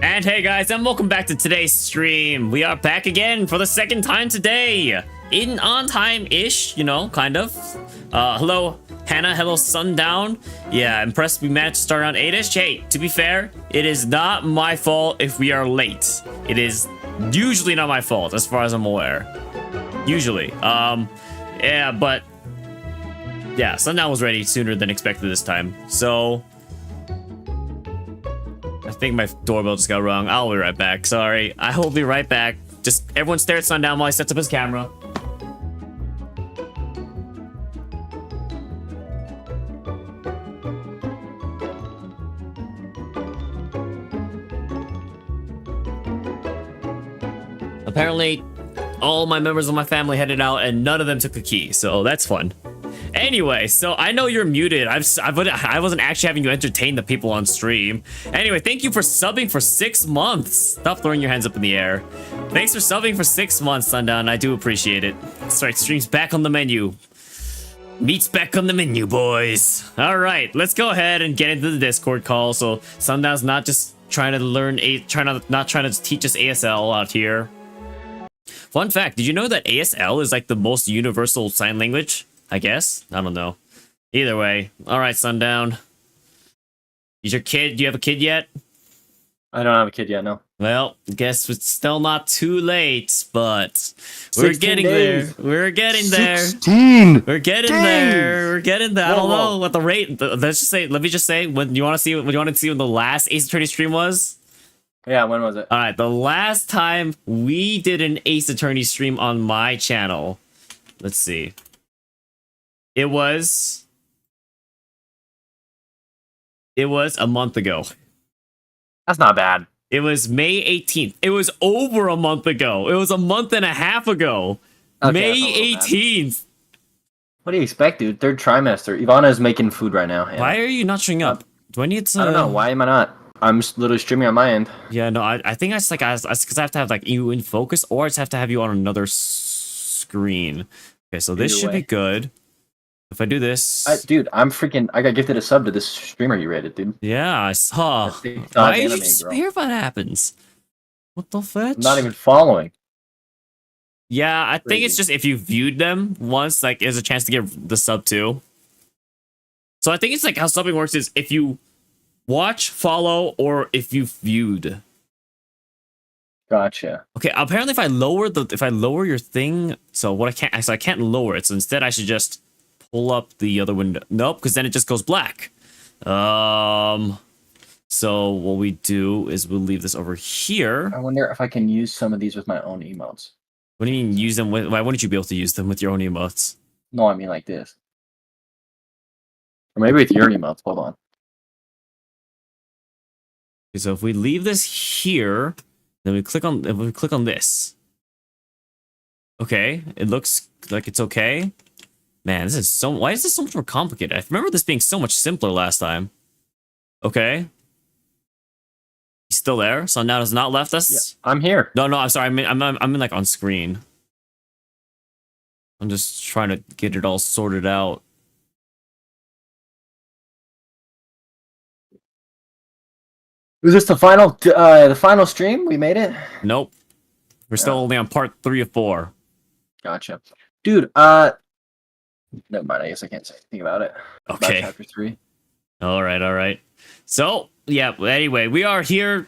And hey guys, and welcome back to today's stream. We are back again for the second time today. In on time-ish, you know, kind of. Hello, Hannah. Hello, Tsundown. Yeah, impressed we managed to start around 8-ish. Hey, to be fair, it is not my fault if we are late. It is usually not my fault, as far as I'm aware. Usually. Yeah, but... yeah, Tsundown was ready sooner than expected this time. So... I think my doorbell just got wrong. I'll be right back. Sorry. I will be right back. Just everyone stare at Tsundown while he sets up his camera. Apparently, all my members of my family headed out and none of them took a key, so that's fun. Anyway, so I know you're muted. I wasn't actually having you entertain the people on stream. Anyway, thank you for subbing for 6 months. Stop throwing your hands up in the air. Thanks for subbing for 6 months, Tsundown. I do appreciate it. That's right, stream's back on the menu. Meat's back on the menu, boys. All right, let's go ahead and get into the Discord call. So Sundown's not just trying to learn, not trying to teach us ASL out here. Fun fact, did you know that ASL is like the most universal sign language? I guess? I don't know. Either way. Alright, Tsundown. Is your kid? Do you have a kid yet? I don't have a kid yet, no. Well, guess it's still not too late, but we're getting there. We're getting there. 16! We're getting there. We're getting there. I don't know what the rate. Let's just say. Let me just say. When you want to see? What you want to see when the last Ace Attorney stream was? Yeah, when was it? All right, the last time we did an Ace Attorney stream on my channel. Let's see. It was a month ago. That's not bad. It was May 18th. It was over a month ago. It was a month and a half ago. Okay, May 18th. What do you expect, dude? Third trimester. Ivana is making food right now. Why are you not showing up? Do I need to... I don't know. Why am I not? I'm just literally streaming on my end. Yeah, no, I think it's like because I have to have like you in focus, or I just have to have you on another screen. Okay, so this should be good. If I do this... dude, I got gifted a sub to this streamer you rated, dude. Yeah, I saw. Why did you just hear if that happens? What the fetch? I'm not even following. Yeah, I think it's just if you viewed them once, like, there's a chance to get the sub too. So I think it's like how subbing works is if you watch, follow, or if you viewed. Gotcha. Okay, apparently if I lower your thing, so what I can't lower it, so instead I should just pull up the other window. Nope, because then it just goes black. So what we do is we'll leave this over here. I wonder if I can use some of these with my own emotes. What do you mean use them with? Why wouldn't you be able to use them with your own emotes? No, I mean like this. Or maybe with your emotes. Hold on. Okay, so if we leave this here, then we click on this. Okay, it looks like it's okay. Man, this is why is this so much more complicated? I remember this being so much simpler last time. Okay. He's still there. Sundown has not left us. Yeah, I'm here. No, I'm sorry. I'm in like on screen. I'm just trying to get it all sorted out. Was this the final stream? We made it? Nope. We're still only on part 3 of 4. Gotcha. Dude, never mind, I guess I can't say anything about it. Okay. About chapter 3. All right. So, yeah, anyway, we are here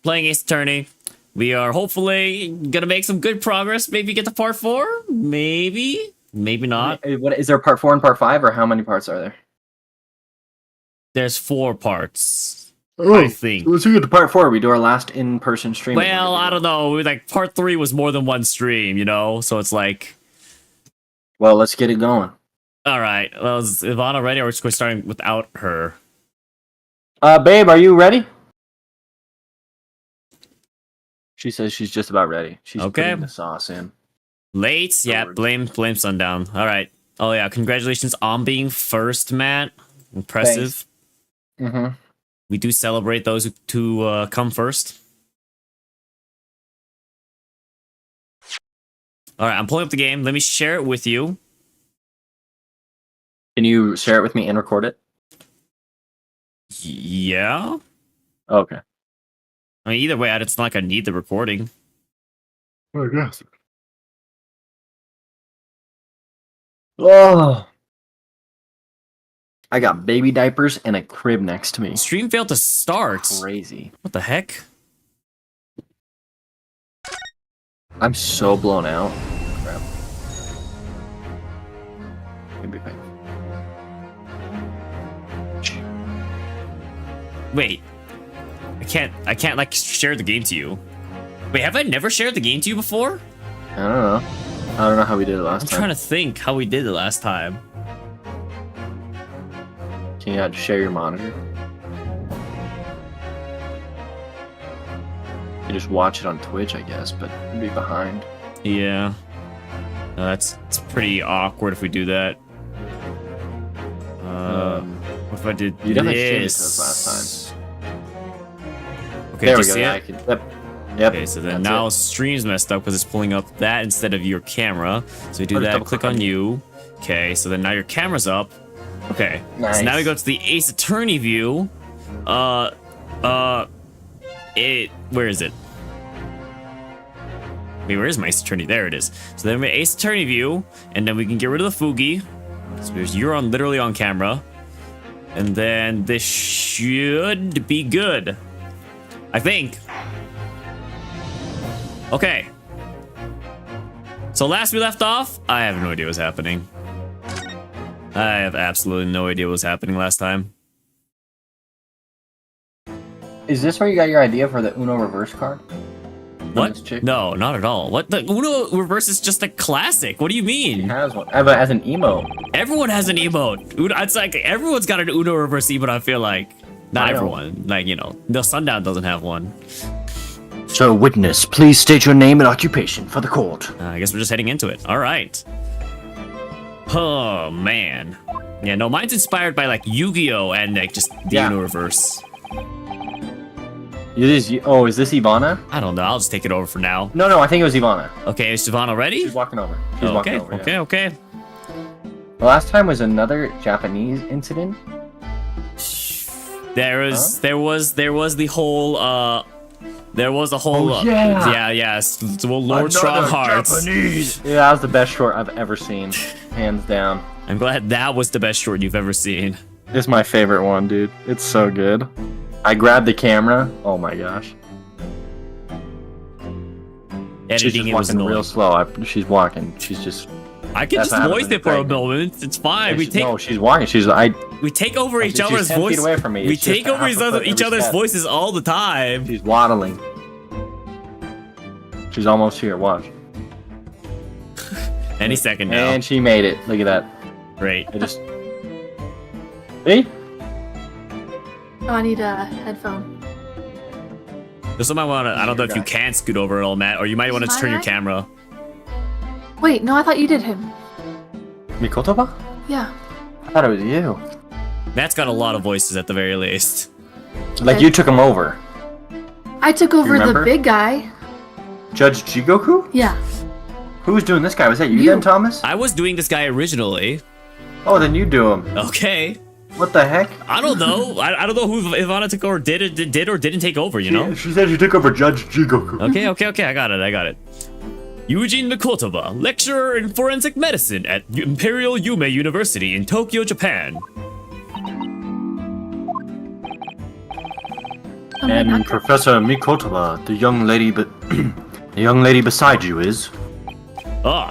playing Ace Attorney. We are hopefully gonna make some good progress. Maybe get to part 4? Maybe not. What is there part 4 and part 5, or how many parts are there? There's 4 parts. I think. Let's get to part 4. We do our last in-person stream. Well, I don't know. Like part 3 was more than one stream, you know? So it's like, well, let's get it going. all right. Well, is Ivana ready, or we're just going starting without her? Babe, are you ready? She says she's just about ready. She's Okay. putting the sauce in. Late? Yeah, blame Sundown. All right. Oh yeah, congratulations on being first, Matt. Impressive. Mm-hmm. We do celebrate those who come first. All right, I'm pulling up the game. Let me share it with you. Can you share it with me and record it? Yeah. Okay. I mean, either way, it's not like I need the recording. I guess. Oh. I got baby diapers and a crib next to me. Stream failed to start. Crazy. What the heck? I'm so blown out. Crap. Maybe if Wait. I can't like share the game to you. Wait, have I never shared the game to you before? I don't know. I don't know how we did it last I'm time. trying to think how we did it last time. Can you share your monitor? You just watch it on Twitch, I guess, but you'd be behind. Yeah. It's pretty awkward if we do that. What if I did You definitely shared it to this? us last time. Okay, There do we you go. see Yeah, it? I can, yep. Okay, so then That's now it. stream's messed up because it's pulling up that instead of your camera. So we do Or just that, double click click on on you. Okay, so then now your camera's up. Okay, Nice. so now we go to the Ace Attorney view. Where is it? Wait, where is my Ace Attorney? There it is. So then we Ace Attorney view, and then we can get rid of the Fugi. So you're literally on camera. And then this should be good. I think. Okay. So last we left off, I have no idea what's happening. I have absolutely no idea what was happening last time. Is this where you got your idea for the Uno reverse card? What? This chick? No, not at all. What? The Uno reverse is just a classic. What do you She mean? has one. But as an emote. Everyone has an emote. Uno, it's like everyone's got an Uno reverse emote, I feel like. Not I don't. everyone. Like, you know, the Sundown doesn't have one. So, witness, please state your name and occupation for the court. I guess we're just heading into it. All right. Oh, man. Yeah, no, mine's inspired by, like, Yu-Gi-Oh! And, like, just the Yeah. Uno reverse. Is this Ivana? I don't know. I'll just take it over for now. No, I think it was Ivana. Okay, is Savannah ready? She's walking over. She's walking over. Yeah. Okay. The last time was another Japanese incident. There was the whole there was a whole Oh, yeah. yes, Lord Stronghearts. Yeah, that was the best short I've ever seen, hands down. I'm glad that was the best short you've ever seen. It's my favorite one, dude. It's so good. I grabbed the camera. Oh my gosh. She's Editing just it was walking annoying. real slow. She's walking. She's just. I can That's just what voice happens it for a in moment. It's fine. No, she's walking. We take over each She's other's 10 feet voices. away from me. We It's just take over half a foot each every other's step. voices all the time. She's waddling. She's almost here. Watch. Any second now. And she made it. Look at that. Great. I just. See? Oh, I need a headphone. Just might want to. I don't know if you can scoot over at all, Matt, or you might want to Is turn your my camera. Wait, no, I thought you did him. Mikotoba? Yeah. I thought it was you. Matt's got a lot of voices at the very least. Like, you took him over. I took over the remember? big guy. Judge Jigoku? Yeah. Who was doing this guy? Was that you You. then, Thomas? I was doing this guy originally. Oh, then you do him. Okay. What the heck? I don't know. I don't know who Ivana took over, did or didn't take over, you know? She said she took over Judge Jigoku. Okay. I got it. Eugene Mikotova, lecturer in forensic medicine at Imperial Yume University in Tokyo, Japan. Oh my And God. Professor Mikotova, the young lady beside you is?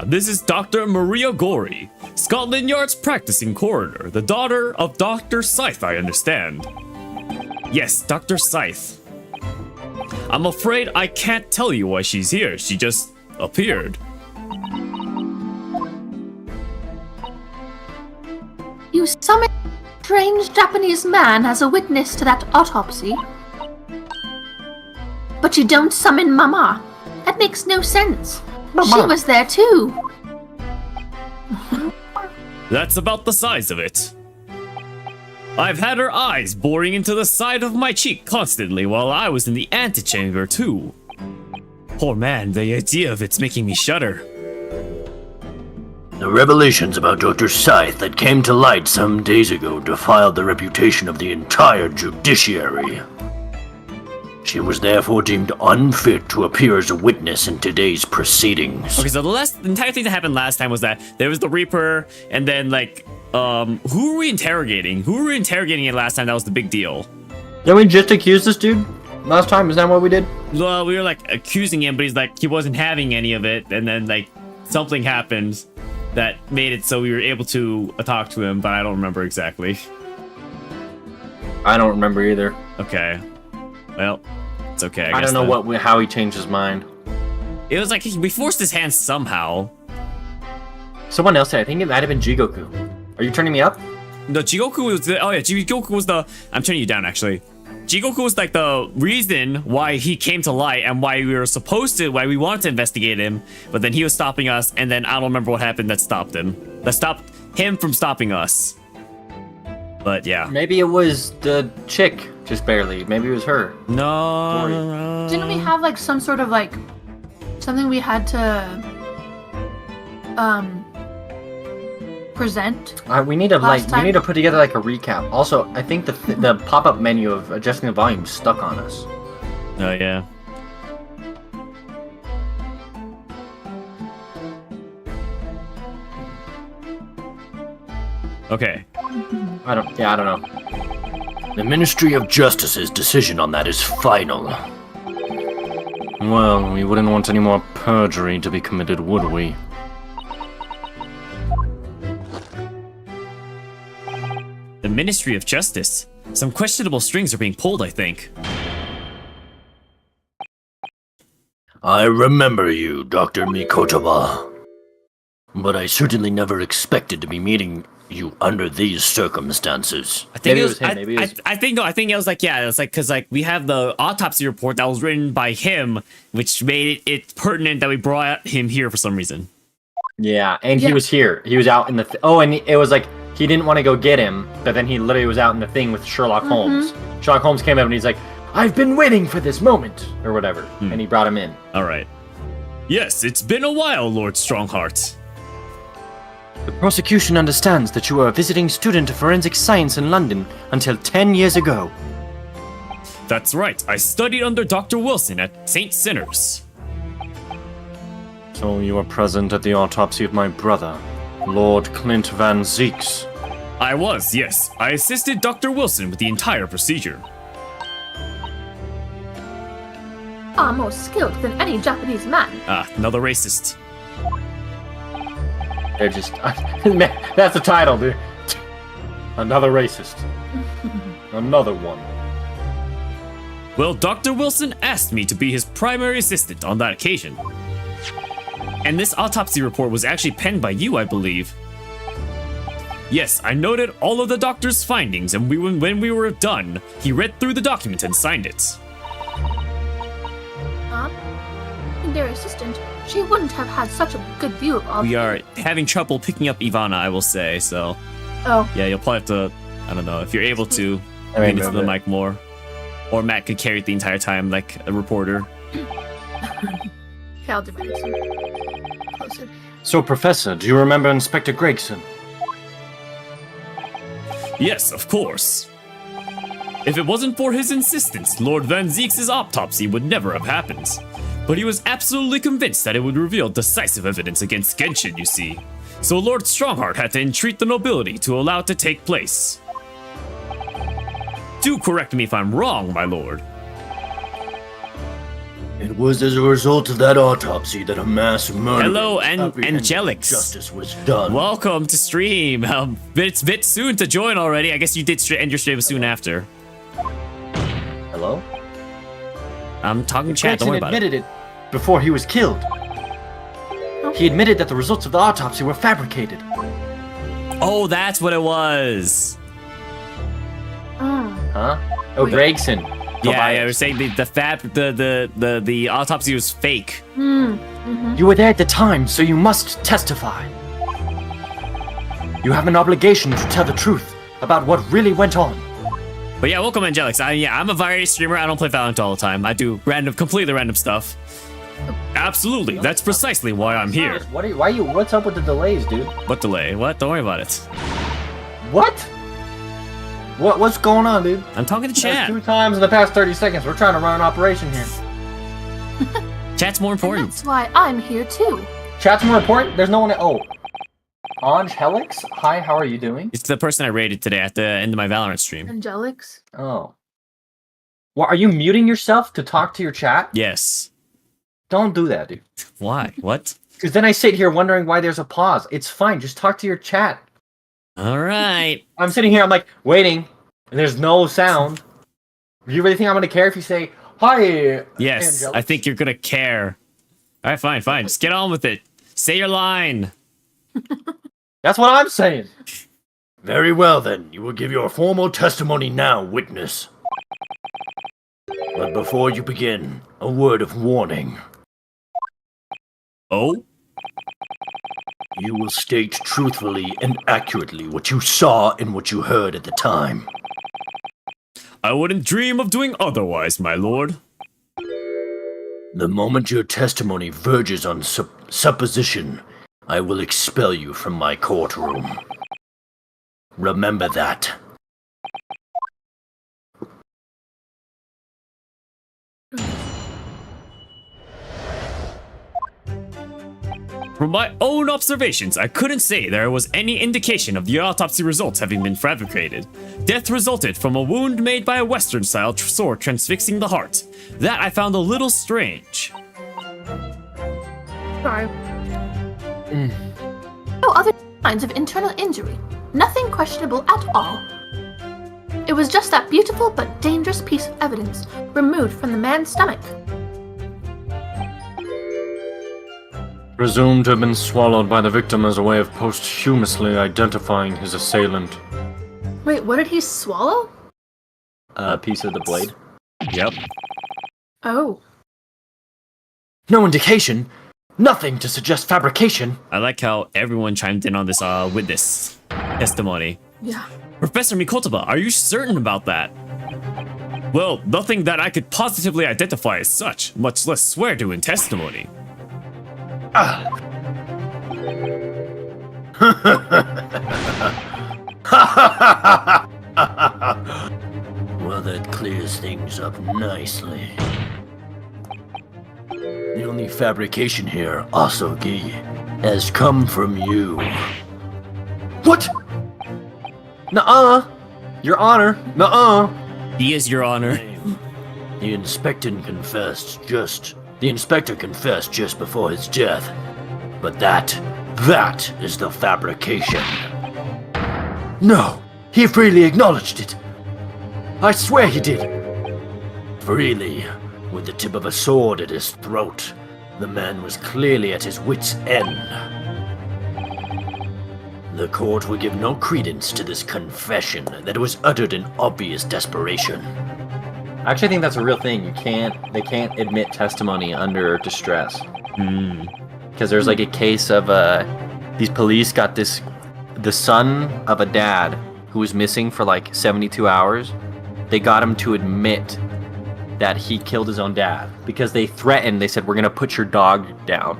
This is Dr. Maria Gori, Scotland Yard's practicing coroner, the daughter of Dr. Scythe, I understand. Yes, Dr. Scythe. I'm afraid I can't tell you why she's here. She just appeared. You summoned a strange Japanese man as a witness to that autopsy. But you don't summon Mama. That makes no sense. She Mama. was there too. That's about the size of it. I've had her eyes boring into the side of my cheek constantly while I was in the antechamber too. Poor man, the idea of it's making me shudder. The revelations about Dr. Scythe that came to light some days ago defiled the reputation of the entire judiciary. She was therefore deemed unfit to appear as a witness in today's proceedings. Okay, so the entire thing that happened last time was that there was the Reaper, and then like, who were we interrogating? Who were we interrogating it last time? That was the big deal. Didn't we just accuse this dude last time? Is that what we did? Well, we were like accusing him, but he's like, he wasn't having any of it, and then like something happened that made it so we were able to talk to him, but I don't remember exactly. I don't remember either. Okay. Well, it's okay. I guess don't know how he changed his mind. It was like we forced his hand somehow. Someone else said, I think it might have been Jigoku. Are you turning me up? No, Jigoku was the. Oh yeah, Jigoku was the. I'm turning you down actually. Jigoku was like the reason why he came to light and why why we wanted to investigate him, but then he was stopping us, and then I don't remember what happened that stopped him. That stopped him from stopping us. But yeah. Maybe it was the chick, just barely. Maybe it was her. No. Didn't we have like some sort of like something we had to present? We need to Last time- we need to put together like a recap. Also, I think the pop-up menu of adjusting the volume stuck on us. Oh yeah. Okay. I don't know. The Ministry of Justice's decision on that is final. Well, we wouldn't want any more perjury to be committed, would we? The Ministry of Justice. Some questionable strings are being pulled, I think. I remember you, Dr. Mikotova. But I certainly never expected to be meeting you under these circumstances. I think Maybe it it was. was him, maybe it was- I think it was like, yeah, it's like because like we have the autopsy report that was written by him, which made it pertinent that we brought him here for some reason. Yeah, and Yeah. he was here. He was out in the. And it was like he didn't want to go get him, but then he literally was out in the thing with Sherlock Holmes. Sherlock Holmes came up and he's like, "I've been waiting for this moment," or whatever, and he brought him in. All right. Yes, it's been a while, Lord Strongheart. The prosecution understands that you were a visiting student of forensic science in London until 10 years ago. That's right. I studied under Dr. Wilson at St. Sinners. So you were present at the autopsy of my brother, Lord Clint Van Zeeks. I was, yes. I assisted Dr. Wilson with the entire procedure. Far more skilled than any Japanese man. Ah, another racist. They're just. Man, that's the title, dude. Another racist. Another one. Well, Dr. Wilson asked me to be his primary assistant on that occasion. And this autopsy report was actually penned by you, I believe. Yes, I noted all of the doctor's findings, and when we were done, he read through the document and signed it. Huh? And their assistant, she wouldn't have had such a good view of all. We are having trouble picking up Ivana, I will say, so Oh, yeah, you'll probably have to, I don't know, if you're able to, I mean, lean into the move it. mic more. Or Matt could carry it the entire time like a reporter. Okay, I'll do Gregson. Closer. So, Professor, do you remember Inspector Gregson? Yes, of course. If it wasn't for his insistence, Lord Van Zeek's autopsy would never have happened. But he was absolutely convinced that it would reveal decisive evidence against Genshin, you see. So Lord Strongheart had to entreat the nobility to allow it to take place. Do correct me if I'm wrong, my lord. It was as a result of that autopsy that a mass murder. Hello, apprehended Angelix. Justice was done. Welcome to stream. It's a bit soon to join already. I guess you did end your stream soon after. Hello? I'm talking chat, don't Gregson worry about it. admitted it before he was killed. He admitted that the results of the autopsy were fabricated. Oh, that's what it was. Huh? Oh, Wait. Gregson. Yeah, we're saying the autopsy was fake. You were there at the time, so you must testify. You have an obligation to tell the truth about what really went on. But yeah, welcome, Angelix. I'm a variety streamer. I don't play Valorant all the time. I do completely random stuff. Absolutely, that's precisely why I'm here. What's up with the delays, dude? What delay? What? Don't worry about it. What? What's going on, dude? I'm talking to That's chat. 2 times in the past 30 seconds. We're trying to run an operation here. Chat's more And important. that's why I'm here too. Chat's more important. There's no one. Ange Helix. Hi, how are you doing? It's the person I rated today at the end of my Valorant stream. Angelix. Oh. What? Are you muting yourself to talk to your chat? Yes. Don't do that, dude. Why? What? Because then I sit here wondering why there's a pause. It's fine. Just talk to your chat. All right. I'm sitting here. I'm like waiting, and there's no sound. You really think I'm gonna care if you say hi? Yes, Angelix? I think you're gonna care. All right, fine. Just get on with it. Say your line. That's what I'm saying. Very well, then. You will give your formal testimony now, witness. But before you begin, a word of warning. Oh? You will state truthfully and accurately what you saw and what you heard at the time. I wouldn't dream of doing otherwise, my lord. The moment your testimony verges on supposition, I will expel you from my courtroom. Remember that. From my own observations, I couldn't say there was any indication of the autopsy results having been fabricated. Death resulted from a wound made by a Western-style sword transfixing the heart. That I found a little strange. Sorry. No other signs of internal injury. Nothing questionable at all. It was just that beautiful but dangerous piece of evidence removed from the man's stomach. Presumed to have been swallowed by the victim as a way of posthumously identifying his assailant. Wait, what did he swallow? A piece of the blade. Yep. Oh. No indication. Nothing to suggest fabrication. I like how everyone chimed in on this with this testimony. Yeah. Professor Mikotaba, are you certain about that? Well, nothing that I could positively identify as such, much less swear to in testimony. Well, that clears things up nicely. The only fabrication here, Asogi, has come from you. What? Nuh-uh. Your Honor. Nuh-uh. He is your honor. The inspector confessed just before his death. But that is the fabrication. No. He freely acknowledged it. I swear he did. Freely, with the tip of a sword at his throat, the man was clearly at his wit's end. The court will give no credence to this confession that was uttered in obvious desperation. I actually think that's a real thing. They can't admit testimony under distress. Because there's like a case of these police got the son of a dad who was missing for like 72 hours. They got him to admit that he killed his own dad because they threatened. They said, "We're gonna put your dog down,"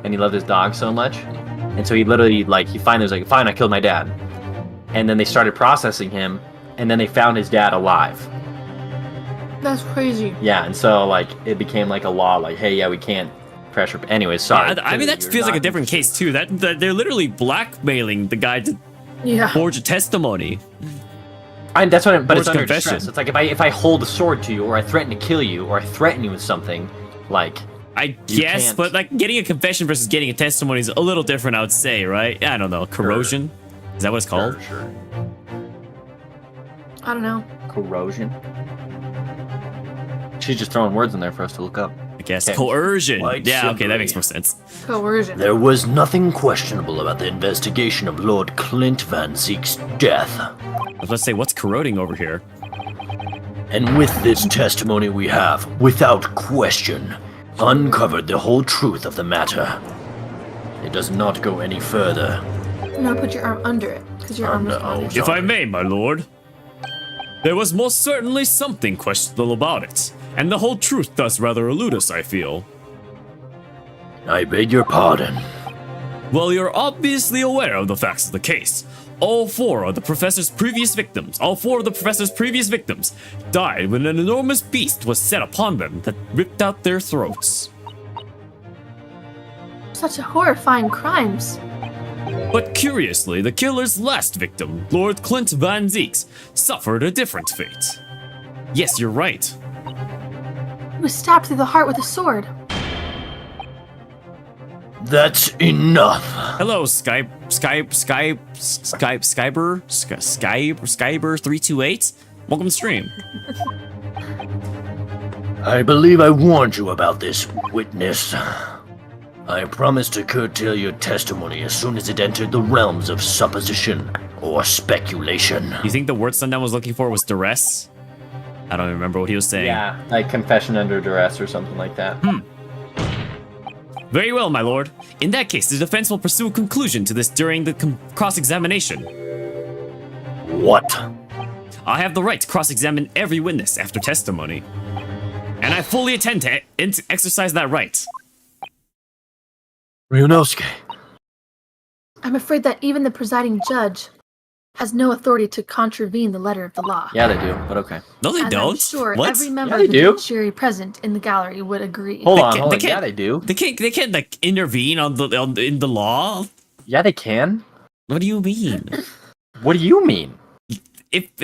and he loved his dog so much, and so he literally he finally was like, "Fine, I killed my dad," and then they started processing him, and then they found his dad alive. That's crazy. Yeah, and so it became a law, hey, yeah, we can't pressure. Anyways, sorry. Yeah, I mean, that feels like a different case too. That they're literally blackmailing the guy to forge a testimony. That's what. But it's Forged under confession. distress. It's if I hold a sword to you, or I threaten to kill you, or I threaten you with something, I guess, can't. but getting a confession versus getting a testimony is a little different, I would say, right? I don't know. Corrosion? Is that what it's called? Sure. I don't know. Corrosion. She's just throwing words in there for us to look up. I guess. Okay. Coercion. Quite Yeah, okay, simply. that makes more sense. Coercion. There was nothing questionable about the investigation of Lord Clint Van Zeek's death. I was about to say, what's corroding over here? And with this testimony we have, without question, uncovered the whole truth of the matter. It does not go any further. No, put your arm under it, because your arm was no. on it. If I may, my lord. There was most certainly something questionable about it, and the whole truth does rather elude us, I feel. I beg your pardon. Well, you're obviously aware of the facts of the case. All four of the professor's previous victims died when an enormous beast was set upon them that ripped out their throats. Such horrifying crimes. But curiously, the killer's last victim, Lord Clint Van Zeeks, suffered a different fate. Yes, you're right. He was stabbed through the heart with a sword. That's enough. Hello, Skyber 328. Welcome to stream. I believe I warned you about this, witness. I promised to curtail your testimony as soon as it entered the realms of supposition or speculation. You think the word Tsundown was looking for was duress? I don't remember what he was saying. Yeah, confession under duress or something like that. Very well, my lord. In that case, the defense will pursue a conclusion to this during the cross-examination. What? I have the right to cross-examine every witness after testimony. And I fully intend to exercise that right. Ryunosuke. I'm afraid that even the presiding judge has no authority to contravene the letter of the law. Yeah, they do, but okay. No, they As don't. I'm sure What? every member Yeah, of the they do. judiciary present in the gallery would agree. Hold on. can't- Yeah, they do. They can't intervene in the law. Yeah, they can. What do you mean? What do you mean? If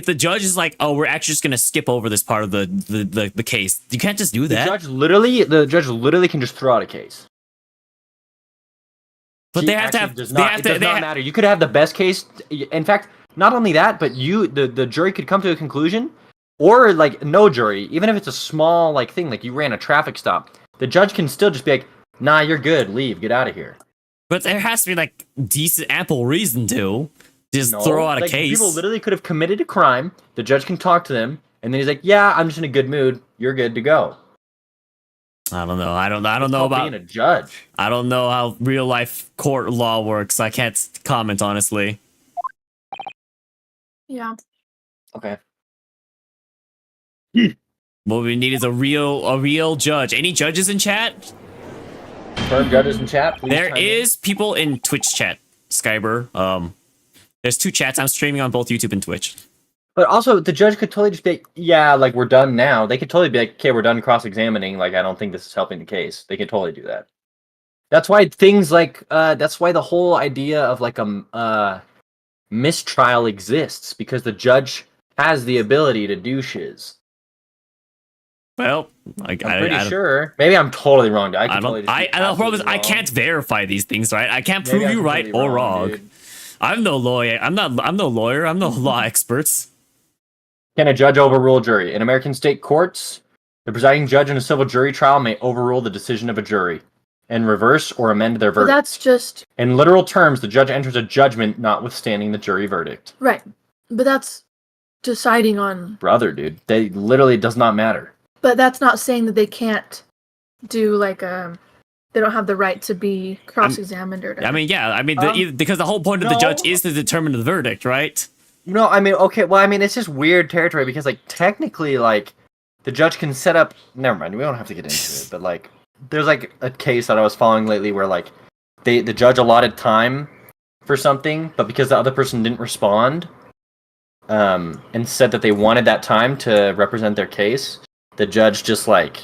the judge is like, oh, we're actually just gonna skip over this part of the case, you can't just do The that. judge literally can just throw out a case. But He they have to actually have. Does They not, have it to. does not matter. You could have the best case. In fact, not only that, but the jury could come to a conclusion, or no jury, even if it's a small thing, you ran a traffic stop. The judge can still just be like, "Nah, you're good. Leave. Get out of here." But there has to be decent, ample reason to just No, throw out a case. People literally could have committed a crime. The judge can talk to them, and then he's like, "Yeah, I'm just in a good mood. You're good to go." I don't know. I don't know Called about. being a judge. I don't know how real life court law works. I can't comment honestly. Yeah. Okay. What we need is a real judge. Any judges in chat? Confirm judges in chat. Please There chime in. is people in Twitch chat, Skyber. There's two chats. I'm streaming on both YouTube and Twitch. But also, the judge could totally just be like, "Yeah, we're done now." They could totally be like, "Okay, we're done cross-examining. I don't think this is helping the case." They could totally do that. That's why things that's why the whole idea of a mistrial exists, because the judge has the ability to do shiz. Well, I'm pretty sure. Maybe I'm totally wrong. I could totally just be the problem is absolutely I wrong. can't verify these things, right? I can't Maybe prove I'm you right completely or wrong. dude. I'm no lawyer. I'm no lawyer. I'm no law experts. Can a judge overrule a jury? In American state courts, the presiding judge in a civil jury trial may overrule the decision of a jury and reverse or amend their But verdict. that's just In literal terms, the judge enters a judgment notwithstanding the jury verdict. right. But that's deciding on. Brother, dude, they literally does not matter. But that's not saying that they can't do they don't have the right to be cross-examined or. I mean, yeah. I mean, because the whole point of the no. judge is to determine the verdict, right? No, I mean, okay, well, I mean, it's just weird territory because, technically, the judge can set up. Never mind. We don't have to get into it. But like, there's like a case that I was following lately where like the judge allotted time for something, but because the other person didn't respond, and said that they wanted that time to represent their case, the judge just like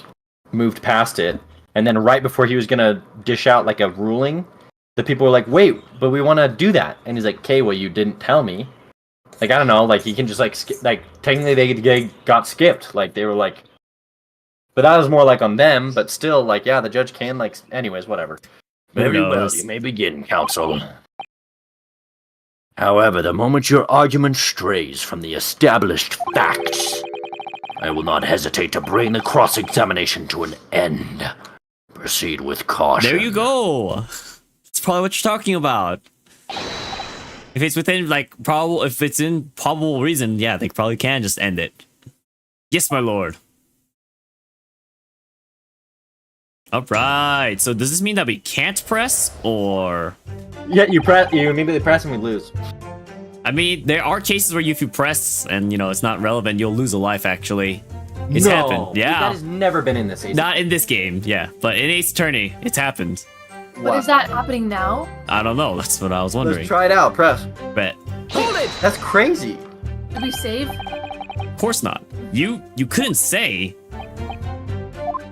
moved past it, and then right before he was gonna dish out like a ruling, the people were like, "Wait, but we want to do that," and he's like, "Okay, well, you didn't tell me." Like, I don't know, like, he can just, like, like, technically they got skipped. Like, they were, like... But that was more, like, on them, but still, like, yeah, the judge can, like... Anyways, whatever. Very well, you may begin, counsel. However, the moment your argument strays from the established facts, I will not hesitate to bring the cross-examination to an end. Proceed with caution. There you go. That's probably what you're talking about. If it's within, like, if it's in probable reason, yeah, they probably can just end it. Yes, my lord. Alright, so does this mean that we can't press, or...? Yeah, you immediately press and we lose. I mean, there are cases where if you press and, you know, it's not relevant, you'll lose a life, actually. It's happened, yeah. That has never been in this Ace. Not in this game, yeah, but in Ace Attorney, it's happened. But is that happening now? I don't know, that's what I was wondering. Let's try it out, press. Bet. Hold it! That's crazy. Did we save? Of course not. You couldn't say...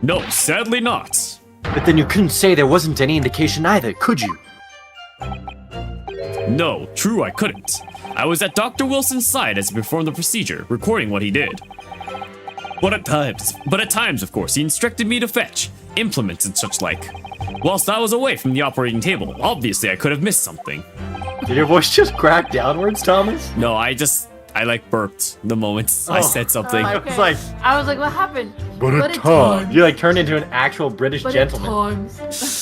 No, sadly not. But then you couldn't say there wasn't any indication either, could you? No, true I couldn't. I was at Dr. Wilson's side as he performed the procedure, recording what he did. But at times, of course, he instructed me to fetch implements and such like. Whilst I was away from the operating table, obviously I could have missed something. Did your voice just crack downwards, Thomas? No, I like burped the moment I said something. I was like, what happened? But at times. You like turned into an actual British gentleman. Times.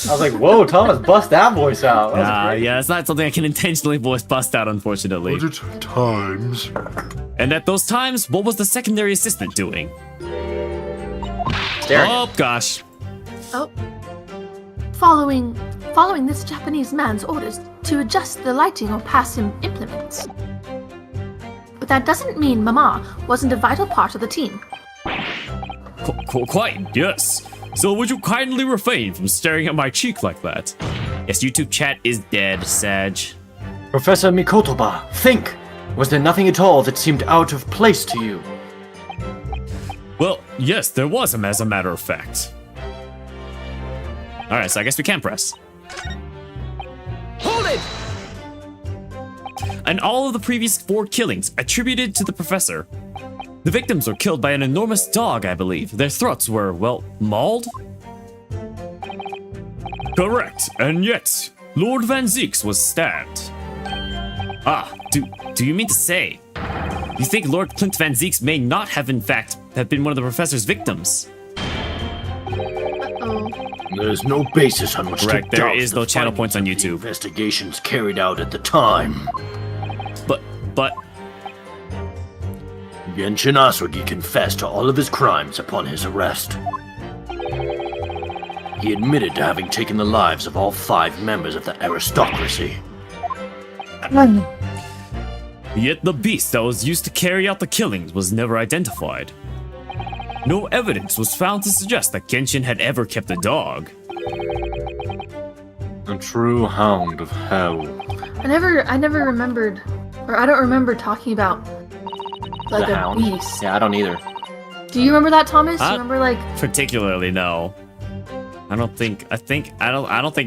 I was like, whoa, Thomas, bust that voice out. That was great. Yeah, it's not something I can intentionally bust out, unfortunately. But at times. And at those times, what was the secondary assistant doing? Staring. Oh gosh. Oh. Following this Japanese man's orders to adjust the lighting or pass him implements. But that doesn't mean Mama wasn't a vital part of the team. Quite, yes. So would you kindly refrain from staring at my cheek like that? Yes, YouTube chat is dead, Sag. Professor Mikotoba, think! Was there nothing at all that seemed out of place to you? Well, yes, there was, as a matter of fact. Alright, so I guess we can press. Hold it! And all of the previous 4 killings attributed to the professor. The victims were killed by an enormous dog, I believe. Their throats were, well, mauled? Correct, and yet, Lord Van Zieks was stabbed. Ah, do you mean to say, you think Lord Clint Van Zieks may not have in fact have been one of the professor's victims? Uh-oh. There's no basis on which Correct, to there doubt is the no channel findings points on of the YouTube. Investigations carried out at the time. But Genshin Asugi confessed to all of his crimes upon his arrest. He admitted to having taken the lives of all 5 members of the aristocracy. yet the beast that was used to carry out the killings was never identified. No evidence was found to suggest that Genshin had ever kept a dog. A true hound of hell. I never remembered, or I don't remember talking about like The a hound? beast. Yeah, I don't either. Do you remember that, Thomas? Do you Uh, remember like Particularly, no. I don't think.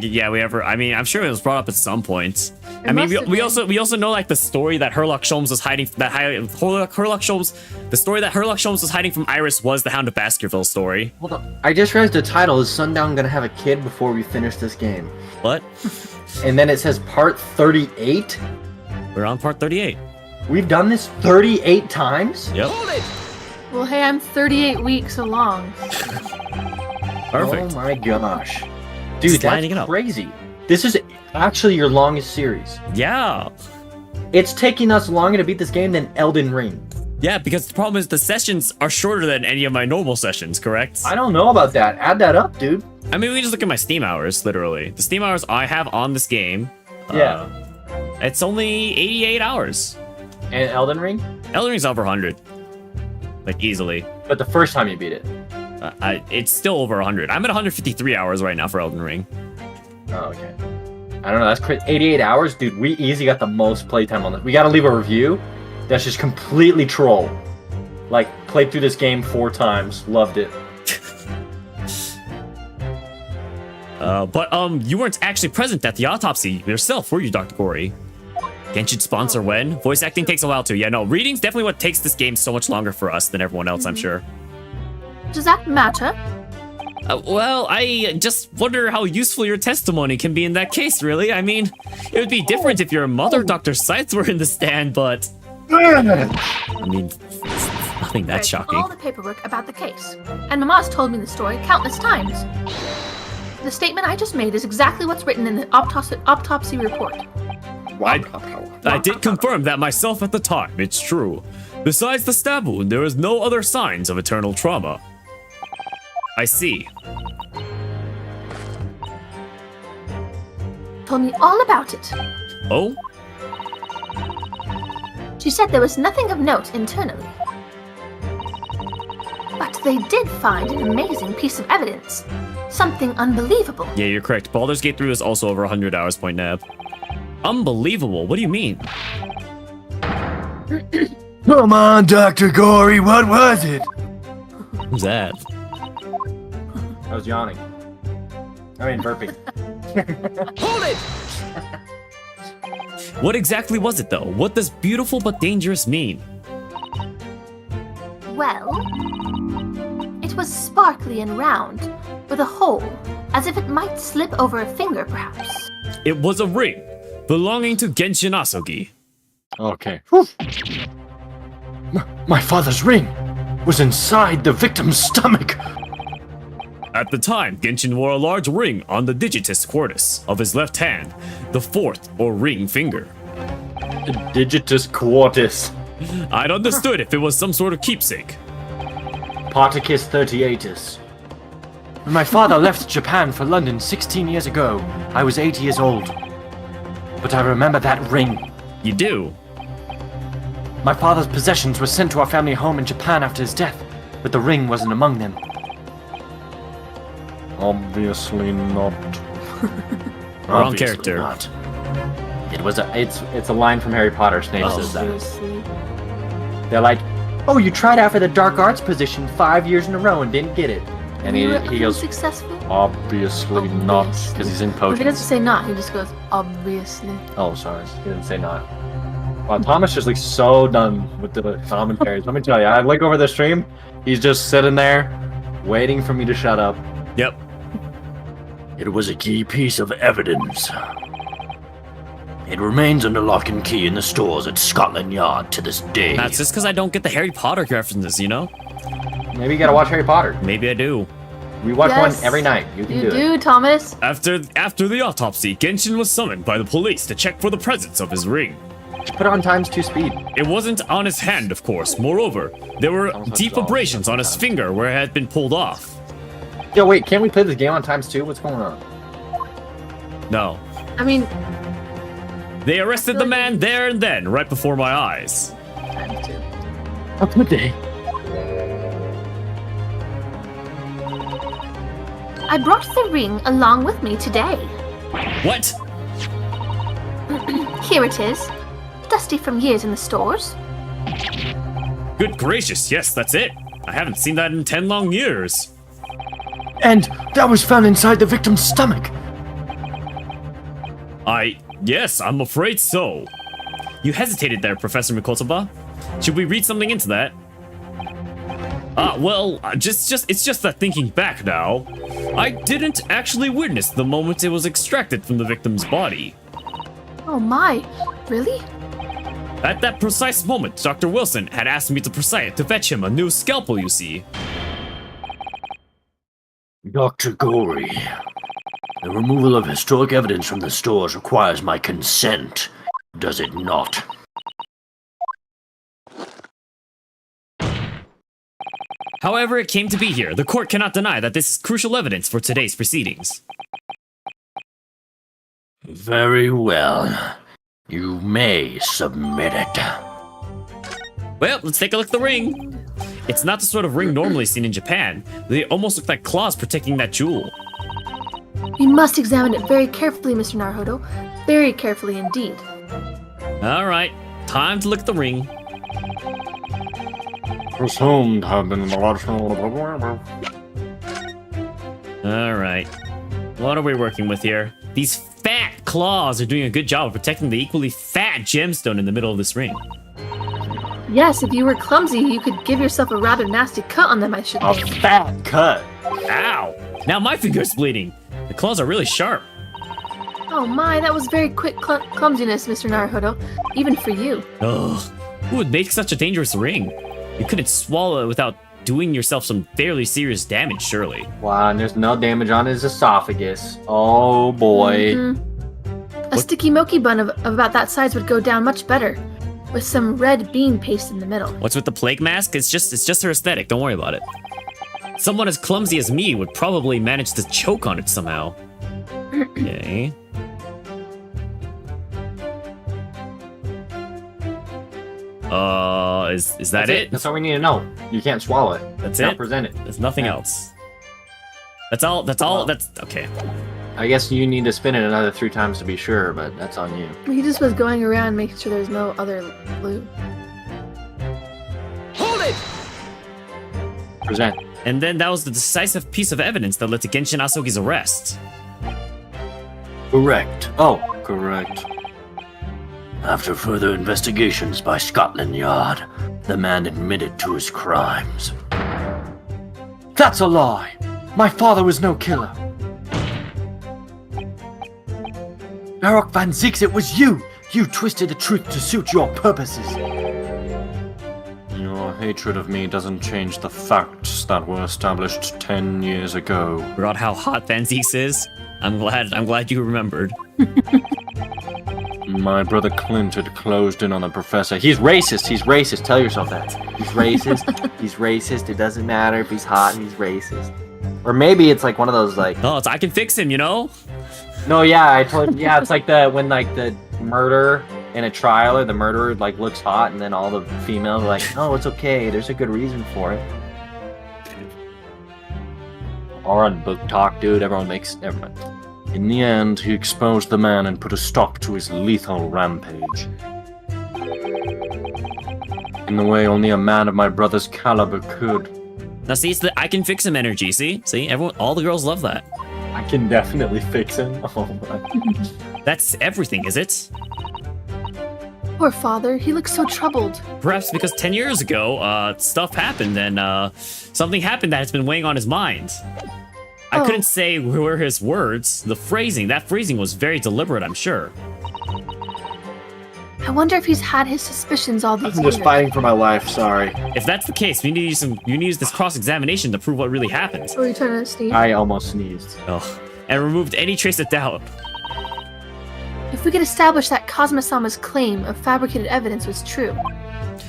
Yeah, we ever. I mean, I'm sure it was brought up at some point. I mean, must have we been. also know like the story that Herlock Sholmes was hiding. Herlock Sholmes. The story that Herlock Sholmes was hiding from Iris was the Hound of Baskerville story. Hold on. I just realized the title is Sundown gonna have a kid before we finish this game. What? And then it says part 38? We're on part 38. We've done this 38 times? Yep. well, hey, I'm 38 weeks along. Perfect. Oh my gosh. Dude, Just lining it that's up. crazy. This is actually your longest series. Yeah. It's taking us longer to beat this game than Elden Ring. Yeah, because the problem is the sessions are shorter than any of my normal sessions, correct? I don't know about that. Add that up, dude. I mean, we can just look at my Steam hours, literally. The Steam hours I have on this game. Yeah. It's only 88 hours. And Elden Ring? Elden Ring's over 100. like easily. But the first time you beat it. It's still over 100. I'm at 153 hours right now for Elden Ring. Oh, okay. I don't know. That's crazy. 88 hours, dude. We easy got the most playtime on this. We got to leave a review. That's just completely troll. Like, played through this game 4 times. Loved it. But you weren't actually present at the autopsy yourself, were you, Dr. Gory? Genshin sponsor when? Voice acting takes a while too. Yeah, no, reading's definitely what takes this game so much longer for us than everyone else, I'm sure. Does that matter? Well, I just wonder how useful your testimony can be in that case, really. I mean, it would be different if your mother, Dr. Scythe, were in the stand, but... I mean, it's nothing that shocking. All the paperwork about the case, and Mama's told me the story countless times. The statement I just made is exactly what's written in the autopsy report. I did confirm that myself at the time, it's true. Besides the stab wound, there is no other signs of eternal trauma. I see. Told me all about it. Oh? She said there was nothing of note internally. But they did find an amazing piece of evidence. Something unbelievable. Yeah, you're correct. Baldur's Gate 3 is also over 100 hours, point nab. Unbelievable? What do you mean? Come on, Dr. Gory, what was it? Who's that? I was yawning. I mean, burping. Hold it! What exactly was it, though? What does beautiful but dangerous mean? Well, it was sparkly and round, with a hole, as if it might slip over a finger, perhaps. It was a ring belonging to Genshin Asogi. Okay. My father's ring was inside the victim's stomach. At the time, Genshin wore a large ring on the digitus quartus of his left hand, the fourth or ring finger. Digitus quartus. I'd understood if it was some sort of keepsake. Particus 38us. When my father left Japan for London 16 years ago, I was 8 years old. But I remember that ring. You do? My father's possessions were sent to our family home in Japan after his death, but the ring wasn't among them. Obviously not. Wrong Obviously character. not. It's a line from Harry Potter. Snape Oh. says that. They're like, oh, you tried out for the dark arts position 5 years in a row and didn't get it. And he goes, successful? obviously not, Obviously. because he's in If he doesn't potions. say not, he just goes, obviously. Oh, sorry, he didn't say not. Wow, Thomas just looks so done with the commentaries. Let me tell you, I look over the stream, he's just sitting there, waiting for me to shut up. Yep. It was a key piece of evidence. It remains under lock and key in the stores at Scotland Yard to this day. That's just because I don't get the Harry Potter references, you know? Maybe you gotta watch Harry Potter. Maybe I do. We watch Yes, one every night. You can You do it. do, Thomas. After the autopsy, Genshin was summoned by the police to check for the presence of his ring. Put it on ×2 speed. It wasn't on his hand, of course. Moreover, there were deep abrasions on his finger where it had been pulled off. Yo, wait, can't we play this game on ×2? What's going on? No. I mean, They arrested the man there and then, right before my eyes. times 2. How could they? I brought the ring along with me today. What? Here it is. Dusty from years in the stores. Good gracious, yes, that's it. I haven't seen that in 10 long years. And that was found inside the victim's stomach. Yes, I'm afraid so. You hesitated there, Professor Mikotoba. Should we read something into that? Well, it's just that thinking back now, I didn't actually witness the moment it was extracted from the victim's body. Oh my, really? At that precise moment, Dr. Wilson had asked me to fetch him a new scalpel, you see. Dr. Gory, the removal of historic evidence from the stores requires my consent, does it not? However it came to be here, the court cannot deny that this is crucial evidence for today's proceedings. Very well. You may submit it. Well, let's take a look at the ring. It's not the sort of ring normally seen in Japan. They almost look like claws protecting that jewel. We must examine it very carefully, Mr. Naruhodo. Very carefully indeed. Alright, time to look at the ring. Presumed have been enlarged. Alright. What are we working with here? These fat claws are doing a good job of protecting the equally fat gemstone in the middle of this ring. Yes, if you were clumsy, you could give yourself a rather nasty cut on them, I should A think. fat cut. Ow! Now my finger's bleeding. The claws are really sharp. Oh my, that was very quick clumsiness, Mr. Naruhodo. Even for you. Ugh. Who would make such a dangerous ring? You couldn't swallow it without doing yourself some fairly serious damage, surely. Wow, and there's no damage on his esophagus. Oh boy. A sticky milky bun of about that size would go down much better, with some red bean paste in the middle. What's with the plague mask? It's just her aesthetic. Don't worry about it. Someone as clumsy as me would probably manage to choke on it somehow. Okay. Is that it? That's all we need to know. You can't swallow it. That's Not it? present it. There's nothing Yeah. else. That's all. Well- That's okay. I guess you need to spin it another 3 times to be sure, but that's on you. He just was going around making sure there's no other loot. Present. And then that was the decisive piece of evidence that led to Genshin Asogi's arrest. Correct. Oh, correct. After further investigations by Scotland Yard, the man admitted to his crimes. That's a lie. My father was no killer. Baroque Van Zix, it was you! You twisted the truth to suit your purposes. Your hatred of me doesn't change the facts that were established 10 years ago. Forgot how hot Van Zieks is. I'm glad you remembered. My brother Clint had closed in on the professor. He's racist, he's racist. Tell yourself that. He's racist, he's racist. It doesn't matter if he's hot and he's racist. Or maybe it's like one of those like... Oh, I can fix him, you know? No, yeah, I told yeah, it's like when the murder in a trial or the murderer like looks hot and then all the females are like, no, it's okay, there's a good reason for it. Alright, book talk, dude, everyone makes... Never mind. In the end, he exposed the man and put a stop to his lethal rampage. In the way only a man of my brother's caliber could. Now see, it's the I can fix him energy. See, all the girls love that. I can definitely fix him. Oh my. That's everything, is it? Poor father, he looks so troubled. Perhaps because 10 years ago, stuff happened and something happened that has been weighing on his mind. I Oh. couldn't say were his words. That phrasing was very deliberate, I'm sure. I wonder if he's had his suspicions all these I'm years. just fighting for my life, sorry. If that's the case, you need to use this cross-examination to prove what really happened. Or are you trying to sneeze? I almost sneezed. Ugh. And removed any trace of doubt. If we could establish that Kazuma-sama's claim of fabricated evidence was true.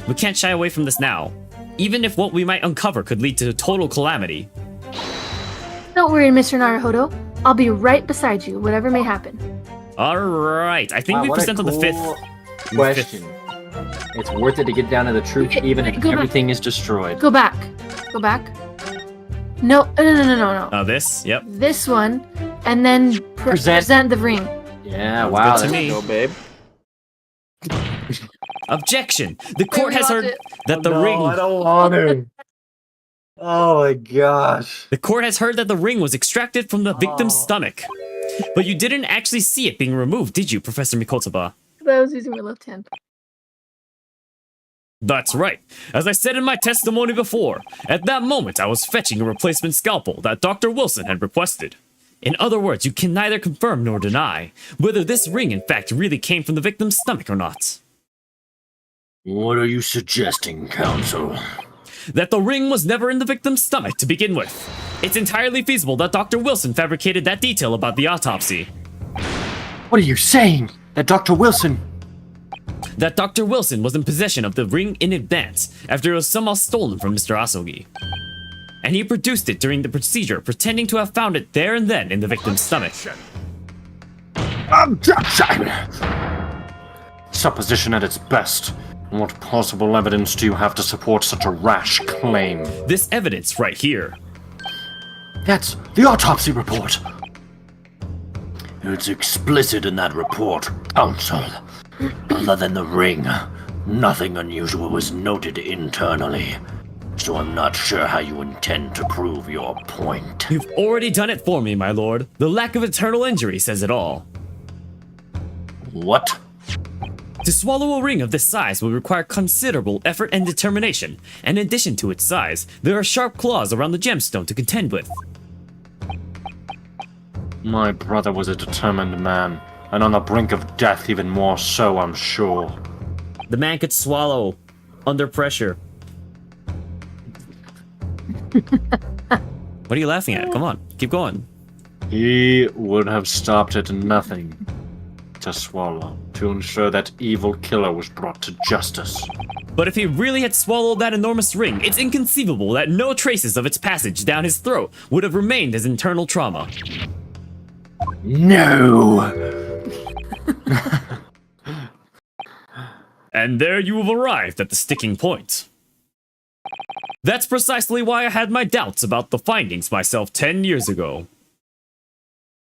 We can't shy away from this now. Even if what we might uncover could lead to total calamity. Don't worry, Mr. Naruhodo. I'll be right beside you, whatever may happen. Alright, I think Wow, we what a present on the cool fifth. question. It's worth it to get down to the truth, Okay, even wait, if go back. everything is destroyed. Go back. Go back. No. This, yep. This one, and then present the ring. Yeah, Sounds wow, good to there me. you go, babe. Objection! The court has heard that the ring... don't want to. Oh my gosh. The court has heard that the ring was extracted from the victim's stomach. But you didn't actually see it being removed, did you, Professor Mikotaba? I was using my left hand. That's right. As I said in my testimony before, at that moment I was fetching a replacement scalpel that Dr. Wilson had requested. In other words, you can neither confirm nor deny whether this ring in fact really came from the victim's stomach or not. What are you suggesting, counsel? That the ring was never in the victim's stomach to begin with. It's entirely feasible that Dr. Wilson fabricated that detail about the autopsy. What are you saying? That Dr. Wilson... That Dr. Wilson was in possession of the ring in advance after it was somehow stolen from Mr. Asogi. And he produced it during the procedure, pretending to have found it there and then in the victim's stomach. Objection! Supposition at its best. What possible evidence do you have to support such a rash claim? This evidence right here. That's the autopsy report. It's explicit in that report, Counsel. Other than the ring, nothing unusual was noted internally. So I'm not sure how you intend to prove your point. You've already done it for me, my lord. The lack of internal injury says it all. What? To swallow a ring of this size will require considerable effort and determination, and in addition to its size, there are sharp claws around the gemstone to contend with. My brother was a determined man, and on the brink of death even more so, I'm sure. The man could swallow under pressure. What are you laughing at? Come on, keep going. He would have stopped at nothing to swallow to ensure that evil killer was brought to justice. But if he really had swallowed that enormous ring, it's inconceivable that no traces of its passage down his throat would have remained as internal trauma. No! And there you have arrived at the sticking point. That's precisely why I had my doubts about the findings myself 10 years ago.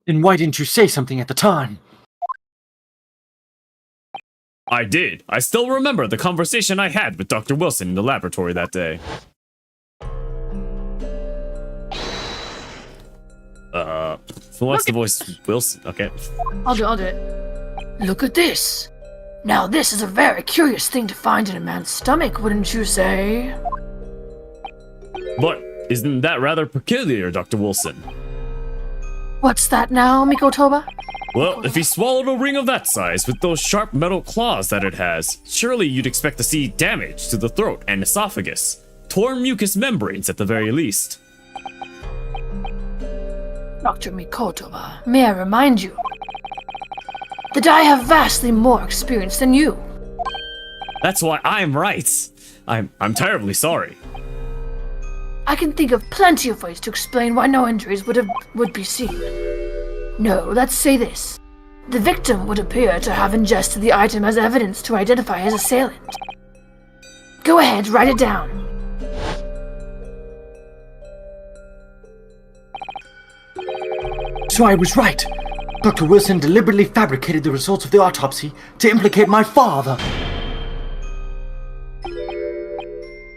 Then why didn't you say something at the time? I did. I still remember the conversation I had with Dr. Wilson in the laboratory that day. Who wants the voice? Wilson? Okay. I'll do it. Look at this. Now this is a very curious thing to find in a man's stomach, wouldn't you say? But isn't that rather peculiar, Dr. Wilson? What's that now, Mikotoba? Well, if he swallowed a ring of that size with those sharp metal claws that it has, surely you'd expect to see damage to the throat and esophagus. Torn mucous membranes at the very least. Dr. Mikotoba, may I remind you that I have vastly more experience than you. That's why I'm right. I'm terribly sorry. I can think of plenty of ways to explain why no injuries would be seen. No, let's say this. The victim would appear to have ingested the item as evidence to identify his assailant. Go ahead, write it down. So I was right. Dr. Wilson deliberately fabricated the results of the autopsy to implicate my father.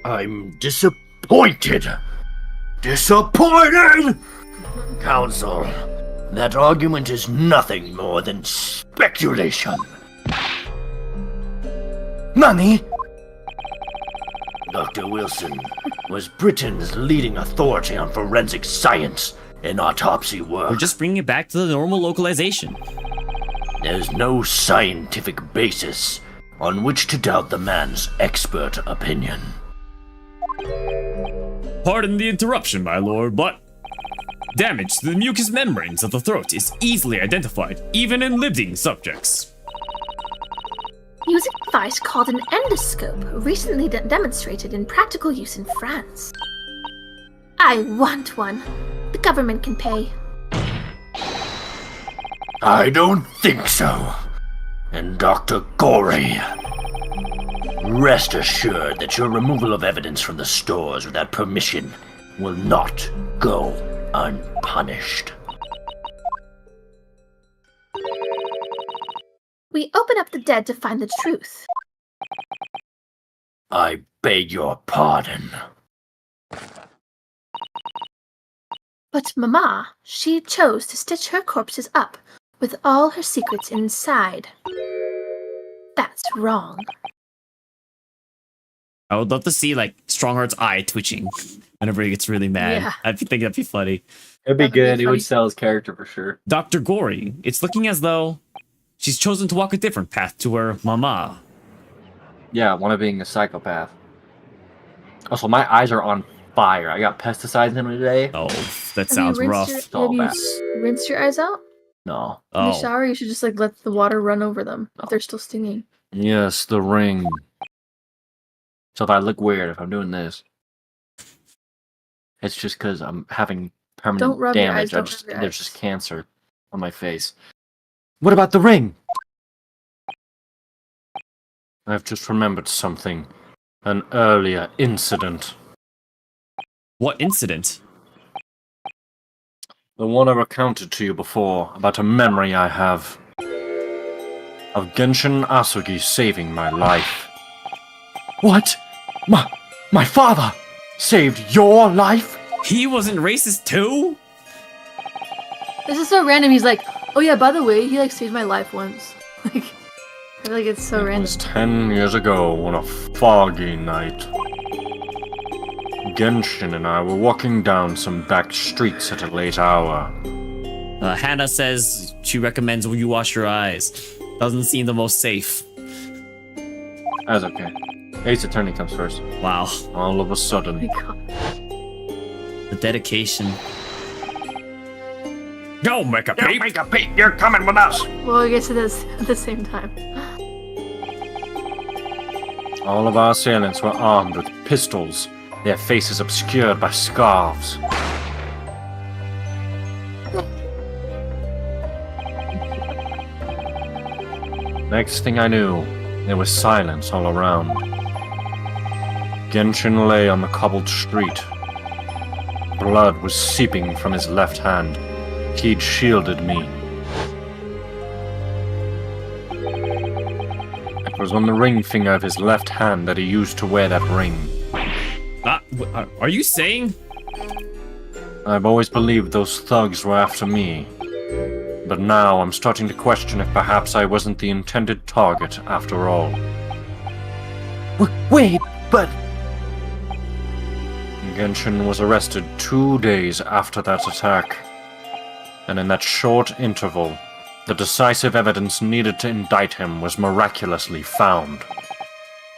I'm disappointed. Disappointed! Counsel, that argument is nothing more than speculation. Nani? Dr. Wilson was Britain's leading authority on forensic science and autopsy work. We're just bringing it back to the normal localization. There's no scientific basis on which to doubt the man's expert opinion. Pardon the interruption, my lord, but damage to the mucous membranes of the throat is easily identified, even in living subjects. Using a device called an endoscope, recently demonstrated in practical use in France. I want one. The government can pay. I don't think so. And Dr. Gorey, rest assured that your removal of evidence from the stores without permission will not go unpunished. We open up the dead to find the truth. I beg your pardon. But Mama, she chose to stitch her corpses up with all her secrets inside. That's wrong. I would love to see, like, Strongheart's eye twitching whenever he gets really mad. Yeah. I think that'd be funny. It'd be That would be good. It funny. would sell his character for sure. Dr. Gory, it's looking as though she's chosen to walk a different path to her mama. Yeah, one of being a psychopath. Also, my eyes are on fire. I got pesticides in them today. Oh, that sounds rough. all bad. Rinsed your eyes out? No. In the Oh, shower, you should just like let the water run over them if they're still stinging. Yes, the ring. So if I look weird, if I'm doing this, it's just because I'm having permanent Don't rub your damage. eyes, don't rub your There's eyes. just cancer on my face. What about the ring? I've just remembered something. An earlier incident. What incident? The one I recounted to you before about a memory I have of Genshin Asugi saving my life. What? My father saved your life? He wasn't racist too? This is so random. He's like, oh yeah, by the way, he like saved my life once. Like, I feel like it's so It random. was 10 years ago on a foggy night. Genshin and I were walking down some back streets at a late hour. Hannah says she recommends you wash your eyes. Doesn't seem the most safe. That's okay. Ace Attorney comes first. Wow. All of a Oh sudden. my god. The dedication. Go make a peep! Make a peep, you're coming with us! Well, I guess it is at the same time. All of our assailants were armed with pistols, their faces obscured by scarves. Next thing I knew, there was silence all around. Genshin lay on the cobbled street. Blood was seeping from his left hand. He'd shielded me. It was on the ring finger of his left hand that he used to wear that ring. Are you saying? I've always believed those thugs were after me. But now I'm starting to question if perhaps I wasn't the intended target after all. Wait, but... Genshin was arrested 2 days after that attack. And in that short interval, the decisive evidence needed to indict him was miraculously found.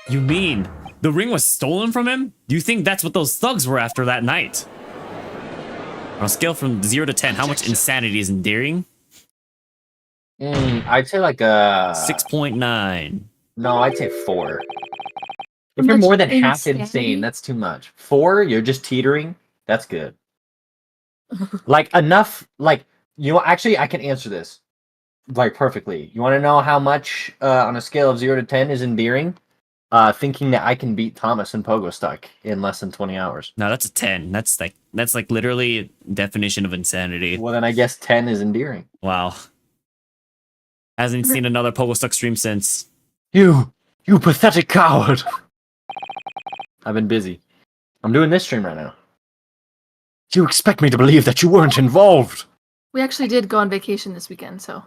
You mean the ring was stolen from him? Do you think that's what those thugs were after that night? On a scale from 0 to 10, how much insanity is endearing? I'd say like 6.9. No, I'd say 4. If Too you're much more than half insanity? insane, that's too much. 4, you're just teetering. That's good. Like enough. Like actually, I can answer this like perfectly. You want to know how much on a scale of 0 to 10 is endearing? Thinking that I can beat Thomas and Pogo Stuck in less than 20 hours. No, that's a 10. That's like literally a definition of insanity. Well, then I guess 10 is endearing. Wow. Hasn't seen another Pogostuck stream since. You pathetic coward! I've been busy. I'm doing this stream right now. You expect me to believe that you weren't involved? We actually did go on vacation this weekend, so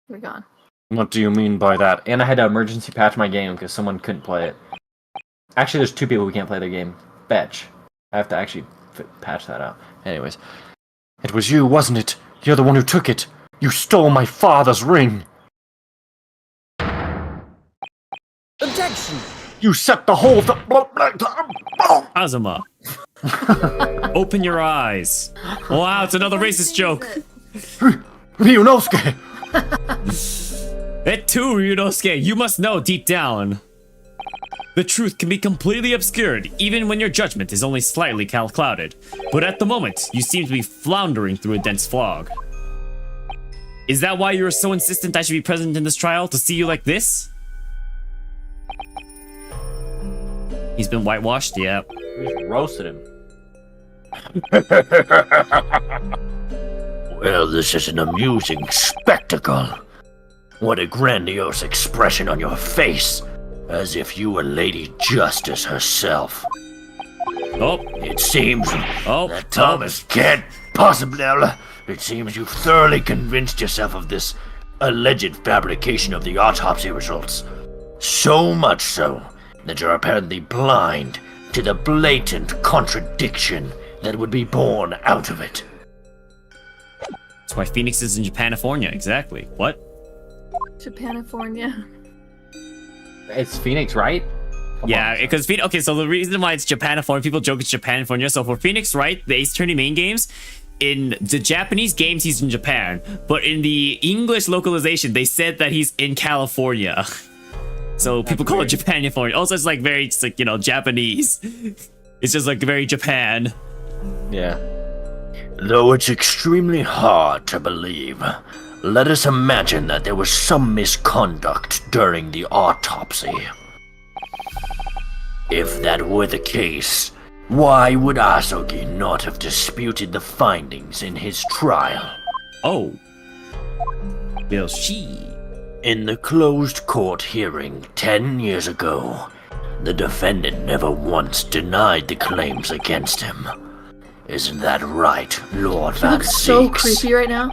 we're gone. What do you mean by that? And I had to emergency patch my game because someone couldn't play it. Actually, there's 2 people who can't play their game. Betch. I have to actually patch that out. Anyways. It was you, wasn't it? You're the one who took it. You stole my father's ring. Objection! You set the whole Azuma. Open your eyes. Wow, it's another racist joke. Ryunosuke! It too, Ryunosuke, you must know deep down. The truth can be completely obscured, even when your judgment is only slightly clouded. But at the moment, you seem to be floundering through a dense fog. Is that why you were so insistent I should be present in this trial, to see you like this? He's been whitewashed, yeah. We just roasted him. Well, this is an amusing spectacle. What a grandiose expression on your face, as if you were Lady Justice herself. Oh, It seems oh, that Thomas can't possibly... It seems you've thoroughly convinced yourself of this alleged fabrication of the autopsy results. So much so that you're apparently blind to the blatant contradiction that would be born out of it. That's why Phoenix is in Japanifornia, exactly. What? Japanifornia. It's Phoenix, right? Come Yeah, on. because Phoenix. Okay, so the reason why it's Japanifornia, people joke it's Japanifornia. So for Phoenix, right, the Ace Attorney main games, in the Japanese games he's in Japan, but in the English localization they said that he's in California. So people call it Japanifornia. Also, it's like very, it's like, you know, Japanese. It's just like very Yeah. Though it's extremely hard to believe, let us imagine that there was some misconduct during the autopsy. If that were the case, why would Asogi not have disputed the findings in his trial? Oh. Well, she. In the closed court hearing 10 years ago, the defendant never once denied the claims against him. Isn't that right, Lord He Van looks so Zieks? creepy right now.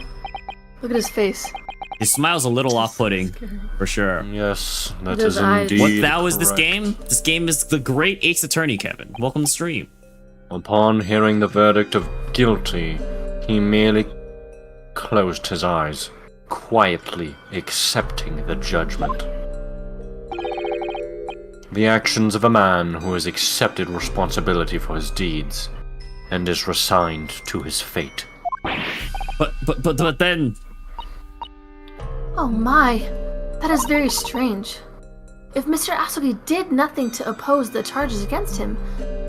Look at his face. His smile's a little off-putting, for sure. Yes, that Those is eyes. indeed What thou is this correct. game? This game is the Great Ace Attorney, Kevin. Welcome to stream. Upon hearing the verdict of guilty, he merely closed his eyes, quietly accepting the judgment. The actions of a man who has accepted responsibility for his deeds and is resigned to his fate. But then, Oh my, that is very strange. If Mr. Asogi did nothing to oppose the charges against him,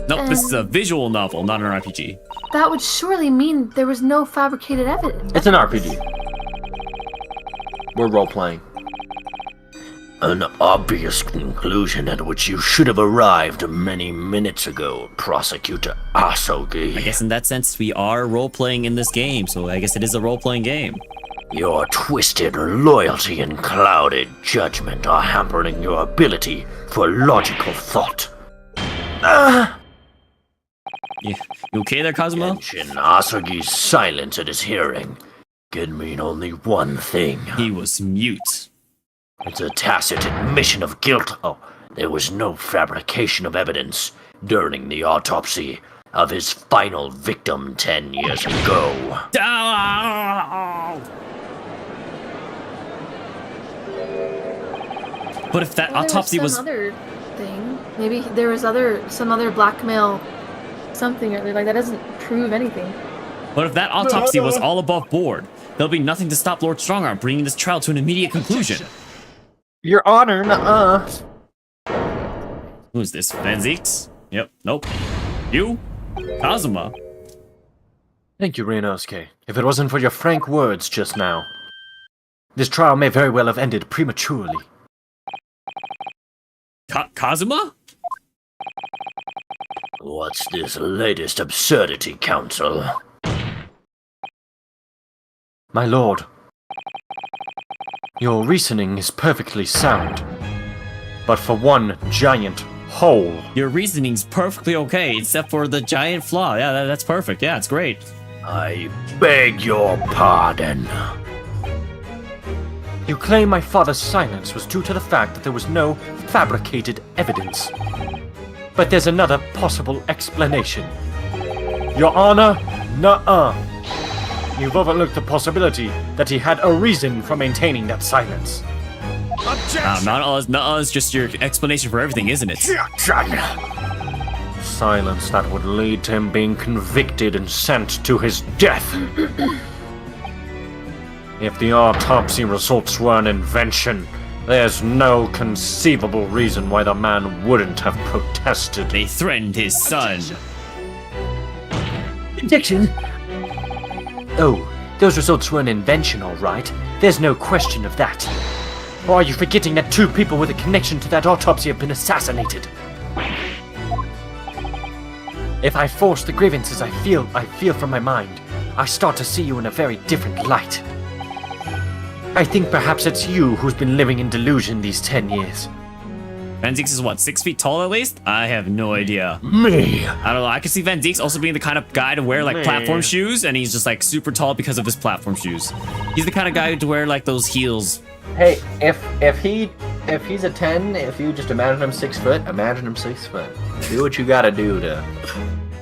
nope, this is a visual novel, not an RPG. that would surely mean there was no fabricated evidence. It's an RPG. We're role-playing. An obvious conclusion at which you should have arrived many minutes ago, Prosecutor Asogi. I guess in that sense, we are role-playing in this game, so I guess it is a role-playing game. Your twisted loyalty and clouded judgment are hampering your ability for logical thought. You okay there, Cosmo? Mention Asogi's silence at his hearing could mean only one thing. He was mute. It's a tacit admission of guilt. Oh, there was no fabrication of evidence during the autopsy of his final victim 10 years ago. But if that Well, autopsy there was... some other thing. Maybe there was some other blackmail something or other. Like that doesn't prove anything. But if that autopsy was all above board, there'll be nothing to stop Lord Strongarm bringing this trial to an immediate conclusion. Your Honor, nuh-uh. Who's this? Van Zieks? Yep. Nope. You? Kazuma? Thank you, Ryunosuke. If it wasn't for your frank words just now, this trial may very well have ended prematurely. Kazuma? What's this latest absurdity, Counsel? My lord, your reasoning is perfectly sound, but for one giant hole. Your reasoning's perfectly okay, except for the giant flaw. Yeah, that's perfect. Yeah, it's great. I beg your pardon. You claim my father's silence was due to the fact that there was no fabricated evidence. But there's another possible explanation. Your Honor, nuh-uh. You've overlooked the possibility that he had a reason for maintaining that silence. Nuh-uh is just your explanation for everything, isn't it? Silence that would lead to him being convicted and sent to his death. If the autopsy results were an invention, there's no conceivable reason why the man wouldn't have protested. They threatened his son. Objection! Oh, those results were an invention, all right. There's no question of that. Or are you forgetting that 2 people with a connection to that autopsy have been assassinated? If I force the grievances I feel from my mind, I start to see you in a very different light. I think perhaps it's you who's been living in delusion these 10 years. Van Zieks is what, 6 feet tall at least? I have no idea. Me? I don't know. I could see Van Zieks also being the kind of guy to wear like platform shoes, and he's just like super tall because of his platform shoes. He's the kind of guy to wear like those heels. Hey, if he's a 10, if you just imagine him 6 foot, imagine him 6 foot. Do what you gotta do to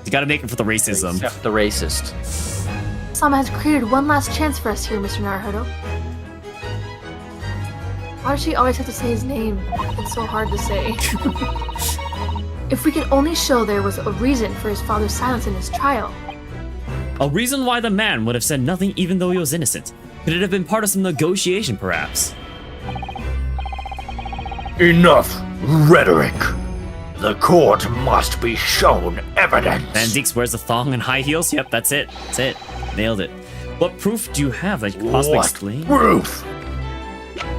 You gotta make it for the racism. accept the racist. Sama has created one last chance for us here, Mr. Naruhodo. Why does she always have to say his name? It's so hard to say. If we could only show there was a reason for his father's silence in his trial. A reason why the man would have said nothing even though he was innocent. Could it have been part of some negotiation, perhaps? Enough rhetoric. The court must be shown evidence. Van Zieks wears a thong and high heels? Yep, that's it. That's it. Nailed it. What proof do you have that you could possibly What explain? proof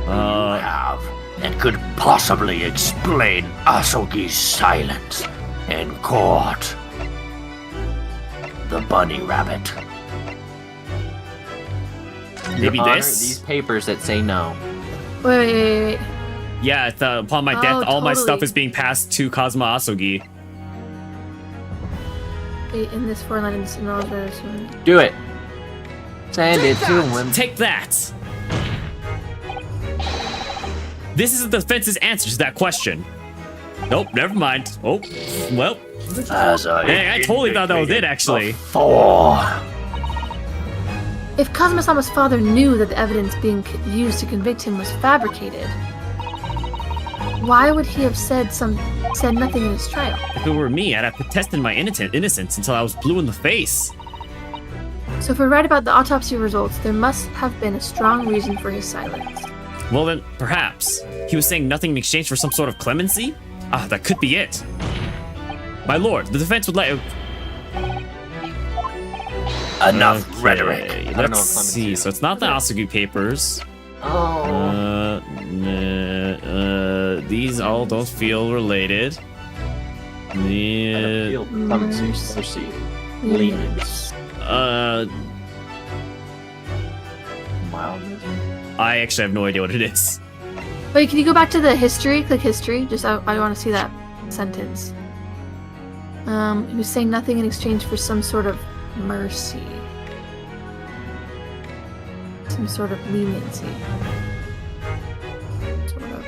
Uh, have that could possibly explain Asogi's silence in court? The bunny rabbit. maybe Your Honor, this? These papers that say no. Wait. Yeah, upon my death, Oh, all my stuff totally. is being passed to Cosmo Asogi. Wait, in this foreign language, Do it. Send it to him. Take that! This is the defense's answer to that question. Nope, never mind. Oh, well. As Dang, I totally thought that was it, indicated actually. before. If Kazuma-sama's father knew that the evidence being used to convict him was fabricated, why would he have said nothing in his trial? If it were me, I'd have protested my innocence until I was blue in the face. So if we're right about the autopsy results, there must have been a strong reason for his silence. Well then, perhaps. He was saying nothing in exchange for some sort of clemency? Ah, that could be it. My lord, the defense would let... Enough Okay, rhetoric. I don't know what Let's clemency see. is. So it's not the Asogi papers. Oh. These all don't feel related. Yeah, Clemency. Lenience. Mildness. I actually have no idea what it is. Wait, can you go back to the history? Click history. Just I want to see that sentence. He was saying nothing in exchange for some sort of mercy. Some sort of leniency. Sort of.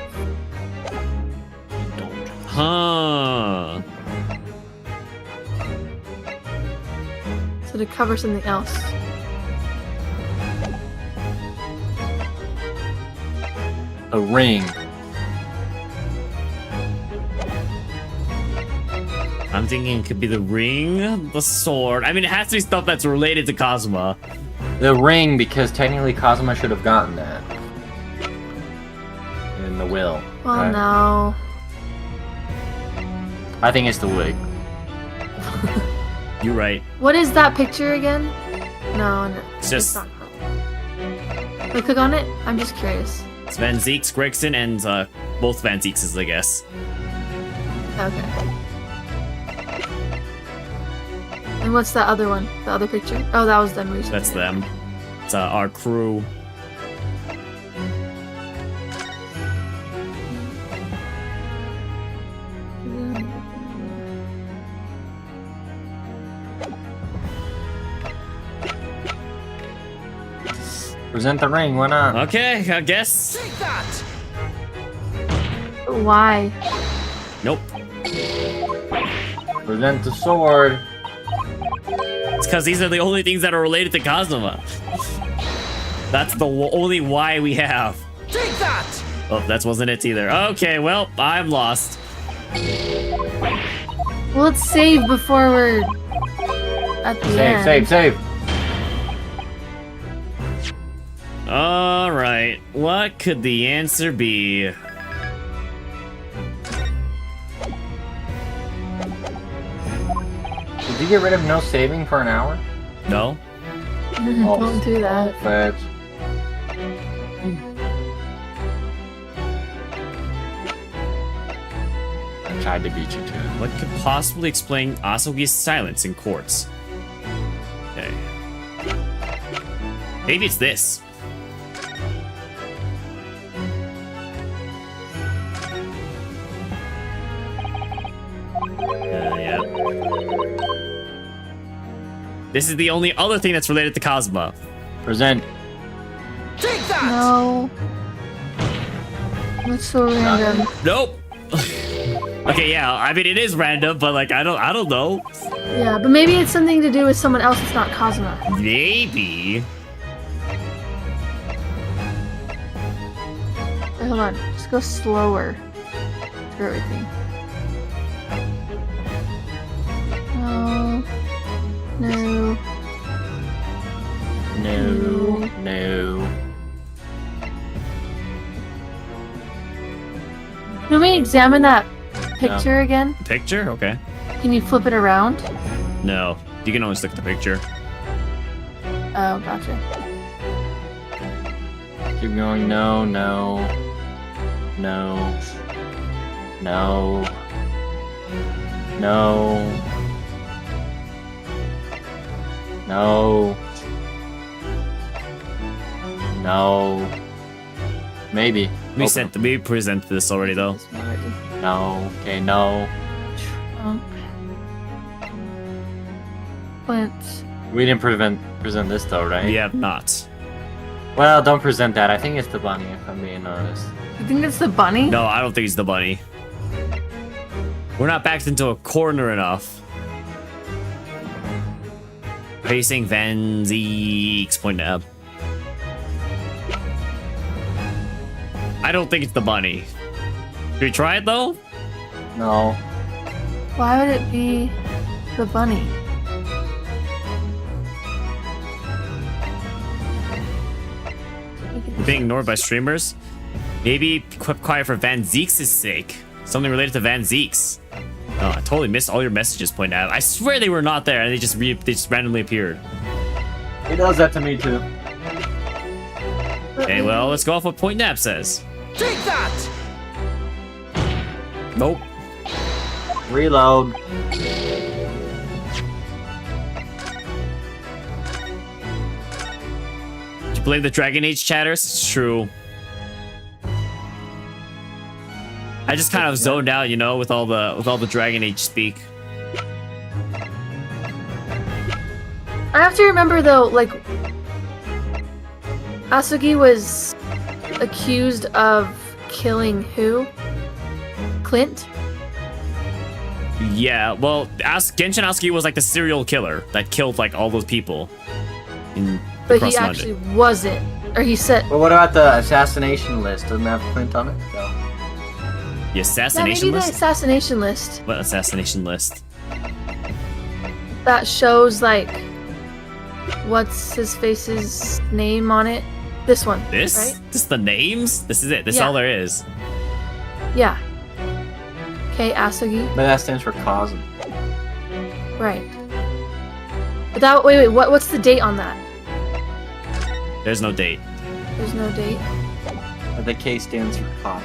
Huh. So to cover something else. A ring. I'm thinking it could be the ring, the sword. I mean, it has to be stuff that's related to Cosma. The ring, because technically Kazuma should have gotten that. In the will. Well, right? no. I think it's the wig. You're right. What is that picture again? No, It's just- not. Wait, click on it. I'm just curious. It's Van Zeeks, Gregson, and both Van Zeekses, I guess. Okay. And what's that other one? The other picture? Oh, that was them recently. That's them. It's our crew. Present the ring, why not? Okay, I guess. Take that! Why? Nope. Present the sword. It's because these are the only things that are related to Cosma. That's the only why we have. Take that! Oh, that wasn't it either. Okay, well, I'm lost. Well, let's save before we're at the end. Save. All right, what could the answer be? Did you get rid of no saving for an hour? No? Don't do that. Fetch. I tried to beat you to it. What could possibly explain Asogi's silence in courts? Okay. Maybe it's this. Yeah. This is the only other thing that's related to Cosma. Present. Take that! No. That's so random. Nope. Okay, yeah. I mean, it is random, but like, I don't know. Yeah, but maybe it's something to do with someone else that's not Cosmo. Maybe. Wait, hold on. Just go slower through everything. No. No. Can we examine that picture again? Picture? Okay. Can you flip it around? No. You can always look at the picture. Oh, gotcha. Keep going. No, no. No. No. No. No. No. Maybe. We presented this already though. This one already. No. Okay, no. Trunk. Flint. We didn't present this though, right? We have not. Well, don't present that. I think it's the bunny, if I'm being honest. You think it's the bunny? No, I don't think it's the bunny. We're not backed into a corner enough. Facing Van Zeek's point up. I don't think it's the bunny. Should we try it though? No. Why would it be the bunny? We're being ignored by streamers. Maybe keep quiet for Van Zeek's sake. Something related to Van Zeek's. Oh, I totally missed all your messages, point out. I swear they were not there, and they just randomly appeared. He does that to me too. Okay, well, let's go off what Point Nap says. Take that! Nope. Reload. Do you believe the Dragon Age chatters? It's true. I just kind of zoned out, you know, with all the Dragon Age speak. I have to remember though, like, Asugi was accused of killing who? Clint? Yeah, well, Genshin Asugi was like the serial killer that killed like all those people. But across he London. actually wasn't. Or he said. But what about the assassination list? Doesn't have Clint on it? No. The Yeah, assassination maybe the list? assassination list. What assassination list? That shows, like, what's his face's name on it. This one. This? Right? Just the names? This is it. This is Yeah. all there is. Yeah. Okay, Asugi. But that stands for cause. Right. But that. Wait. What's the date on that? There's no date. There's no date. But the K stands for cause,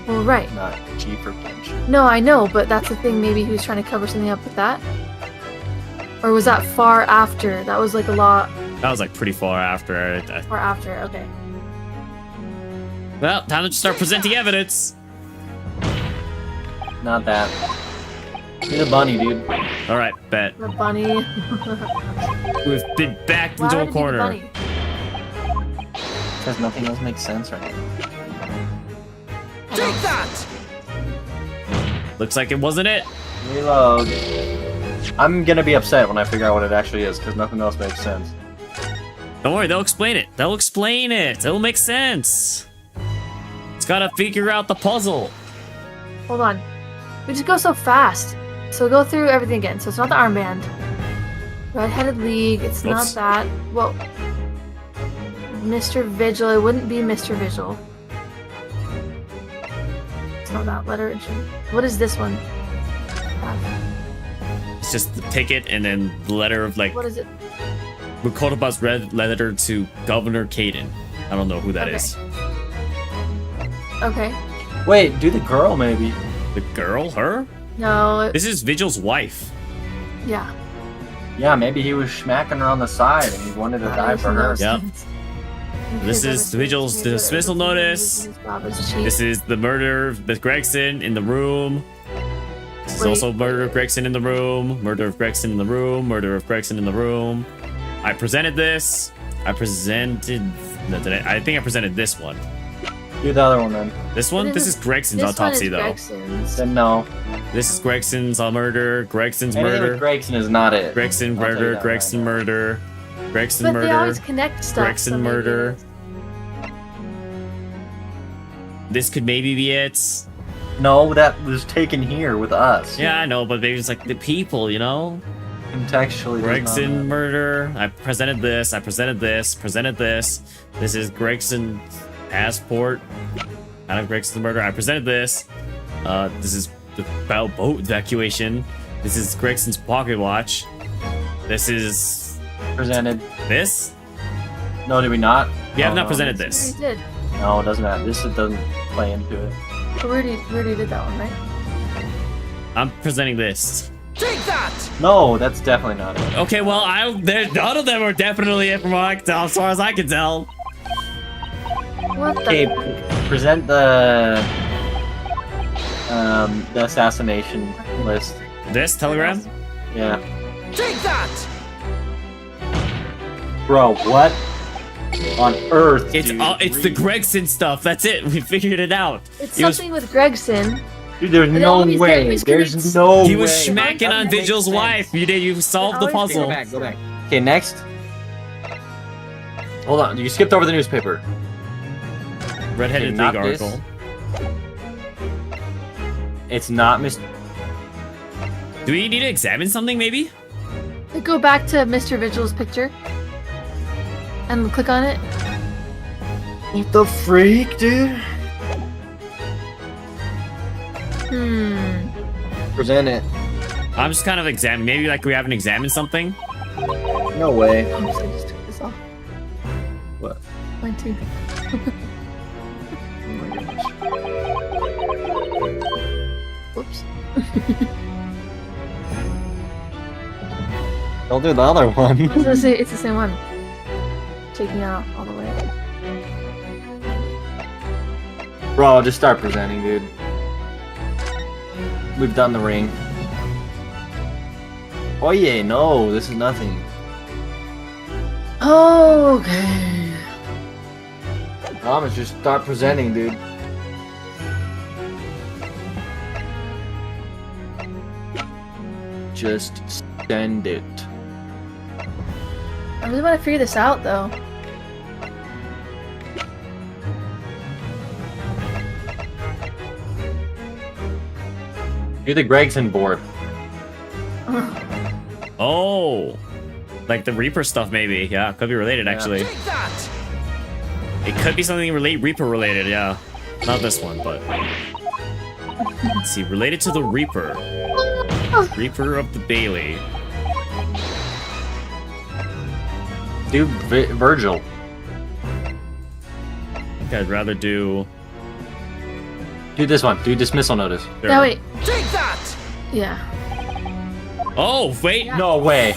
Well, right. not G for Genshin. No, I know, but that's the thing. Maybe he was trying to cover something up with that. Or was that far after? That was like a lot That was like pretty far after. far after. Okay. Well, time to just start presenting evidence. Not that. Be the bunny, dude. All right, bet. The bunny. We've been backed Why into would a it be the corner. bunny? Because nothing else makes sense right now. Take that! Looks like it wasn't it. Reload. I'm gonna be upset when I figure out what it actually is, because nothing else makes sense. Don't worry, they'll explain it. They'll explain it. It'll make sense. It's gotta figure out the puzzle. Hold on. We just go so fast. So go through everything again. So it's not the armband. Red-headed League. It's not Oops. that. Well, Mr. Vigil. It wouldn't be Mr. Vigil. It's not that letter. What is this one? It's just the ticket and then the letter of like What is it? Makotoba's red letter to Governor Caden. I don't know who that Okay. is. Okay. Wait, do the girl maybe. The girl? Her? No. This is Vigil's wife. Yeah. Yeah, maybe he was smacking her on the side and he wanted to die for her. Yep. This is Vigil's dismissal notice. This is the murder of Gregson in the room. This is Wait. also murder of Gregson in the room. Murder of Gregson in the room. Murder of Gregson in the room. I presented this. I presented. No, I think I presented this one. Do the other one then. This one? This is Gregson's autopsy, though. Gregson's. Then no. This is Gregson's murder. Gregson's Anything murder. with Gregson is not it. Gregson I'll tell you murder. that Gregson right now. murder. Gregson But murder. they always connect stuff. Gregson so maybe murder. it is. This could maybe be it. No, that was taken here with us. Yeah, I know, but maybe it's like the people, you know? Contextually. does not Gregson matter. murder. I presented this. I presented this. Presented this. This is Gregson's passport. Out of Gregson's murder. I presented this. This is the boat evacuation. This is Gregson's pocket watch. This is Presented. This? No, did we not? We have Oh, not no. presented We this. did. No, it doesn't matter. This doesn't play into it. We already did that one, right? I'm presenting this. Take that! No, that's definitely not it. Okay, well, none of them are definitely it from what I can tell, as far as I can tell. What the? Okay, present the assassination list. This telegram? Yeah. Take that! Bro, what on earth? It's dude? it's the Gregson stuff. That's it. We figured it out. It's He was- something with Gregson. Dude, there's But no always- way. always There's connects- no He was way. smacking on Nothing Vigil's makes wife. sense. You solved the always puzzle. Go back. Okay, next. Hold on, you skipped over the newspaper. Redheaded Okay, not League this. article. It's not Miss. Do we need to examine something, maybe? Go back to Mr. Vigil's picture and click on it. What the freak, dude? Present it. I'm just kind of examining. Maybe like we haven't examined something. No way. Oops, I just took this off. What? Mine too. Oh my goodness. Whoops. Don't do the other one. It's the same one. Taking it off all the way. Bro, just start presenting, dude. We've done the ring. Oh yeah, no, this is nothing. Okay. Thomas, just start presenting, dude. Just send it. I really want to figure this out, though. Do the Gregson board. Oh, like the Reaper stuff, maybe. Yeah, could be related actually. Take that! It could be something Reaper related. Yeah, not this one, but let's see. Related to the Reaper. Reaper of the Bailey. Do Virgil. I think I'd rather do. Do this one. Do dismissal notice. No, wait. Take that! Yeah. Oh, wait. No way.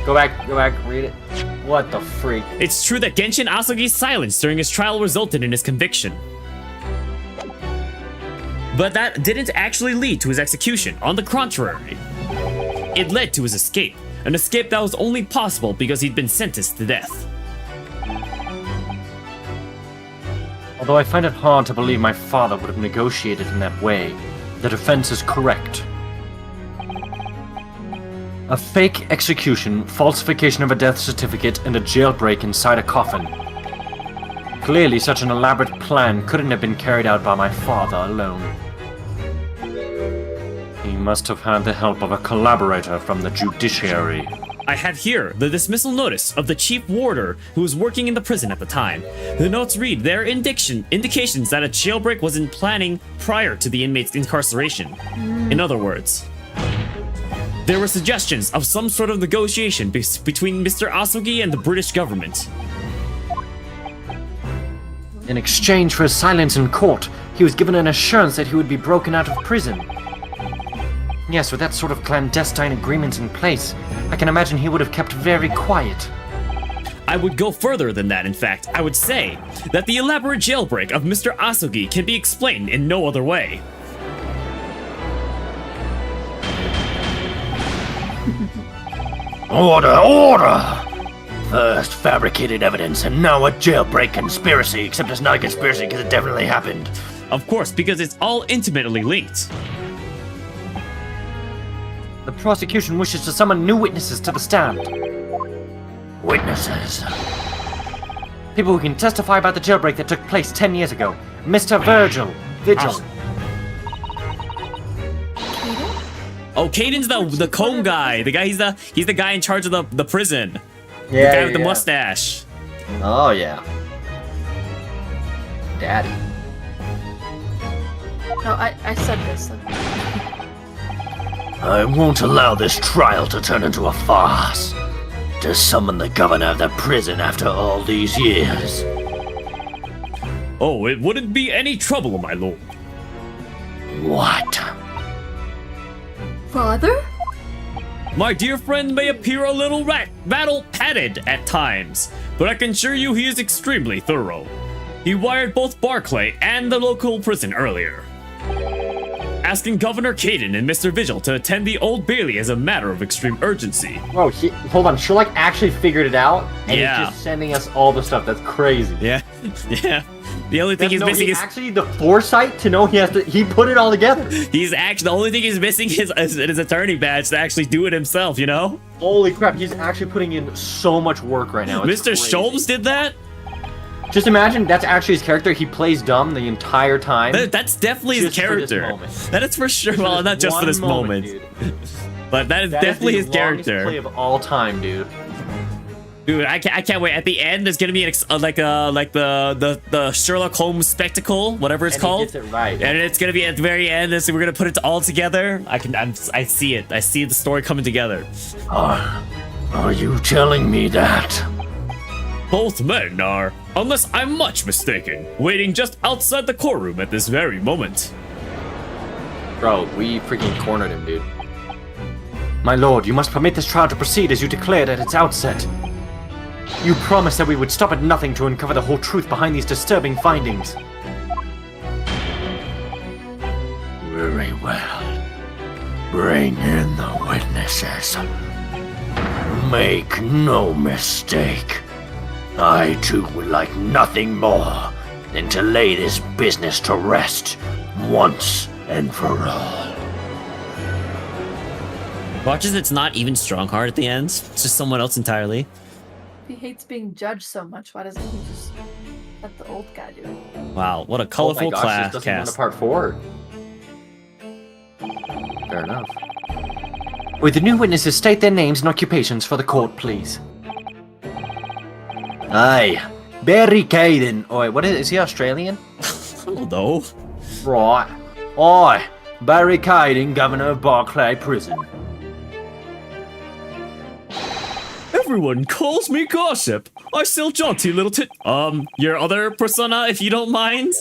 Go back, read it. What the freak? It's true that Genshin Asugi's silence during his trial resulted in his conviction. But that didn't actually lead to his execution. On the contrary, it led to his escape. An escape that was only possible because he'd been sentenced to death. Although I find it hard to believe my father would have negotiated in that way, the defense is correct. A fake execution, falsification of a death certificate, and a jailbreak inside a coffin. Clearly, such an elaborate plan couldn't have been carried out by my father alone. He must have had the help of a collaborator from the judiciary. I have here the dismissal notice of the chief warder who was working in the prison at the time. The notes read there are indications that a jailbreak was in planning prior to the inmate's incarceration. In other words, there were suggestions of some sort of negotiation between Mr. Asugi and the British government. In exchange for his silence in court, he was given an assurance that he would be broken out of prison. Yes, with that sort of clandestine agreement in place, I can imagine he would have kept very quiet. I would go further than that, in fact. I would say that the elaborate jailbreak of Mr. Asugi can be explained in no other way. Order, order! First fabricated evidence, and now a jailbreak conspiracy, except it's not a conspiracy because it definitely happened. Of course, because it's all intimately linked. The prosecution wishes to summon new witnesses to the stand. Witnesses. People who can testify about the jailbreak that took place 10 years ago. Mr. Vigil. Oh, Caden's the comb guy. The guy he's the guy in charge of the prison. Yeah, The guy with the mustache. Oh, yeah. Daddy. No, I said this. I won't allow this trial to turn into a farce. to summon the governor of the prison after all these years. Oh, it wouldn't be any trouble, my lord. What? Father? My dear friend may appear a little rattle-pated at times, but I can assure you he is extremely thorough. He wired both Barclay and the local prison earlier, asking Governor Caden and Mr. Vigil to attend the Old Bailey as a matter of extreme urgency. Bro, hold on. Sherlock actually figured it out, and Yeah. he's just sending us all the stuff. That's crazy. Yeah, yeah. The only thing he's missing is actually the foresight to know he put it all together. the only thing he's missing is his attorney badge to actually do it himself. You know, Holy crap, he's actually putting in so much work right now. It's Mr. crazy. Sholmes did that. Just imagine that's actually his character. He plays dumb the entire time. That's definitely his Just for this character. moment. That is for sure. Well, not just for One this moment, dude. but that is That definitely is his the longest character. play of all time, dude. Dude, I can't wait. At the end, there's gonna be like the Sherlock Holmes spectacle, whatever it's And he called. gets it right. And it's gonna be at the very end, and so we're gonna put it all together. I see it. I see the story coming together. Are you telling me that? Both men are, unless I'm much mistaken, waiting just outside the courtroom at this very moment. Bro, we freaking cornered him, dude. My lord, you must permit this trial to proceed as you declared at its outset. You promised that we would stop at nothing to uncover the whole truth behind these disturbing findings. Very well. Bring in the witnesses. Make no mistake. I too would like nothing more than to lay this business to rest once and for all. Watch as it's not even Strongheart at the end. It's just someone else entirely. If he hates being judged so much, why doesn't he just let the old guy do it? Wow, what a Oh my colorful gosh, class this doesn't go to cast. part 4. Fair enough. Would the new witnesses state their names and occupations for the court, please? Aye, Barry Caden. Oh, wait, what is he Australian? I don't know. Right. Aye, Barry Caden, Governor of Barclay Prison. Everyone calls me Gossip. I still jaunty little your other persona, if you don't mind?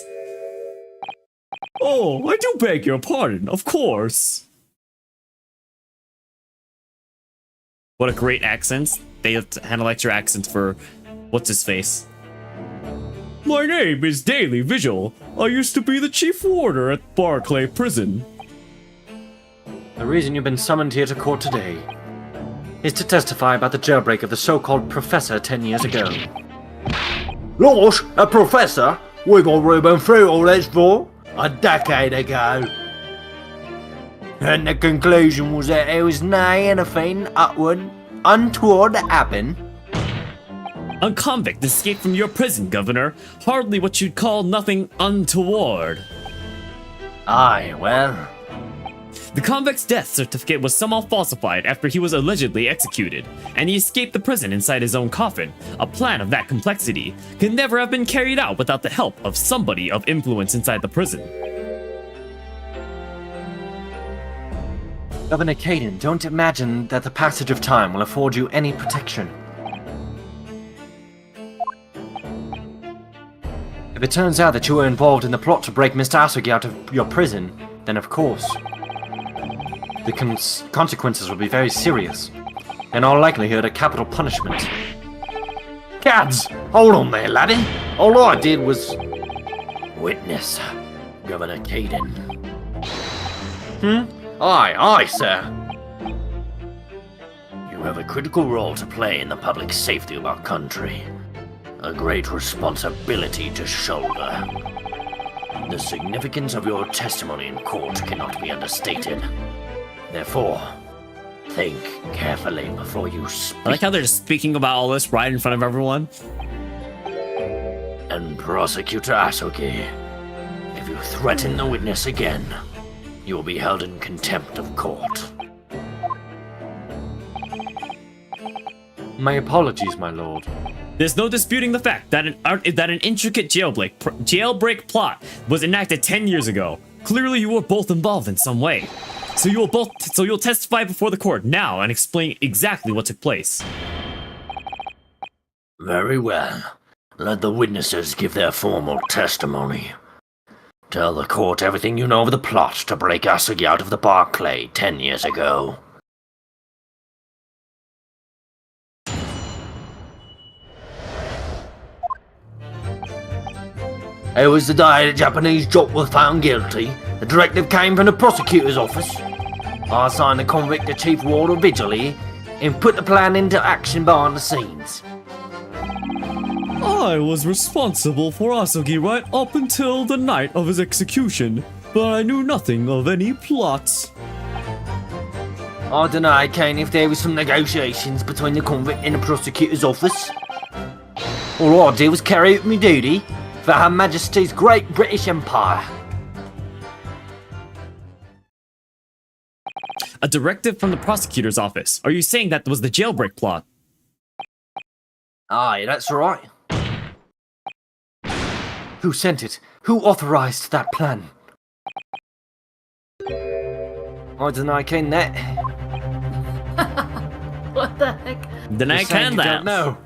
Oh, I do beg your pardon, of course. What a great accent. They handle extra accents for what's-his-face. My name is Daily Vigil. I used to be the chief warder at Barclay Prison. The reason you've been summoned here to court today is to testify about the jailbreak of the so-called professor 10 years ago. Losh, a professor? We've already been through all this for a decade ago. And the conclusion was that there was no anything untoward happened. A convict escaped from your prison, Governor. Hardly what you'd call nothing untoward. Aye, well, The convict's death certificate was somehow falsified after he was allegedly executed, and he escaped the prison inside his own coffin. A plan of that complexity could never have been carried out without the help of somebody of influence inside the prison. Governor Caden, don't imagine that the passage of time will afford you any protection. If it turns out that you were involved in the plot to break Mr. Asugi out of your prison, then of course, the consequences will be very serious. In all likelihood, a capital punishment. Cads, hold on there, laddie. All I did was witness Governor Caden. Aye, sir. You have a critical role to play in the public safety of our country. A great responsibility to shoulder. The significance of your testimony in court cannot be understated. Therefore, think carefully before you speak. I like how they're just speaking about all this right in front of everyone. And Prosecutor Asugi, if you threaten the witness again, you will be held in contempt of court. My apologies, my lord. There's no disputing the fact that an intricate jailbreak plot was enacted 10 years ago. Clearly, you were both involved in some way. So you'll testify before the court now and explain exactly what took place. Very well. Let the witnesses give their formal testimony. Tell the court everything you know of the plot to break Asugi out of the Barclay 10 years ago. It was the day the Japanese Jock was found guilty. The directive came from the prosecutor's office. I assigned the convict to Chief Warder Vigil and put the plan into action behind the scenes. I was responsible for Asugi right up until the night of his execution, but I knew nothing of any plots. I deny, Kane, if there was some negotiations between the convict and the prosecutor's office. All I did was carry out my duty for Her Majesty's Great British Empire. A directive from the prosecutor's office. Are you saying that was the jailbreak plot? Aye, that's right. Who sent it? Who authorized that plan? I deny, Kane, that. What the heck? Then I can that. No.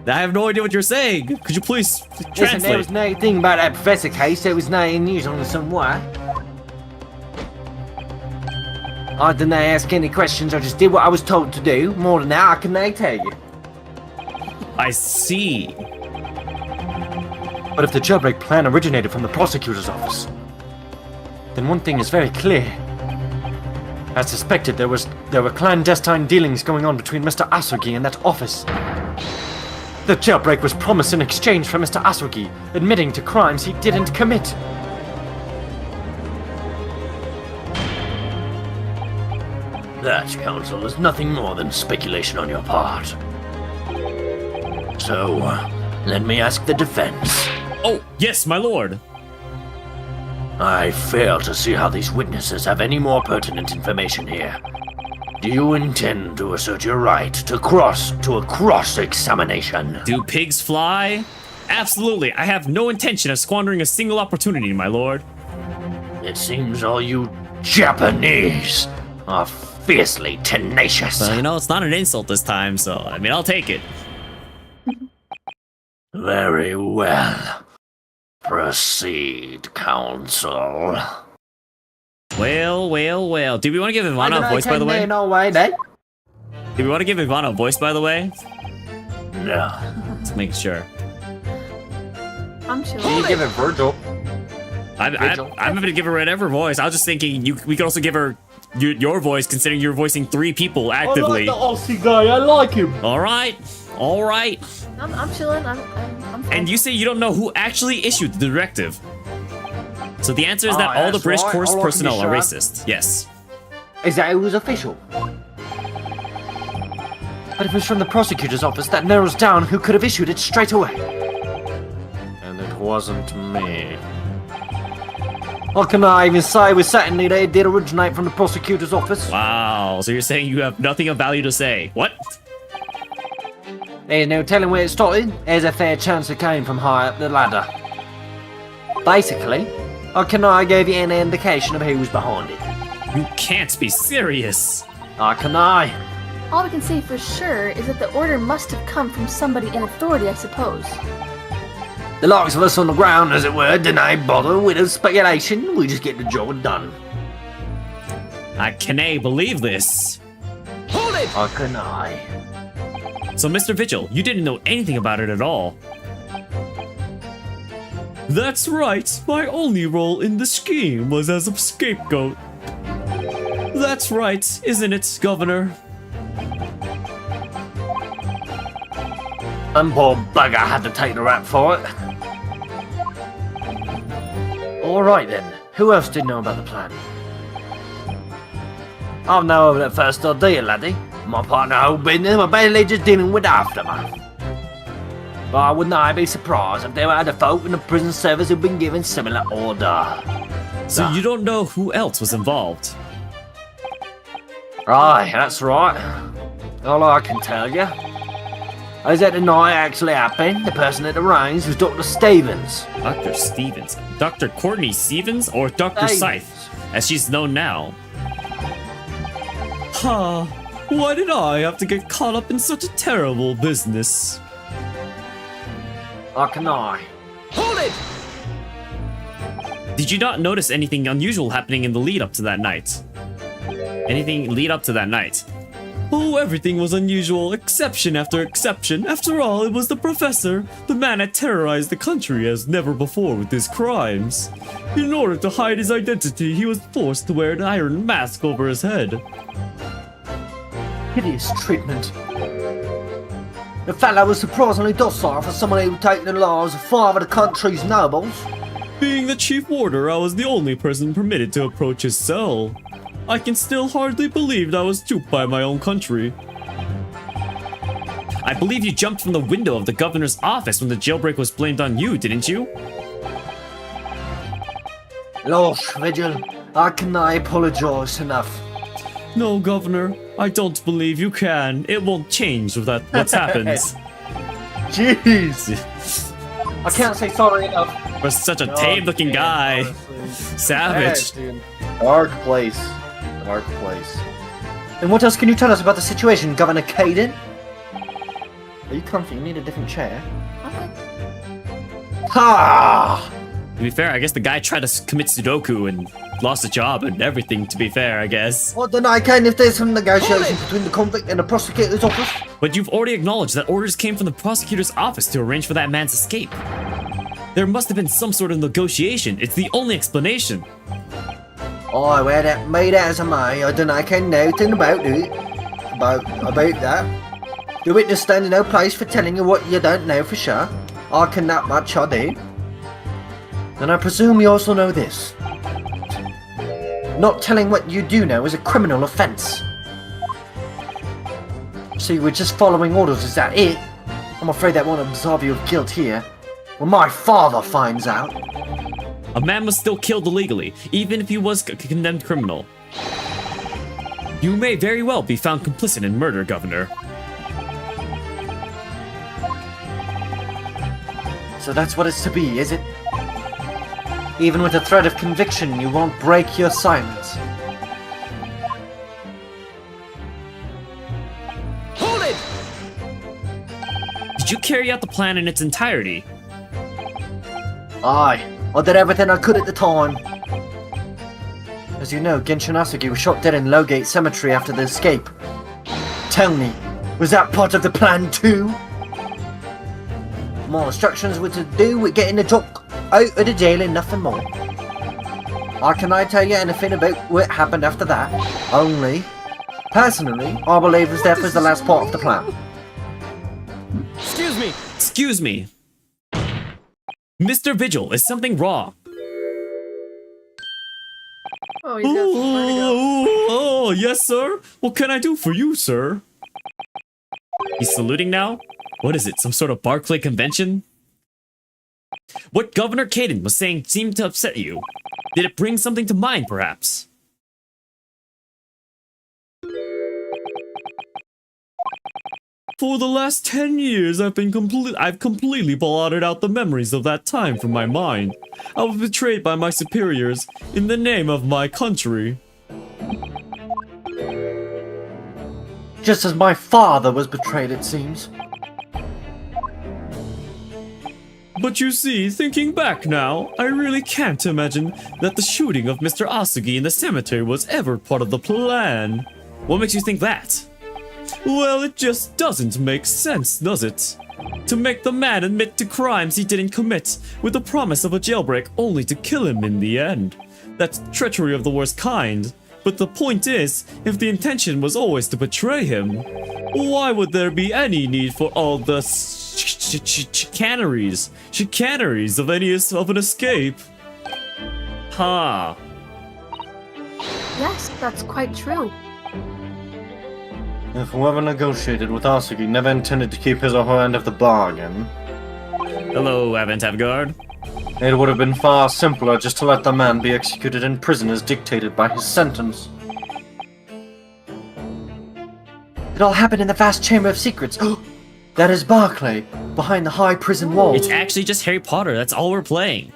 I have no idea what you're saying. Could you please translate? Listen, there was no thing about that professor case. There was no news on it somewhere. I didn't ask any questions. I just did what I was told to do. More than that, I can now tell you. I see. But if the jailbreak plan originated from the prosecutor's office, then one thing is very clear. As suspected, there were clandestine dealings going on between Mr. Asugi and that office. The jailbreak was promised in exchange for Mr. Asugi admitting to crimes he didn't commit. That, counsel, is nothing more than speculation on your part. So, let me ask the defense. Oh, yes, my lord. I fail to see how these witnesses have any more pertinent information here. Do you intend to assert your right to a cross-examination? Do pigs fly? Absolutely. I have no intention of squandering a single opportunity, my lord. It seems all you Japanese are fiercely tenacious. Well, you know, it's not an insult this time, so, I mean, I'll take it. Very well. Proceed, counsel. Well. Do we want to give Ivana a voice, by the way? No way, eh? Do we want to give Ivana a voice, by the way? No. Let's make sure. I'm sure. You give it Virgil. I'm going to give her whatever voice. I was just thinking we could also give her your voice, considering you're voicing 3 people actively. I like the Aussie guy. I like him. All right. I'm chilling. I'm fine. And you say you don't know who actually issued the directive. So the answer is that all the that's British right. force All I can be personnel are sure of. racist. Yes. Is that it was official? But if it was from the prosecutor's office, that narrows down who could have issued it straight away. And it wasn't me. What can I even say with certainty they did originate from the prosecutor's office? Wow. So you're saying you have nothing of value to say. What? There's no telling where it started. There's a fair chance it came from high up the ladder. Basically, I gave you any indication of who was behind it. You can't be serious. Can I? All we can say for sure is that the order must have come from somebody in authority, I suppose. The likes of us on the ground, as it were, didn't bother with the speculation. We just get the job done. I can't believe this. Hold it! Can I? So, Mr. Vigil, you didn't know anything about it at all. That's right. My only role in the scheme was as a scapegoat. That's right, isn't it, Governor? Some poor bugger had to take the rap for it. Alright then. Who else did know about the plan? I've no over at first idea, laddie. My partner whole business, we're basically just dealing with aftermath. But I would not be surprised if there were other folk in the prison service who've been given similar order. So you don't know who else was involved? Right, that's right. All I can tell you is that the night actually happened, the person at the reins was Dr. Stevens. Dr. Stevens. Dr. Courtney Stevens or Dr. Scythe, as she's known now? Huh. Why did I have to get caught up in such a terrible business? Arcanai. Hold it! Did you not notice anything unusual happening in the lead up to that night? Anything lead up to that night? Oh, everything was unusual, exception after exception. After all, it was the professor. The man had terrorized the country as never before with his crimes. In order to hide his identity, he was forced to wear an iron mask over his head. Hideous treatment. The fellow was surprisingly docile for someone who would take the lives of 5 of the country's nobles. Being the chief warder, I was the only person permitted to approach his cell. I can still hardly believe I was duped by my own country. I believe you jumped from the window of the governor's office when the jailbreak was blamed on you, didn't you? Lord Vigil, I cannot apologize enough. No, Governor, I don't believe you can. It won't change with what's happened. Jeez! I can't say sorry enough. For such a tame-looking guy. Savage. Dude. Dark place. Dark place. And what else can you tell us about the situation, Governor Caden? Are you comfy? You need a different chair. Okay. Ha! To be fair, I guess the guy tried to commit Sudoku and lost a job and everything, to be fair, I guess. What then I can if there's some negotiation between the convict and the prosecutor's office? But you've already acknowledged that orders came from the prosecutor's office to arrange for that man's escape. There must have been some sort of negotiation. It's the only explanation. Oh, well, that made as am I don't I can nothing about it. About that. The witness stand in no place for telling you what you don't know for sure. I can that much, I do. And I presume you also know this. Not telling what you do know is a criminal offense. So you were just following orders, is that it? I'm afraid that won't absolve you of guilt here. When my father finds out. A man was still killed illegally, even if he was a condemned criminal. You may very well be found complicit in murder, Governor. So that's what it's to be, is it? Even with the threat of conviction, you won't break your silence. Hold it! Did you carry out the plan in its entirety? Aye, I did everything I could at the time. As you know, Genshin Asugi was shot dead in Lowgate Cemetery after the escape. Tell me, was that part of the plan too? My instructions were to do with getting the jock out of the jail and nothing more. How can I tell you anything about what happened after that? Only, personally, I believe his death was the last part of the plan. Excuse me! Excuse me. Mr. Vigil, is something wrong? Oh, he's got some vertigo. Oh, yes, sir. What can I do for you, sir? He's saluting now? What is it, some sort of Barclay convention? What Governor Caden was saying seemed to upset you. Did it bring something to mind, perhaps? For the last 10 years, I've completely blotted out the memories of that time from my mind. I was betrayed by my superiors in the name of my country. Just as my father was betrayed, it seems. But you see, thinking back now, I really can't imagine that the shooting of Mr. Asugi in the cemetery was ever part of the plan. What makes you think that? Well, it just doesn't make sense, does it? To make the man admit to crimes he didn't commit, with the promise of a jailbreak only to kill him in the end. That's treachery of the worst kind. But the point is, if the intention was always to betray him, why would there be any need for all the chicaneries of an escape? Ha. Yes, that's quite true. If whoever negotiated with Asugi never intended to keep his or her end of the bargain, Hello, Avantavguard. it would have been far simpler just to let the man be executed in prison as dictated by his sentence. It all happened in the vast chamber of secrets. That is Barclay, behind the high prison wall. It's actually just Harry Potter, that's all we're playing.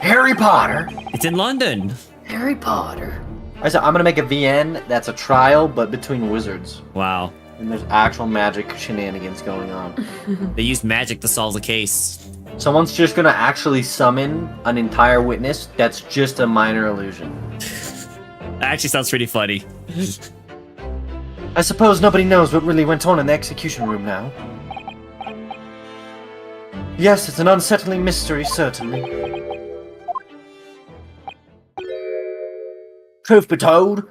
Harry Potter! It's in London. Harry Potter. I'm gonna make a VN that's a trial, but between wizards. Wow. And there's actual magic shenanigans going on. They used magic to solve the case. Someone's just gonna actually summon an entire witness that's just a minor illusion. That actually sounds pretty funny. I suppose nobody knows what really went on in the execution room now. Yes, it's an unsettling mystery, certainly. Truth be told,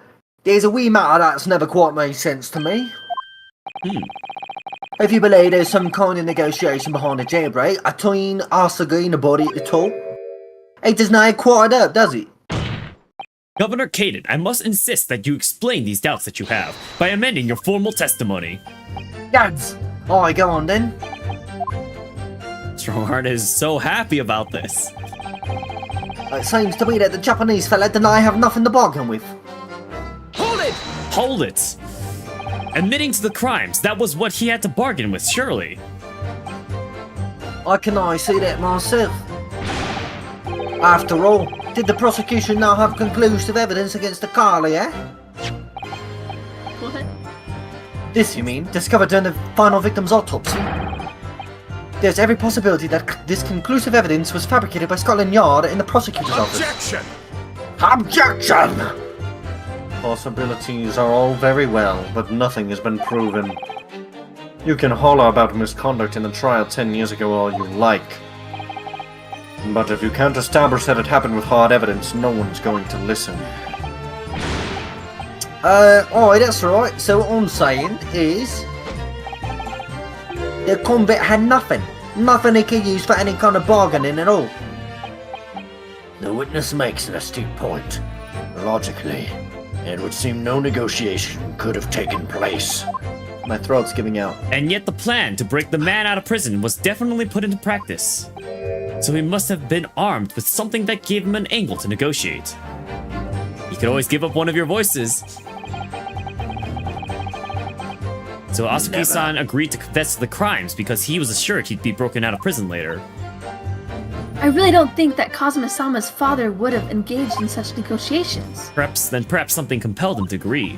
there's a wee matter that's never quite made sense to me. If you believe there's some kind of negotiation behind the jailbreak between Asogi and the body at the top, it does not quite up, does it? Governor Caden, I must insist that you explain these doubts that you have by amending your formal testimony. Gads! Aye, go on then. Strongheart is so happy about this. It seems to me that the Japanese fella deny have nothing to bargain with. Hold it! Hold it! Admitting to the crimes, that was what he had to bargain with, surely. I can see that myself. After all, did the prosecution now have conclusive evidence against the Carly, eh? What? This, you mean, discovered during the final victim's autopsy? There's every possibility that this conclusive evidence was fabricated by Scotland Yard in the prosecutor's office. Objection! Objection! Possibilities are all very well, but nothing has been proven. You can holler about misconduct in the trial 10 years ago all you like. But if you can't establish that it happened with hard evidence, no one's going to listen. Alright, that's right. So what I'm saying is... the convict had nothing. Nothing he could use for any kind of bargaining at all. The witness makes an astute point. Logically, it would seem no negotiation could have taken place. My throat's giving out. And yet the plan to break the man out of prison was definitely put into practice. So he must have been armed with something that gave him an angle to negotiate. You could always give up one of your voices. So Asuki-san agreed to confess to the crimes because he was assured he'd be broken out of prison later. I really don't think that Kazuma-sama's father would have engaged in such negotiations. Perhaps something compelled him to agree.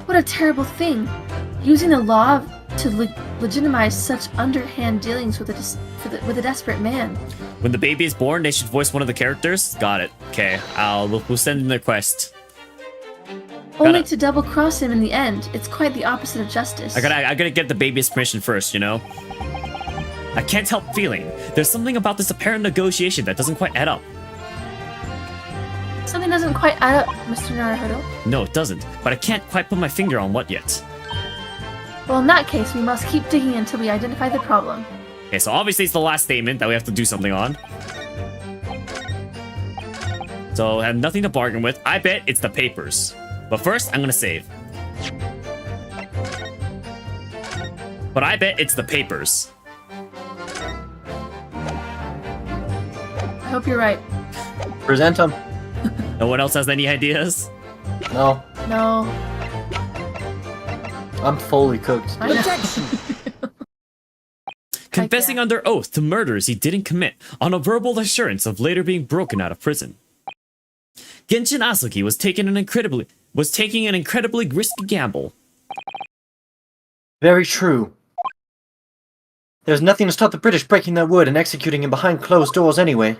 What a terrible thing. Using the law to legitimize such underhand dealings with a desperate man. When the baby is born, they should voice one of the characters? Got it. Okay, we'll send them their quest. Only to double-cross him in the end. It's quite the opposite of justice. I gotta get the baby's permission first, you know? I can't help feeling there's something about this apparent negotiation that doesn't quite add up. Something doesn't quite add up, Mr. Naruhodo. No, it doesn't, but I can't quite put my finger on what yet. Well, in that case, we must keep digging until we identify the problem. Okay, so obviously it's the last statement that we have to do something on. So I have nothing to bargain with. I bet it's the papers. But first, I'm gonna save. But I bet it's the papers. I hope you're right. Present them. No one else has any ideas? No, No. I'm fully cooked. I know. Objection! Confessing can't. under oath to murders he didn't commit on a verbal assurance of later being broken out of prison. Genshin Asuki was taking an incredibly risky gamble. Very true. There's nothing to stop the British breaking their word and executing him behind closed doors anyway.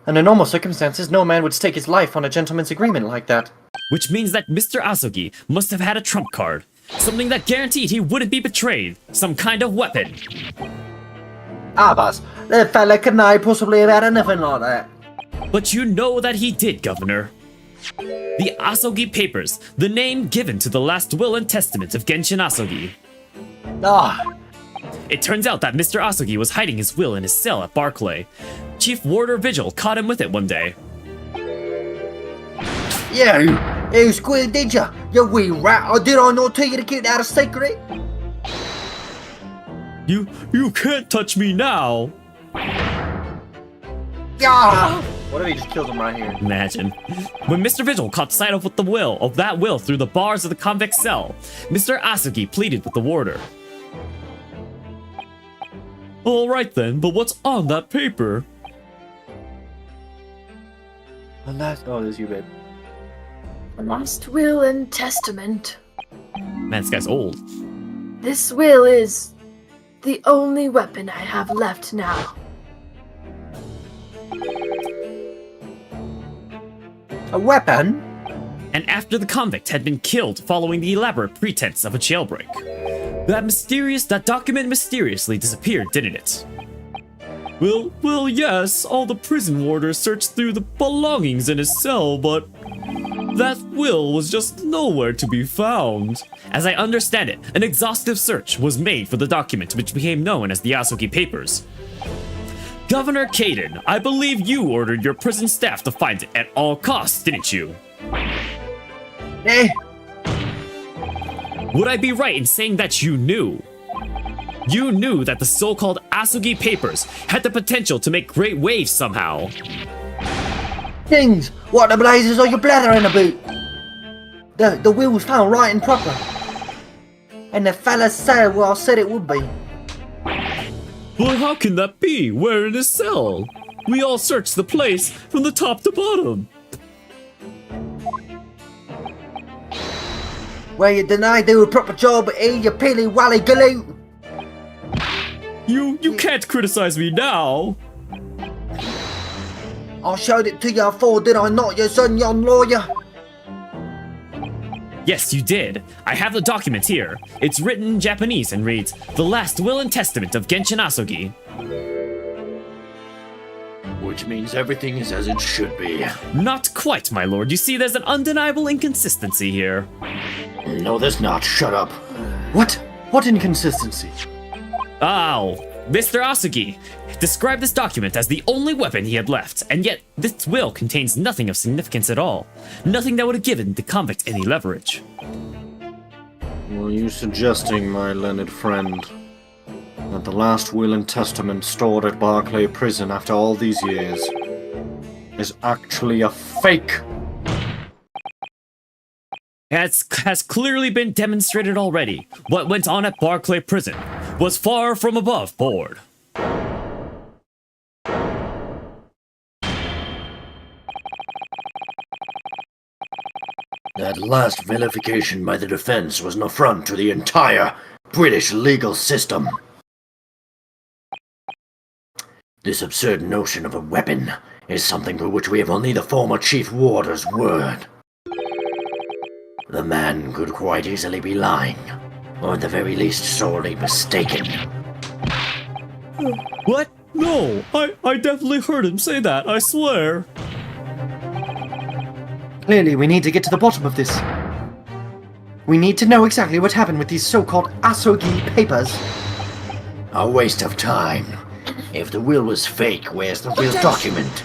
Under normal circumstances, no man would stake his life on a gentleman's agreement like that. Which means that Mr. Asuki must have had a trump card. Something that guaranteed he wouldn't be betrayed. Some kind of weapon. Boss, that fella couldn't I possibly have had anything like that. But you know that he did, Governor. The Asogi Papers, the name given to the last will and testament of Genshin Asogi. Ah, It turns out that Mr. Asogi was hiding his will in his cell at Barclay. Chief Warder Vigil caught him with it one day. you squid, did ya? You wee rat, or did I not tell you to keep that a secret? You can't touch me now. Yeah. What if he just killed him right here? Imagine. When Mr. Vigil caught sight of that will through the bars of the convict cell, Mr. Asuki pleaded with the warder. All right then, but what's on that paper? Oh, this is you, babe. The last will and testament. Man, this guy's old. This will is the only weapon I have left now. A weapon? And after the convict had been killed following the elaborate pretense of a jailbreak, that document mysteriously disappeared, didn't it? Well, yes, all the prison warders searched through the belongings in his cell, but that will was just nowhere to be found. As I understand it, an exhaustive search was made for the document which became known as the Asogi Papers. Governor Caden, I believe you ordered your prison staff to find it at all costs, didn't you? Eh? Would I be right in saying that you knew? You knew that the so-called Asogi Papers had the potential to make great waves somehow. Things! What the blazes are you blathering about? The will was found right and proper. And the fella said what I said it would be. Well, how can that be? We're in his cell. We all searched the place from the top to bottom. Well, you deny do a proper job, you pilly wally galoot. You can't criticize me now. I showed it to you before, did I not, you son, young lawyer? Yes, you did. I have the document here. It's written in Japanese and reads, "The Last Will and Testament of Genshin Asogi." Which means everything is as it should be. Not quite, my lord. You see, there's an undeniable inconsistency here. No, there's not. Shut up. What? What inconsistency? Ow. Mr. Asogi described this document as the only weapon he had left, and yet this will contains nothing of significance at all. Nothing that would have given the convict any leverage. Were you suggesting, my learned friend, that the last will and testament stored at Barclay Prison after all these years is actually a fake? Has clearly been demonstrated already. What went on at Barclay Prison was far from above board. That last vilification by the defense was an affront to the entire British legal system. This absurd notion of a weapon is something for which we have only the former Chief Warder's word. The man could quite easily be lying, or at the very least sorely mistaken. What? No, I definitely heard him say that, I swear. Clearly, we need to get to the bottom of this. We need to know exactly what happened with these so-called Asogi Papers. A waste of time. If the will was fake, where's the real document?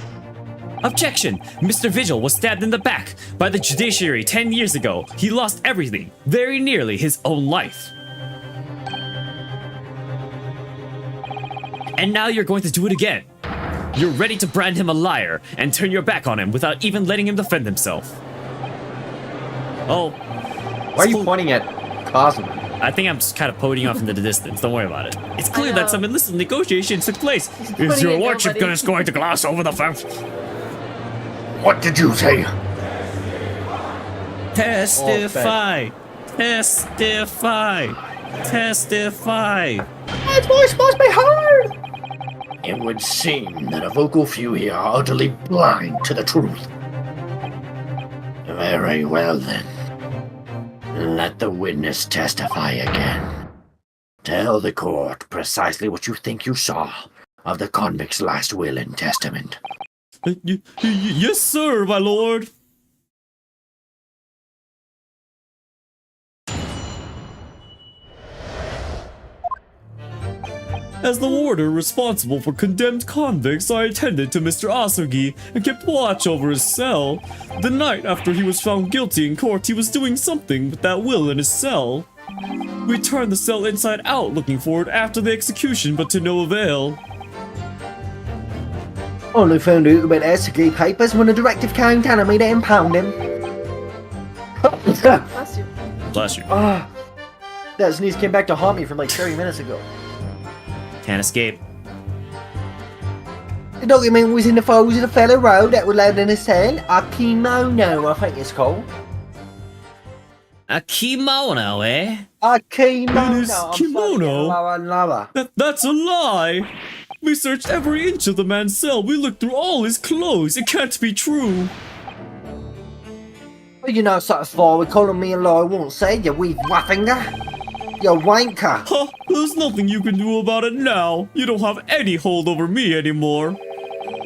Objection! Mr. Vigil was stabbed in the back by the judiciary 10 years ago. He lost everything, very nearly his own life. And now you're going to do it again. You're ready to brand him a liar and turn your back on him without even letting him defend himself. Oh. Why are you pointing at Cosmo? I think I'm just kind of pointing off into the distance. Don't worry about it. It's clear that some illicit negotiations took place. Is your lordship going to gloss over the fact? What did you say? Testify! Testify! Testify! That voice must be heard! It would seem that a vocal few here are utterly blind to the truth. Very well then. Let the witness testify again. Tell the court precisely what you think you saw of the convict's last will and testament. Yes, sir, my lord. As the warder responsible for condemned convicts, I attended to Mr. Asogi and kept watch over his cell. The night after he was found guilty in court, he was doing something with that will in his cell. We turned the cell inside out looking for it after the execution, but to no avail. Only found out about Asogi Papers when the directive came telling me to impound him. Bless you. Bless you. That sneeze came back to haunt me from like 30 minutes ago. Can't escape. The document was in the folds of the fellow road that was loaded in a cell. A kimono, I think it's called. A kimono, eh? A kimono. It is I'm starting to get kimono. lower and lower. That's a lie! We searched every inch of the man's cell. We looked through all his clothes. It can't be true. Well, you're not satisfied with calling me a lie once, eh, you wee waffinger? You wanker. Huh, there's nothing you can do about it now. You don't have any hold over me anymore.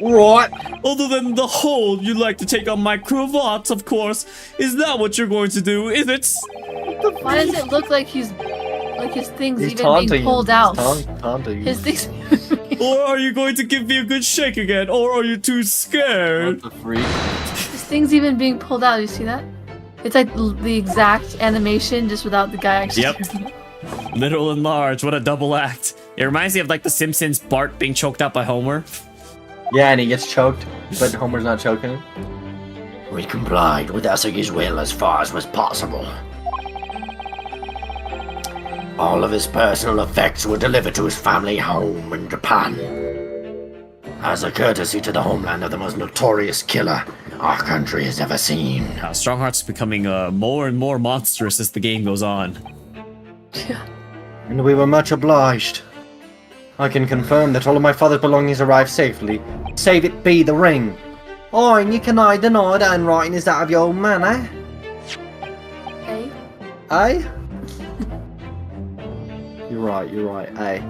Right. Other than the hold you like to take on my cravat, of course. Is that what you're going to do, is it? Why does it look like his thing's He's even taunting being you. pulled He's out? taunting you. His thing's. Or are you going to give me a good shake again? Or are you too scared? What the freak? His thing's even being pulled out. You see that? It's like the exact animation, just without the guy actually. Yep. doing it. Little and large, what a double act. It reminds me of like the Simpsons Bart being choked out by Homer. Yeah, and he gets choked, but Homer's not choking him. We complied with Asugi's will as far as was possible. All of his personal effects were delivered to his family home in Japan. As a courtesy to the homeland of the most notorious killer our country has ever seen. Strongheart's becoming more and more monstrous as the game goes on. And we were much obliged. I can confirm that all of my father's belongings arrived safely, save it be the ring. Oh, and you can deny the handwriting is that of your old man, eh? Hey. Eh? You're right, eh?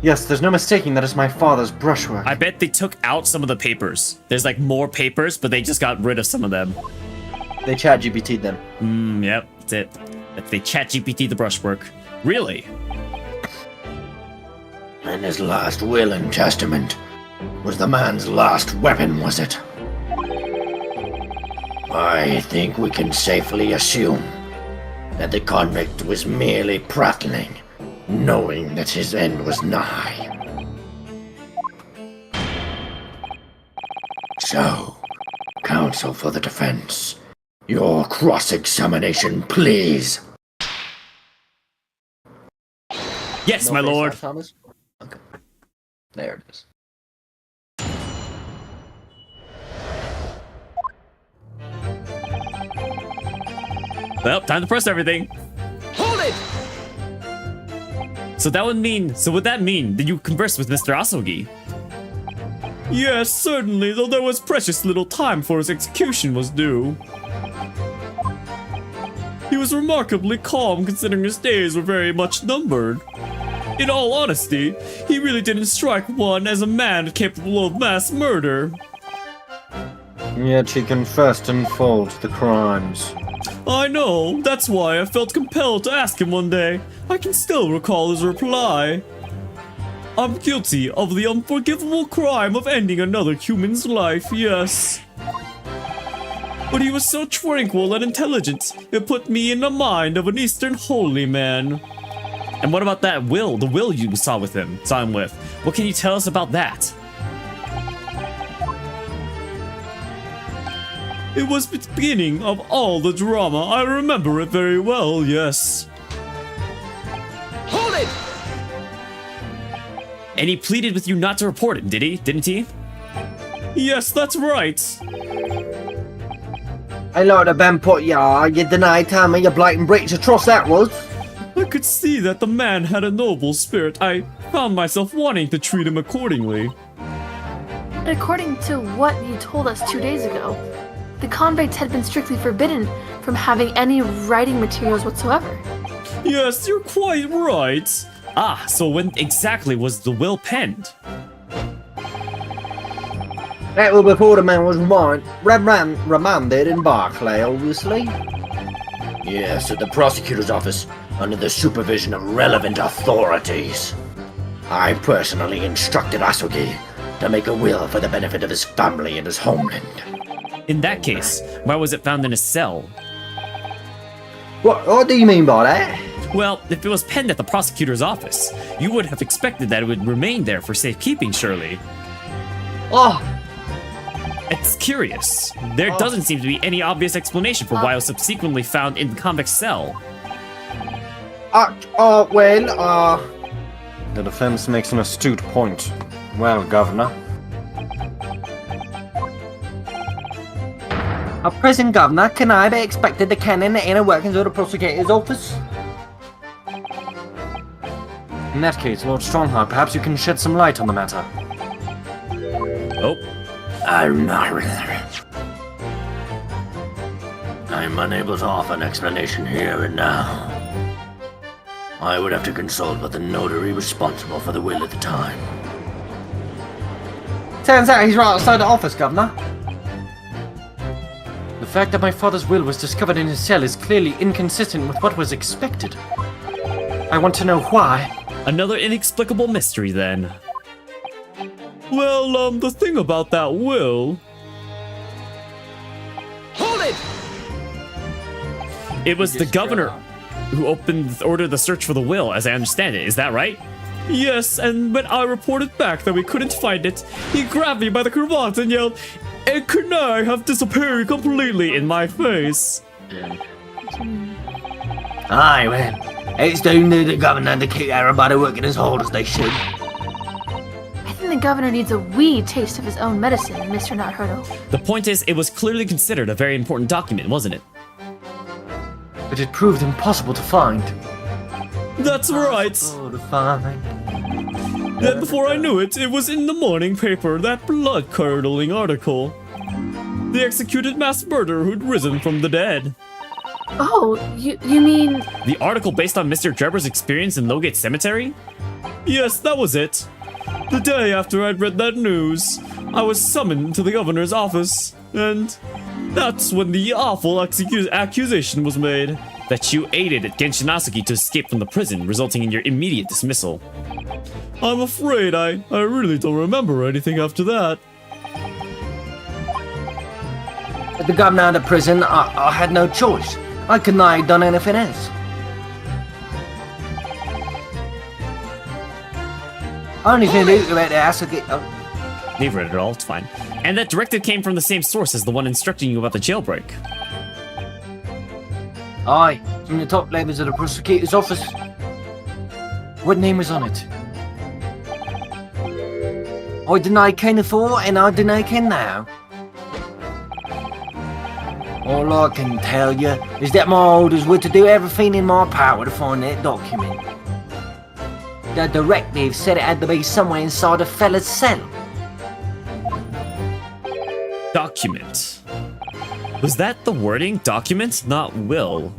Yes, there's no mistaking that is my father's brushwork. I bet they took out some of the papers. There's like more papers, but they just got rid of some of them. They chat GPT'd them. Yep, that's it. They chat GPT the brushwork. Really? And his last will and testament was the man's last weapon, was it? I think we can safely assume that the convict was merely prattling, knowing that his end was nigh. So, counsel for the defense, your cross-examination, please. Yes, No my face lord. off, Thomas? Okay. There it is. Well, time to press everything. Hold it! So would that mean that you conversed with Mr. Asogi? Yes, certainly, though there was precious little time for his execution was due. He was remarkably calm considering his days were very much numbered. In all honesty, he really didn't strike one as a man capable of mass murder. Yet he confessed in full to the crimes. I know, that's why I felt compelled to ask him one day. I can still recall his reply. I'm guilty of the unforgivable crime of ending another human's life, yes. But he was so tranquil and intelligent, it put me in the mind of an Eastern holy man. And what about that will, the will you saw him with? What can you tell us about that? It was the beginning of all the drama. I remember it very well, yes. Hold it! And he pleaded with you not to report it, didn't he? Yes, that's right. I like the Ben put ya, you denied Tammy your blatant breach of trust that was. I could see that the man had a noble spirit. I found myself wanting to treat him accordingly. According to what you told us 2 days ago, the convict had been strictly forbidden from having any writing materials whatsoever. Yes, you're quite right. Ah, so when exactly was the will penned? That was before the man was remanded in Barclay, obviously. Yes, at the prosecutor's office, under the supervision of relevant authorities. I personally instructed Asugi to make a will for the benefit of his family and his homeland. In that case, why was it found in a cell? What do you mean by that? Well, if it was penned at the prosecutor's office, you would have expected that it would remain there for safekeeping, surely. Oh, It's curious. There doesn't seem to be any obvious explanation for why it was subsequently found in the convict's cell. The defense makes an astute point. Well, Governor. A prison governor, can I be expected to ken in the inner workings of the prosecutor's office? In that case, Lord Strongheart, perhaps you can shed some light on the matter. Oh, I'm unable to offer an explanation here and now. I would have to consult with the notary responsible for the will at the time. Turns out he's right outside the office, Governor. The fact that my father's will was discovered in his cell is clearly inconsistent with what was expected. I want to know why. another inexplicable mystery then. Well, the thing about that will... Hold it! It was the governor who ordered the search for the will, as I understand it. Is that right? Yes, and when I reported back that we couldn't find it, he grabbed me by the cravat and yelled, "It could I have disappeared completely" in my face. Aye, well, it's down to the governor to keep everybody working as hard as they should. I think the governor needs a wee taste of his own medicine, Mr. Not Hurdle. The point is, it was clearly considered a very important document, wasn't it? But it proved impossible to find. That's right. Impossible to find. Then before I knew it, it was in the morning paper, that blood-curdling article. The executed mass murderer who'd risen from the dead. Oh, you mean... The article based on Mr. Drebber's experience in Lowgate Cemetery? Yes, that was it. The day after I'd read that news, I was summoned to the governor's office, and that's when the awful accusation was made. That you aided Genshin Asuki to escape from the prison, resulting in your immediate dismissal. I'm afraid I really don't remember anything after that. At the governor of the prison, I had no choice. I couldn't have done anything else. Only thing to do about the Asuki... They've read it all, it's fine. And that directive came from the same source as the one instructing you about the jailbreak. Aye, from the top levels of the prosecutor's office. What name was on it? I deny ken before, and I deny ken now. All I can tell you is that my orders were to do everything in my power to find that document. The directive said it had to be somewhere inside a fella's cell. Document. Was that the wording? Document, not will.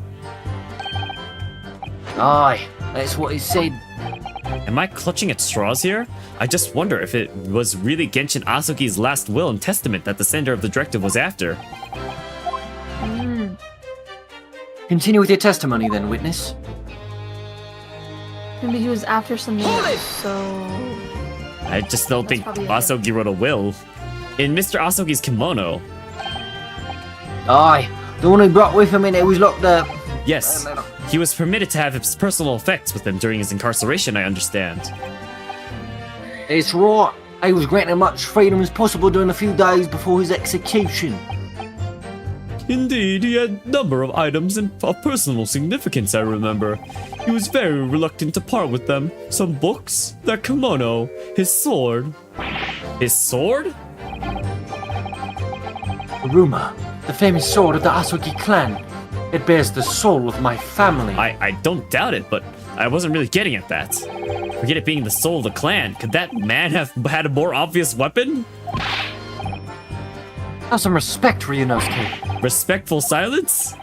Aye, that's what it said. Am I clutching at straws here? I just wonder if it was really Genshin Asuki's last will and testament that the sender of the directive was after. Continue with your testimony then, witness. Maybe he was after something else, so... I just don't think probably it. Asuki wrote a will. In Mr. Asuki's kimono. Aye, the one he brought with him and it was locked up. Yes, he was permitted to have his personal effects with him during his incarceration, I understand. It's right. He was granted much freedom as possible during the few days before his execution. Indeed, he had a number of items of personal significance, I remember. He was very reluctant to part with them. Some books, that kimono, his sword. His sword? Aruma, the famous sword of the Asuki clan. It bears the soul of my family. I don't doubt it, but I wasn't really getting at that. Forget it being the soul of the clan. Could that man have had a more obvious weapon? Have some respect, Ryunosuke. Respectful silence?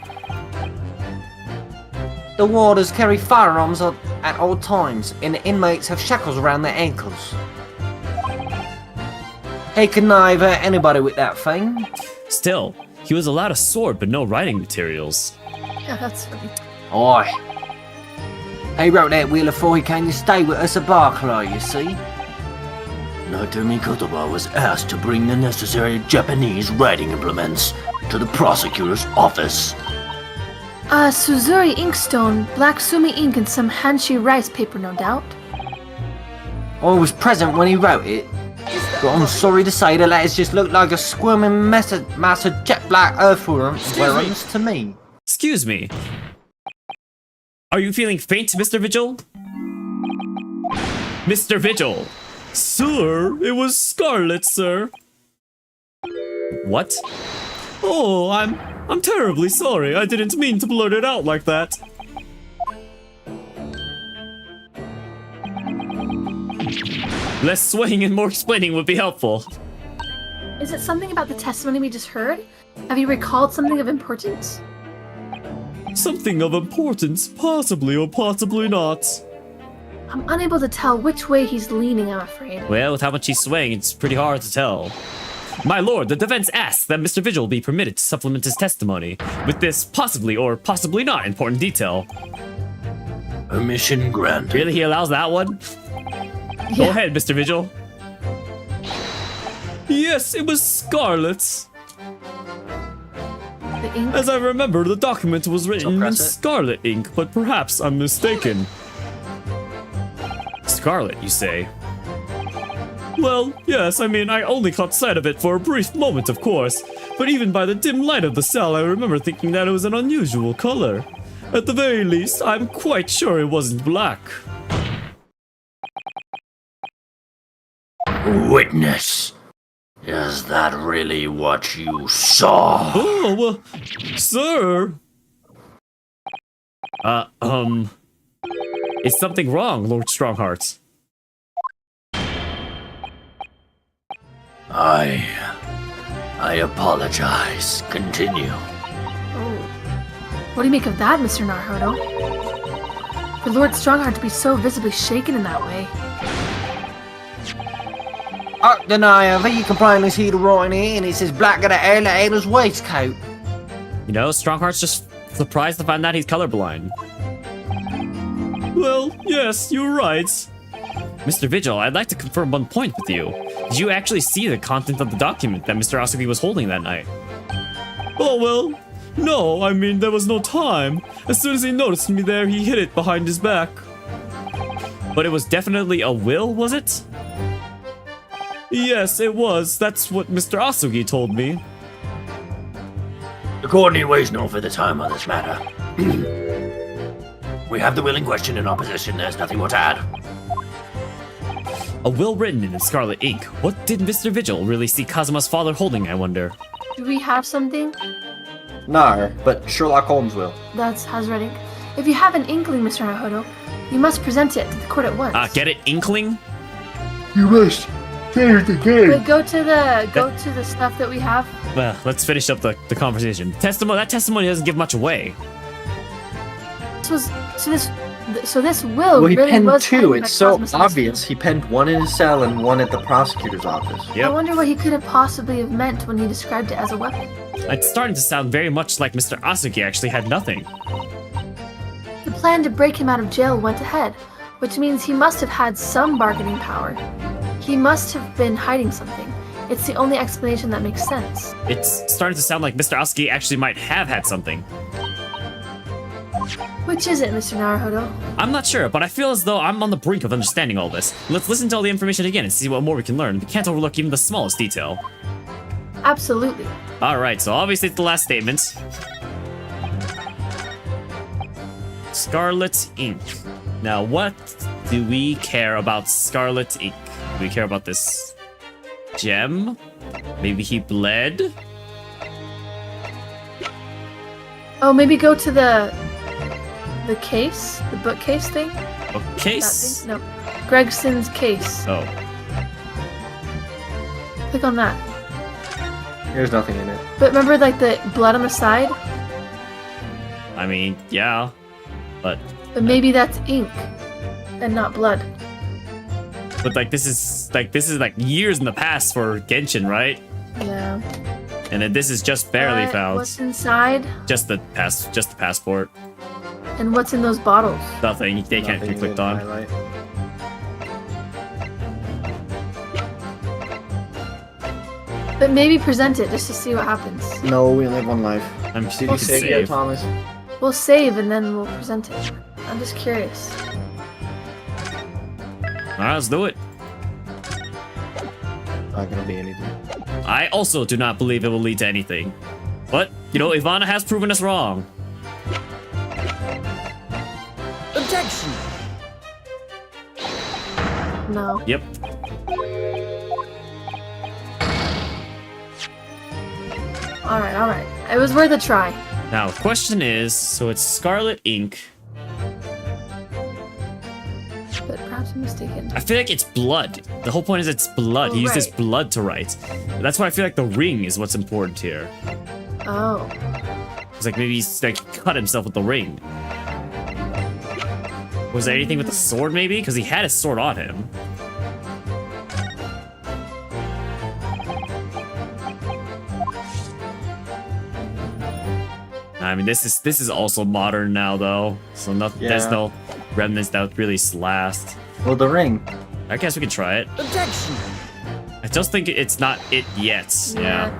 The warders carry firearms at all times, and the inmates have shackles around their ankles. He can neither anybody with that thing. Still, he was allowed a sword but no writing materials. Yeah, that's funny. Aye. He wrote that will before he came to stay with us at Barclay, you see. Naotomi Kotoba was asked to bring the necessary Japanese writing implements to the prosecutor's office. Suzuri inkstone, black sumi ink, and some Hanshi rice paper, no doubt. I was present when he wrote it, but I'm sorry to say the letters just look like a squirming mass of jet black earthworms to me. Excuse me. Are you feeling faint, Mr. Vigil? Mr. Vigil! Sir, it was Scarlet, sir. What? Oh, I'm terribly sorry. I didn't mean to blurt it out like that. Less swaying and more explaining would be helpful. Is it something about the testimony we just heard? Have you recalled something of importance? Something of importance, possibly or possibly not. I'm unable to tell which way he's leaning, I'm afraid. Well, with how much he's swaying, it's pretty hard to tell. My lord, the defense asks that Mr. Vigil be permitted to supplement his testimony with this possibly or possibly not important detail. Permission granted. Really, he allows that one? Go ahead, Mr. Vigil. Yes, it was Scarlet's. The ink? As I remember, the document was written in press it. scarlet ink, but perhaps I'm mistaken. Scarlet, you say? Well, yes, I mean, I only caught sight of it for a brief moment, of course. But even by the dim light of the cell, I remember thinking that it was an unusual color. At the very least, I'm quite sure it wasn't black. Witness. Is that really what you saw? Oh, well, sir. Is something wrong, Lord Strongheart? I apologize. Continue. Oh. What do you make of that, Mr. Naruto? For Lord Strongheart to be so visibly shaken in that way. Denier, you can plainly see the writing here, and it says black got a hair like Ada's waistcoat. You know, Strongheart's just surprised to find out he's colorblind. Well, yes, you're right. Mr. Vigil, I'd like to confirm one point with you. Did you actually see the content of the document that Mr. Asuki was holding that night? Oh, well, no, I mean, there was no time. As soon as he noticed me there, he hid it behind his back. But it was definitely a will, was it? Yes, it was. That's what Mr. Asugi told me. The court need waste no further time on this matter. We have the will in question in our possession. There's nothing more to add. A will written in scarlet ink. What did Mr. Vigil really see Kazuma's father holding, I wonder? Do we have something? No, but Sherlock Holmes will. That's Hazred ink. If you have an inkling, Mr. Naruto, you must present it to the court at once. Get it? Inkling? You must save the game. Wait, go to the stuff that we have. Well, let's finish up the conversation. That testimony doesn't give much away. So this will Well, he really penned was two. hidden by It's so Cosmos obvious. He penned one in his cell and one at the prosecutor's office. I Yep. wonder what he could have possibly have meant when he described it as a weapon. It's starting to sound very much like Mr. Asuki actually had nothing. The plan to break him out of jail went ahead, which means he must have had some bargaining power. He must have been hiding something. It's the only explanation that makes sense. It's starting to sound like Mr. Asuki actually might have had something. Which is it, Mr. Naruto? I'm not sure, but I feel as though I'm on the brink of understanding all this. Let's listen to all the information again and see what more we can learn. We can't overlook even the smallest detail. Absolutely. Alright, so obviously it's the last statement. Scarlet ink. Now, what do we care about scarlet ink? Do we care about this gem? Maybe he bled? Oh, maybe go to the case? The bookcase thing? A That case? thing? No. Gregson's case. Oh. Click on that. There's nothing in it. But remember, like, the blood on the side? I mean, yeah. But Maybe that's ink and not blood. this is years in the past for Genshin, right? Yeah. And then this is just barely found. What's inside? Just the passport. And what's in those bottles? Nothing. They can't be Nothing clicked in on. highlight. But maybe present it just to see what happens. No, we only have one life. I'm Did you can save save. yet, Thomas? We'll save and then we'll present it. I'm just curious. Alright, let's do it. Not gonna be anything. I also do not believe it will lead to anything. But, you know, Ivana has proven us wrong. Objection! No. Yep. Alright. It was worth a try. Now, the question is, so it's scarlet ink. But perhaps I'm mistaken. I feel like it's blood. The whole point is it's blood. Oh, He used his right. blood to write. That's why I feel like the ring is what's important here. Oh. It's like maybe he's like cut himself with the ring. Was there anything with the sword maybe? Because he had his sword on him. I mean, this is also modern now though, so there's Yeah. no remnants that really last. Well, the ring. I guess we can try it. Objection. I just think it's not it yet. Yeah.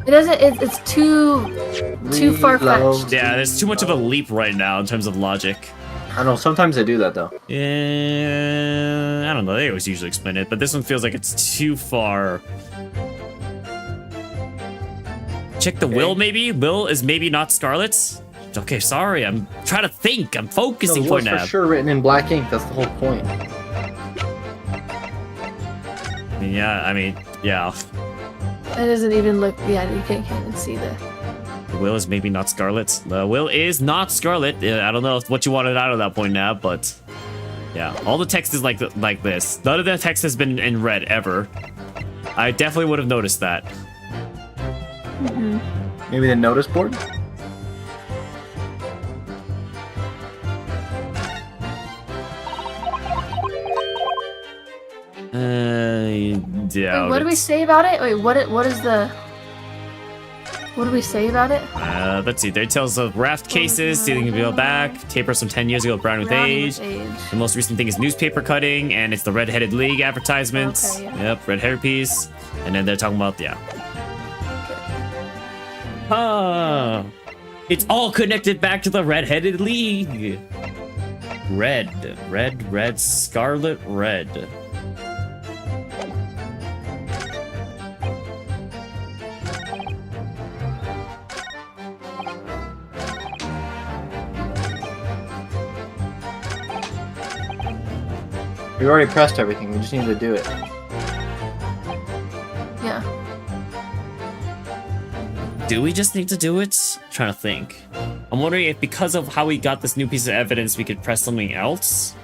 It doesn't. It's too far fetched. Yeah, there's too much of a leap right now in terms of logic. I don't know. Sometimes they do that though. Yeah, I don't know. They always usually explain it, but this one feels like it's too far. Check the will, maybe? Will is maybe not Scarlet's? Okay, sorry. I'm trying to think. I'm focusing No, for Will's now. for sure written in black ink. That's the whole point. Yeah, I mean, yeah. It doesn't even look. Yeah, you can't even see the. Will is maybe not Scarlet. Will is not Scarlet. I don't know what you wanted out of that point now, but yeah, all the text is like this. None of the text has been in red ever. I definitely would have noticed that. Maybe the notice board. Yeah. Wait, what do we say about it? Wait, what is the? What do we say about it? Let's see. Details of raft cases, stealing a bill back, tapers from 10 years ago, brown with Browning age. with age. The most recent thing is newspaper cutting, and it's the Red-Headed League advertisements. Okay, yeah. Yep, red hair piece. And then they're talking about, yeah. Ah, it's all connected back to the Red-Headed League. Red, scarlet, red. We already pressed everything. We just need to do it. Yeah. Do we just need to do it? I'm trying to think. I'm wondering if because of how we got this new piece of evidence, we could press something else?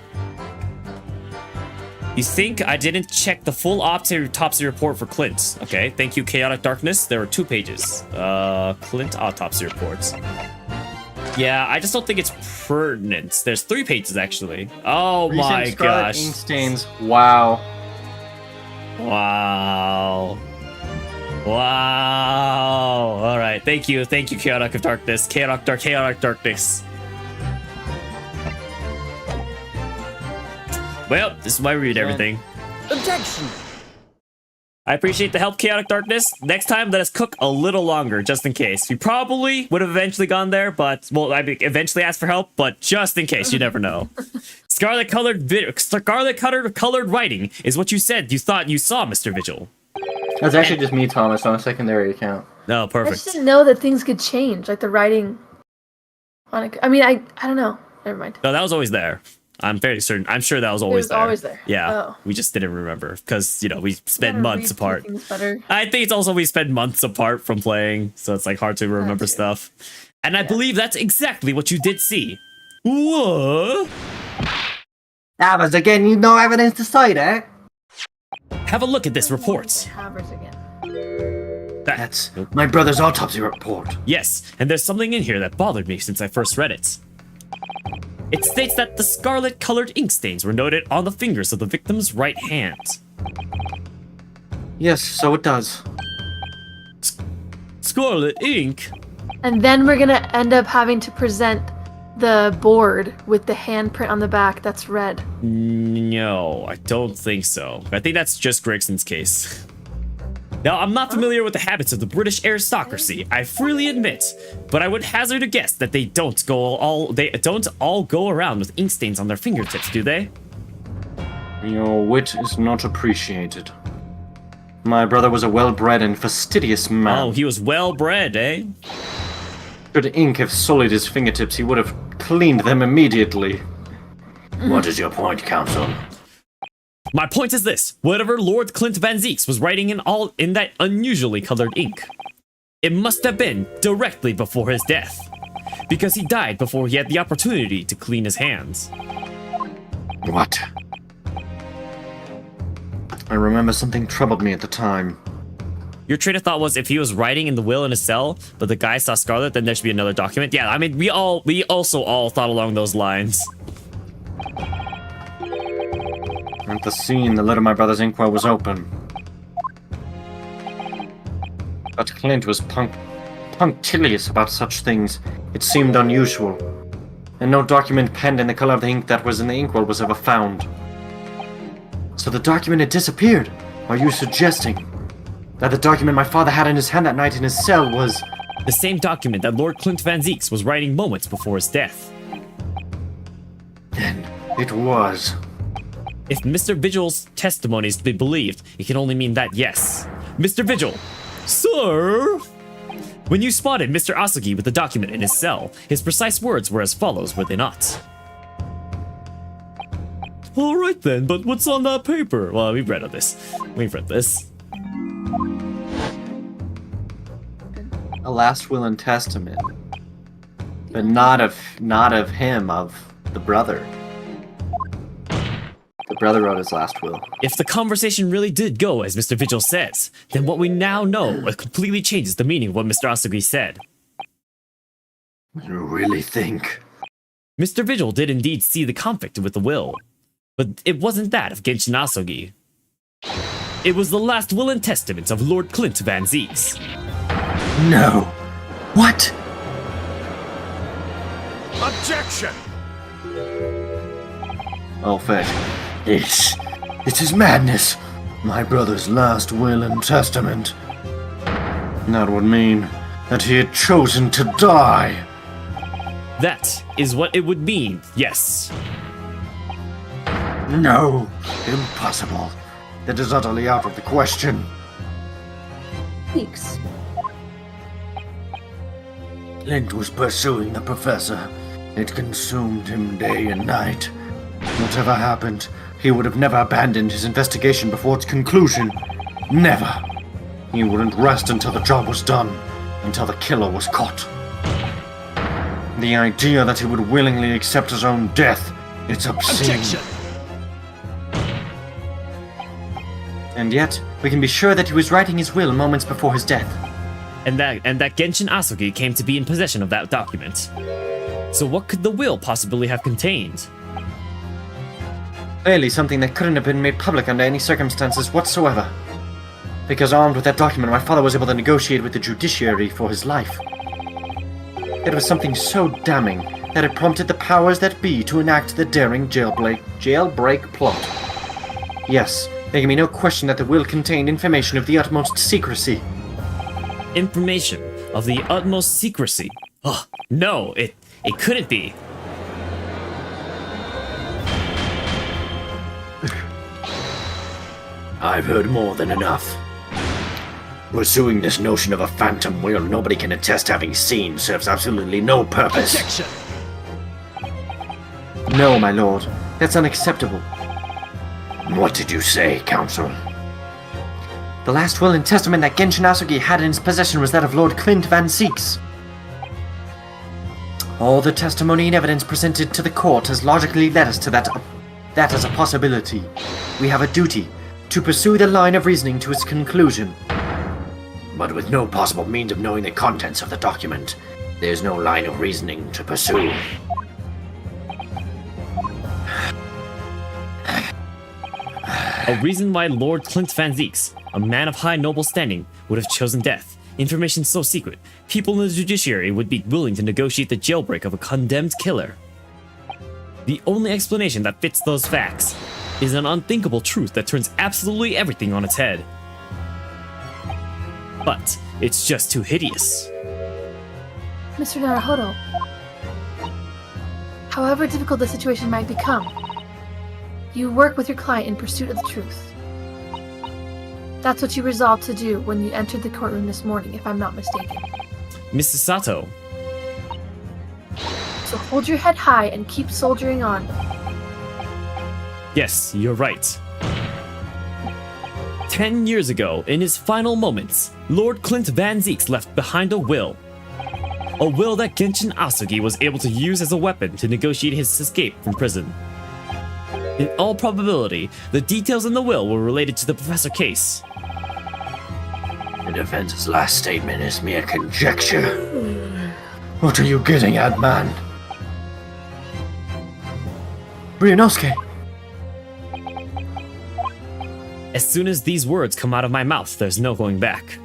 You think I didn't check the full autopsy report for Clint? Okay, thank you, Chaotic Darkness. There were 2 pages. Clint autopsy reports. Yeah, I just don't think it's pertinent. There's 3 pages, actually. Oh my Recent scarlet gosh. ink stains. Wow. Wow. Wow. All right. Thank you, Chaotic Darkness. Chaotic Darkness. Well, this is why we read everything. Objection. I appreciate the help, Chaotic Darkness. Next time, let us cook a little longer, just in case. We probably would have eventually gone there, but, well, I eventually asked for help, but just in case, you never know. Scarlet colored writing is what you said you thought you saw, Mr. Vigil. That's actually just me, Thomas, on a secondary account. No, I just perfect. didn't know that things could change, like the writing. On a, I mean, I don't know. Never mind. No, that was always there. I'm very certain. I'm sure that was always was there. always there. Yeah, Oh. we just didn't remember because we spent Gotta months read apart. things better. I think it's also we spend months apart from playing, so it's like hard to remember too. stuff. And I believe that's exactly what you did see. Whoa! That was again, you no evidence to cite, eh? Have a look at this report. Havers again. That's my brother's autopsy report. Yes, and there's something in here that bothered me since I first read it. It states that the scarlet-colored ink stains were noted on the fingers of the victim's right hand. Yes, so it does. Scarlet ink? And then we're gonna end up having to present the board with the handprint on the back that's red. No, I don't think so. I think that's just Gregson's case. Now, I'm not familiar with the habits of the British aristocracy, I freely admit, but I would hazard a guess that they don't all go around with ink stains on their fingertips, do they? Your wit is not appreciated. My brother was a well-bred and fastidious man. Oh, he was well-bred, eh? Should ink have sullied his fingertips, he would have cleaned them immediately. What is your point, Counsel? My point is this: whatever Lord Clint Van Zeeks was writing in that unusually colored ink, It must have been directly before his death, because he died before he had the opportunity to clean his hands. What? I remember something troubled me at the time. Your train of thought was if he was writing in the will in his cell, but the guy saw Scarlet, then there should be another document. Yeah, I mean, we also all thought along those lines. At the scene, the lid of my brother's inkwell was open. But Clint was punctilious about such things. It seemed unusual. And no document penned in the color of the ink that was in the inkwell was ever found. So the document had disappeared. Are you suggesting that the document my father had in his hand that night in his cell was... The same document that Lord Clint Van Zieks was writing moments before his death. Then it was. If Mr. Vigil's testimony is to be believed, it can only mean that yes. Mr. Vigil! Sir! When you spotted Mr. Asugi with the document in his cell, his precise words were as follows, were they not? Alright then, but what's on that paper? Well, we've read this. We've read this. A last will and testament. But not of him, of the brother. The brother wrote his last will. If the conversation really did go as Mr. Vigil says, then what we now know completely changes the meaning of what Mr. Asugi said. You really think? Mr. Vigil did indeed see the conflict with the will, but it wasn't that of Genshin Asugi. It was the last will and testament of Lord Clint Van Zieks. No. What? Objection! Oh, fetch. This is madness. My brother's last will and testament. That would mean That he had chosen to die. That is what it would mean, yes. No, impossible. That is utterly out of the question. Weeks. Clint was pursuing the professor. It consumed him day and night. Whatever happened, he would have never abandoned his investigation before its conclusion. Never. He wouldn't rest until the job was done, until the killer was caught. The idea that he would willingly accept his own death, it's obscene. Objection! And yet, we can be sure that he was writing his will moments before his death. And that Genshin Asugi came to be in possession of that document. So what could the will possibly have contained? Clearly something that couldn't have been made public under any circumstances whatsoever. Because armed with that document, my father was able to negotiate with the judiciary for his life. It was something so damning that it prompted the powers that be to enact the daring jailbreak plot. Yes, there can be no question that the will contained information of the utmost secrecy. Information of the utmost secrecy. Oh, no, it couldn't be. I've heard more than enough. Pursuing this notion of a phantom will nobody can attest having seen serves absolutely no purpose. Objection! No, my lord. That's unacceptable. What did you say, Counsel? The last will and testament that Genshin Asugi had in his possession was that of Lord Clint Van Zieks. All the testimony and evidence presented to the court has logically led us to that as a possibility. We have a duty to pursue the line of reasoning to its conclusion. But with no possible means of knowing the contents of the document, there's no line of reasoning to pursue. A reason why Lord Clint Van Zieks, a man of high noble standing, would have chosen death. Information so secret, people in the judiciary would be willing to negotiate the jailbreak of a condemned killer. The only explanation that fits those facts is an unthinkable truth that turns absolutely everything on its head. But it's just too hideous. Mr. Naruhodo, however difficult the situation might become, you work with your client in pursuit of the truth. That's what you resolved to do when you entered the courtroom this morning, if I'm not mistaken. Mrs. Sato, So hold your head high and keep soldiering on. yes, you're right. 10 years ago, in his final moments, Lord Clint Van Zeeks left behind a will. A will that Genshin Asugi was able to use as a weapon to negotiate his escape from prison. In all probability, the details in the will were related to the Professor case. The defense's last statement is mere conjecture. What are you getting at, man? Ryunosuke! As soon as these words come out of my mouth, there's no going back.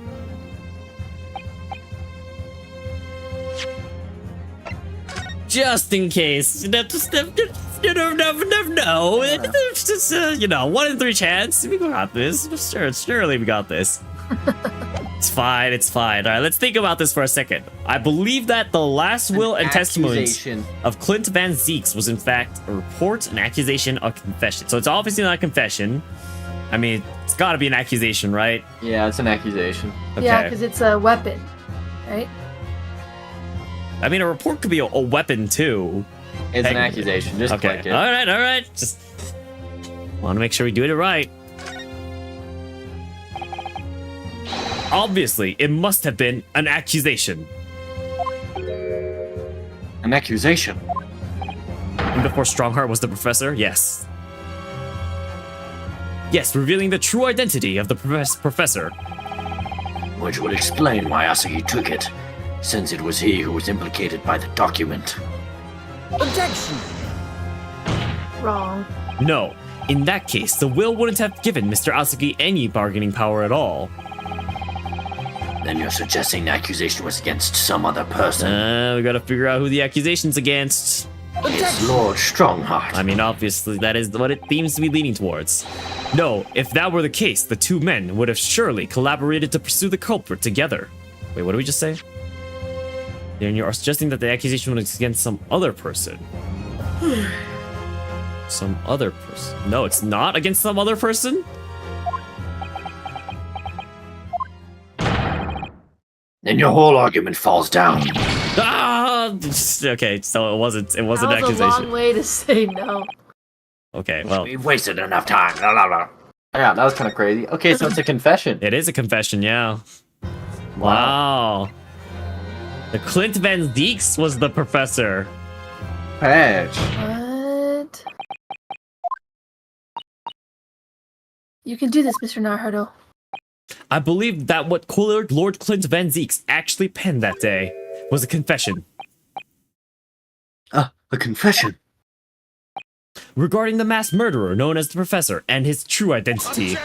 Just in case. You never know. It's just, 1 in 3 chance. We got this. Surely we got this. It's fine. All right, let's think about this for a second. I believe that the last will and testimonies of Clint Van Zeeks was in fact a report, an accusation, a confession. So it's obviously not a confession. I mean, it's got to be an accusation, right? Yeah, it's an accusation. Okay. Yeah, because it's a weapon, right? I mean, a report could be a weapon too. It's an accusation. Just click it. All right. Just want to make sure we do it right. Obviously, it must have been an accusation. An accusation? And before Strongheart was the professor, yes. Yes, revealing the true identity of the professor. Which would explain why Asugi took it, since it was he who was implicated by the document. Objection! Wrong. No, in that case, the will wouldn't have given Mr. Asugi any bargaining power at all. Then you're suggesting the accusation was against some other person. We gotta figure out who the accusation's against. It's Lord Strongheart. I mean, obviously, that is what it seems to be leaning towards. No, if that were the case, the two men would have surely collaborated to pursue the culprit together. Wait, what did we just say? Then you are suggesting that the accusation was against some other person. Some other person. No, it's not against some other person? Then your whole argument falls down. Ah! Okay, so it wasn't an accusation. That was a long way to say no. Okay, well, We've wasted enough time. Blah, blah, blah. Yeah, that was kind of crazy. Okay, so it's a confession. it is a confession, yeah. Wow. The Clint Van Zeeks was the professor. Patch. What? You can do this, Mr. Naruto. I believe that what Lord Clint Van Zeeks actually penned that day was a confession. A confession? Regarding the mass murderer known as the Professor and his true identity.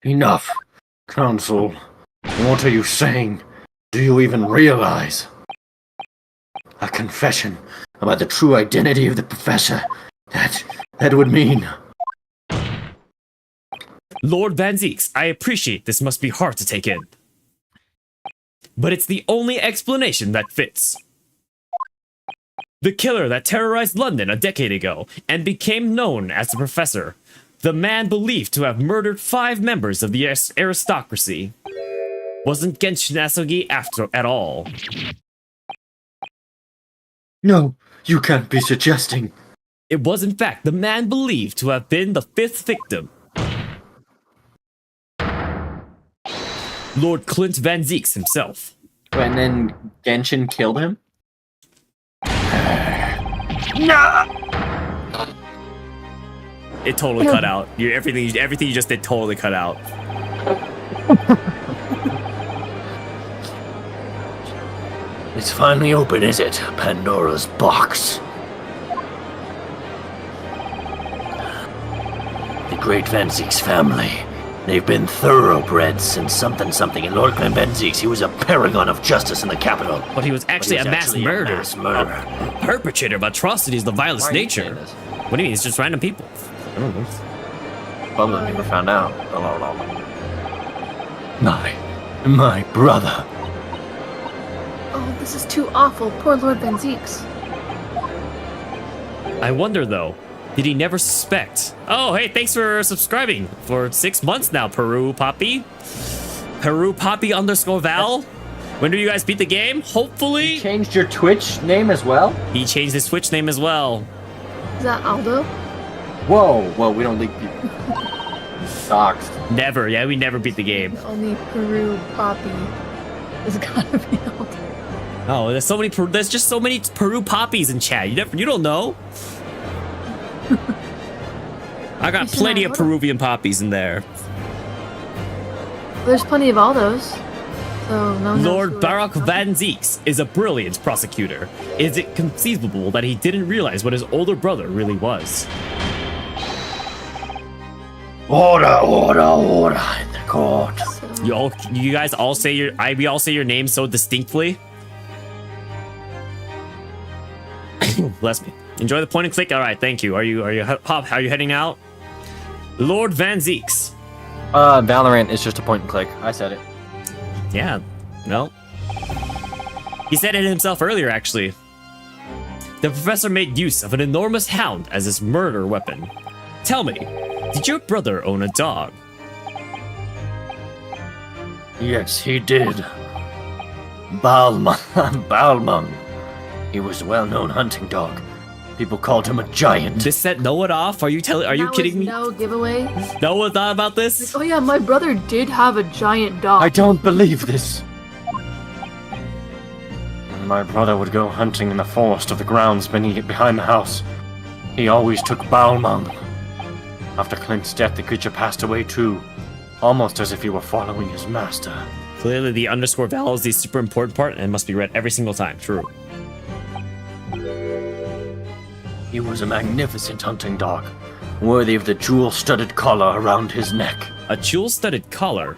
Enough. Counsel, what are you saying? Do you even realize? A confession about the true identity of the Professor. That would mean... Lord Van Zeeks, I appreciate this must be hard to take in. But it's the only explanation that fits. The killer that terrorized London a decade ago and became known as the Professor. The man believed to have murdered 5 members of the aristocracy. Wasn't Genshin Asugi at all. No, you can't be suggesting... It was in fact the man believed to have been the 5th victim. Lord Clint Van Zeeks himself. And then Genshin killed him? It totally cut out. Everything you just did totally cut out. It's finally open, is it? Pandora's box. The great Van Zeeks family. They've been thoroughbreds since something, and Lord Clint Van Zeeks, he was a paragon of justice in the capital. But he was actually a mass murderer. A Perpetrator of atrocities of the vilest Why are you nature. saying this? What do you mean? It's just random people. I don't know. Bumble never found out. My brother. Oh, this is too awful. Poor Lord Van Zeeks. I wonder though, did he never suspect? Oh, hey, thanks for subscribing for 6 months now, Peru Poppy. Peru Poppy _Val. When do you guys beat the game? Hopefully. You changed your Twitch name as well? He changed his Twitch name as well. Is that Aldo? Whoa, we don't leak people. Docs. Never. Yeah, we never beat the game. Only Peru Poppy is gotta be out. Oh, there's so many. There's just so many Peru poppies in chat. You don't know. I got plenty of Peruvian poppies in there. There's plenty of all those. So no one knows Lord who Barak it is. Van Zeeks is a brilliant prosecutor. Is it conceivable that he didn't realize what his older brother really was? Order in the court. You guys all say we all say your name so distinctly. Bless me. Enjoy the point and click. All right, thank you. Are you heading out? Lord Van Zeeks. Valorant is just a point and click. I said it. Yeah, no. He said it himself earlier, actually. The professor made use of an enormous hound as his murder weapon. Tell me, did your brother own a dog? Yes, he did. Balmung. He was a well-known hunting dog. People called him a giant. This set Noah off? Are you kidding me? No giveaway. No one thought about this? Oh yeah, my brother did have a giant dog. I don't believe this. When my brother would go hunting in the forest of the grounds behind the house, he always took Balmung. After Clint's death, the creature passed away too, almost as if he were following his master. Clearly, the underscore val is the super important part and must be read every single time. True. He was a magnificent hunting dog, worthy of the jewel-studded collar around his neck. A jewel-studded collar?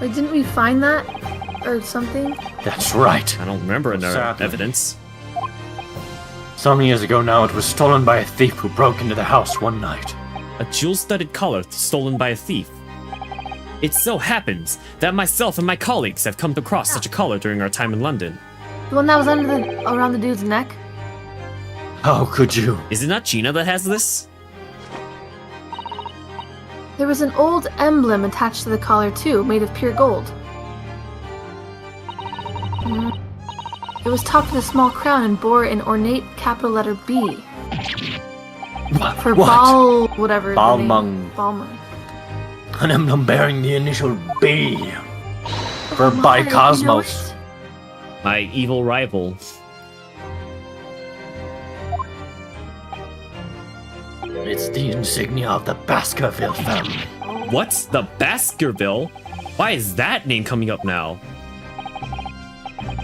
Like, didn't we find that or something? That's right. I don't remember any Sadly. evidence. Some years ago now, it was stolen by a thief who broke into the house one night. A jewel-studded collar stolen by a thief. It so happens that myself and my colleagues have come across such a collar during our time in London. The one that was around the dude's neck? How could you? Is it not Gina that has this? There was an old emblem attached to the collar too, made of pure gold. It was topped with a small crown and bore an ornate capital letter B. For What? Bal... whatever. the name- Balmung. Balmung. An emblem bearing the initial B. For My, Daicosmos. My evil rival. It's the insignia of the Baskerville family. What's the Baskerville? Why is that name coming up now?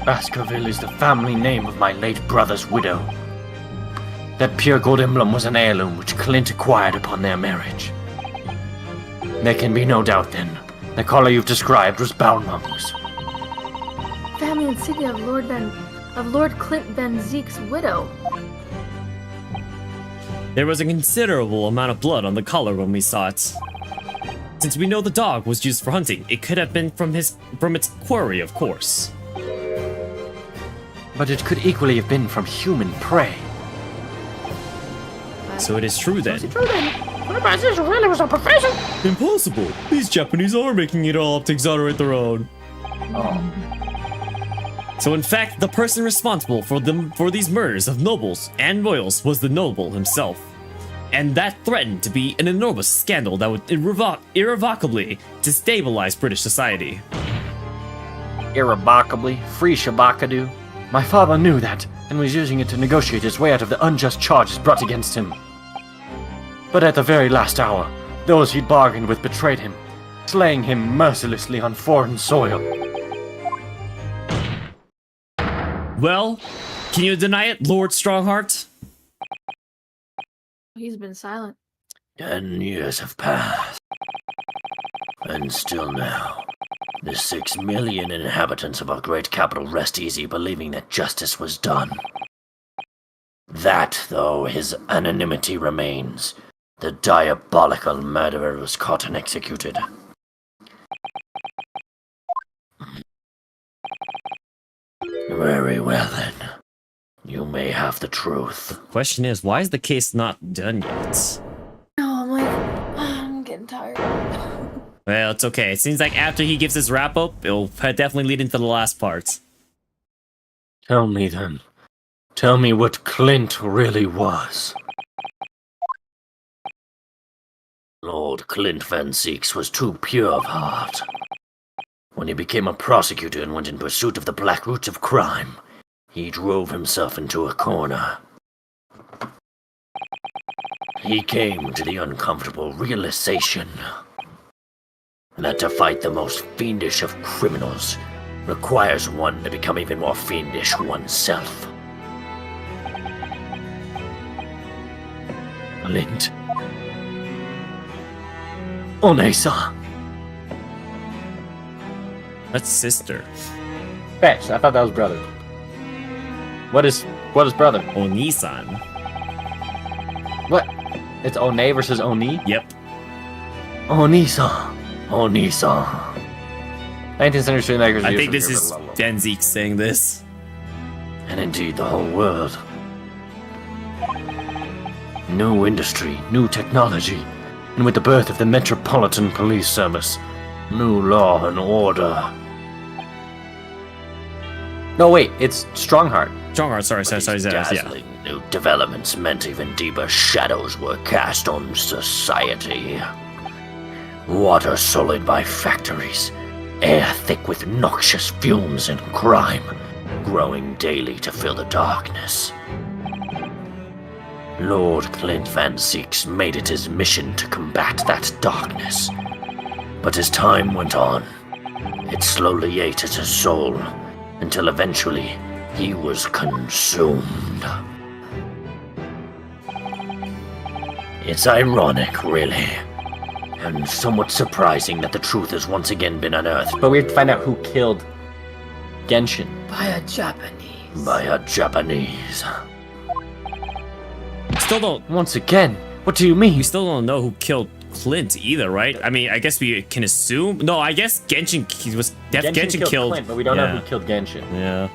Baskerville is the family name of my late brother's widow. That pure gold emblem was an heirloom which Clint acquired upon their marriage. There can be no doubt then, the collar you've described was Balmung's. Family insignia of Lord Clint Van Zeek's widow. There was a considerable amount of blood on the collar when we saw it. Since we know the dog was used for hunting, it could have been from its quarry, of course. But it could equally have been from human prey. So it is true then. Impossible. These Japanese are making it all up to exonerate their own. So in fact, the person responsible for these murders of nobles and royals was the noble himself. And that threatened to be an enormous scandal that would irrevocably destabilize British society. Irrevocably, free Shabakadu. My father knew that, and was using it to negotiate his way out of the unjust charges brought against him. But at the very last hour, those he'd bargained with betrayed him, slaying him mercilessly on foreign soil. Well, can you deny it, Lord Strongheart? He's been silent. 10 years have passed. And still now, the 6 million inhabitants of our great capital rest easy believing that justice was done. That, though, his anonymity remains. The diabolical murderer was caught and executed. Very well then. You may have the truth. Question is, why is the case not done yet? No, I'm like, I'm getting tired. Well, it's okay. It seems like after he gives his wrap up, it'll definitely lead into the last part. Tell me then. Tell me what Clint really was. Lord Clint Van Seeks was too pure of heart. When he became a prosecutor and went in pursuit of the black roots of crime, he drove himself into a corner. He came to the uncomfortable realization that to fight the most fiendish of criminals requires one to become even more fiendish oneself. Clint. Onesa. That's sister. Fetch. I thought that was brother. What is brother? Onisan. What? It's One versus Oni? Yep. Onisa. Onisa. 19th century makers. I think this is Van Zeke saying this. And indeed the whole world. New industry, new technology, and with the birth of the Metropolitan Police Service, new law and order. No, wait, it's Strongheart. Strongheart, sorry, yeah. Dazzling new developments meant even deeper shadows were cast on society. Water sullied by factories, air thick with noxious fumes and crime, growing daily to fill the darkness. Lord Clint Van Seeks made it his mission to combat that darkness. But as time went on, it slowly ate at his soul, until eventually he was consumed. It's ironic, really, and somewhat surprising that the truth has once again been unearthed But we have to find out who killed Genshin. By a Japanese. by a Japanese. Still don't. Once again, what do you mean? We still don't know who killed Clint either, right? I mean, I guess we can assume. No, I guess Genshin was. Genshin killed Clint, but we don't know yeah. who killed Genshin. Yeah.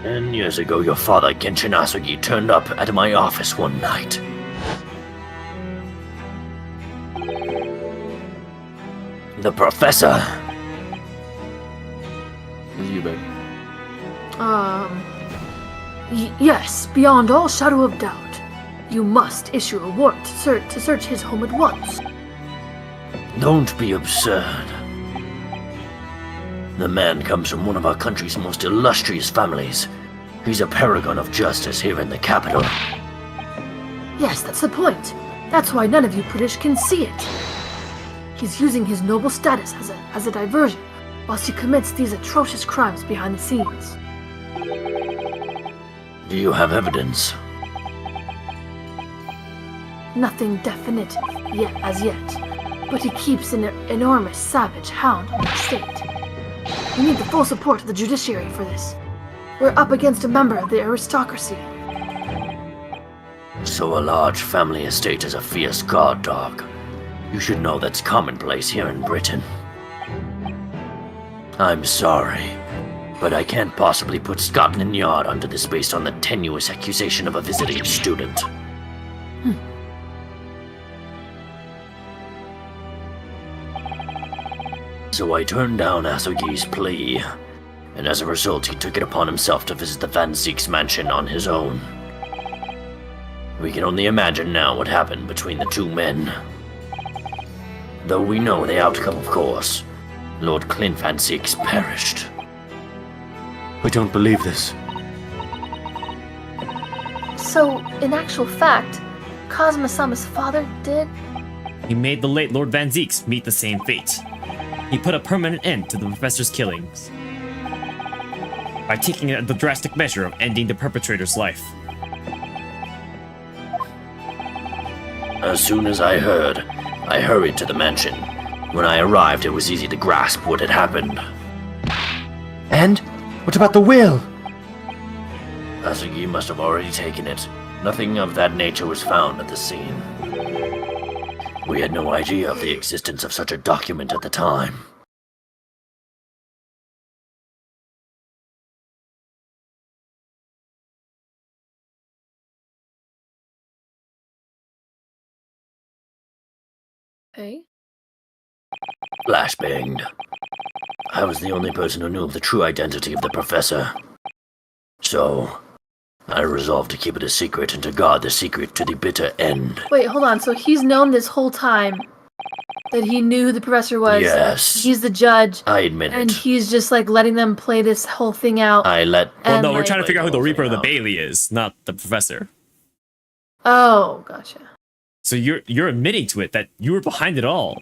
10 years ago, your father, Genshin Asugi, turned up at my office one night. The professor. It's you, babe. Yes, beyond all shadow of doubt. You must issue a warrant to search his home at once. Don't be absurd. The man comes from one of our country's most illustrious families. He's a paragon of justice here in the capital. Yes, that's the point. That's why none of you British can see it. He's using his noble status as a diversion, whilst he commits these atrocious crimes behind the scenes. Do you have evidence? Nothing definite as yet, but he keeps an enormous savage hound on the state. We need the full support of the judiciary for this. We're up against a member of the aristocracy. So a large family estate is a fierce guard dog. You should know that's commonplace here in Britain. I'm sorry, but I can't possibly put Scotland Yard onto this based on the tenuous accusation of a visiting student. So I turned down Asugi's plea, and as a result he took it upon himself to visit the Van Zeek's mansion on his own. We can only imagine now what happened between the two men. Though we know the outcome, of course. Lord Clint Van Zeeks perished. I don't believe this. So, in actual fact, Kazuma-sama's father did? He made the late Lord Van Zeeks meet the same fate. He put a permanent end to the professor's killings by taking the drastic measure of ending the perpetrator's life. As soon as I heard, I hurried to the mansion. When I arrived, it was easy to grasp what had happened. And? What about the will? Asugi must have already taken it. Nothing of that nature was found at the scene. We had no idea of the existence of such a document at the time. Hey? Flashbanged. I was the only person who knew of the true identity of the professor. So, I resolved to keep it a secret and to guard the secret to the bitter end. Wait, hold on. So he's known this whole time that he knew who the professor was. Yes. He's the judge. I admit And it. he's just like letting them play this whole thing out. I let... Well, And, no, we're like- trying to figure out who the Reaper of the out. Bailey is, not the professor. Oh, gotcha. So you're admitting to it that you were behind it all.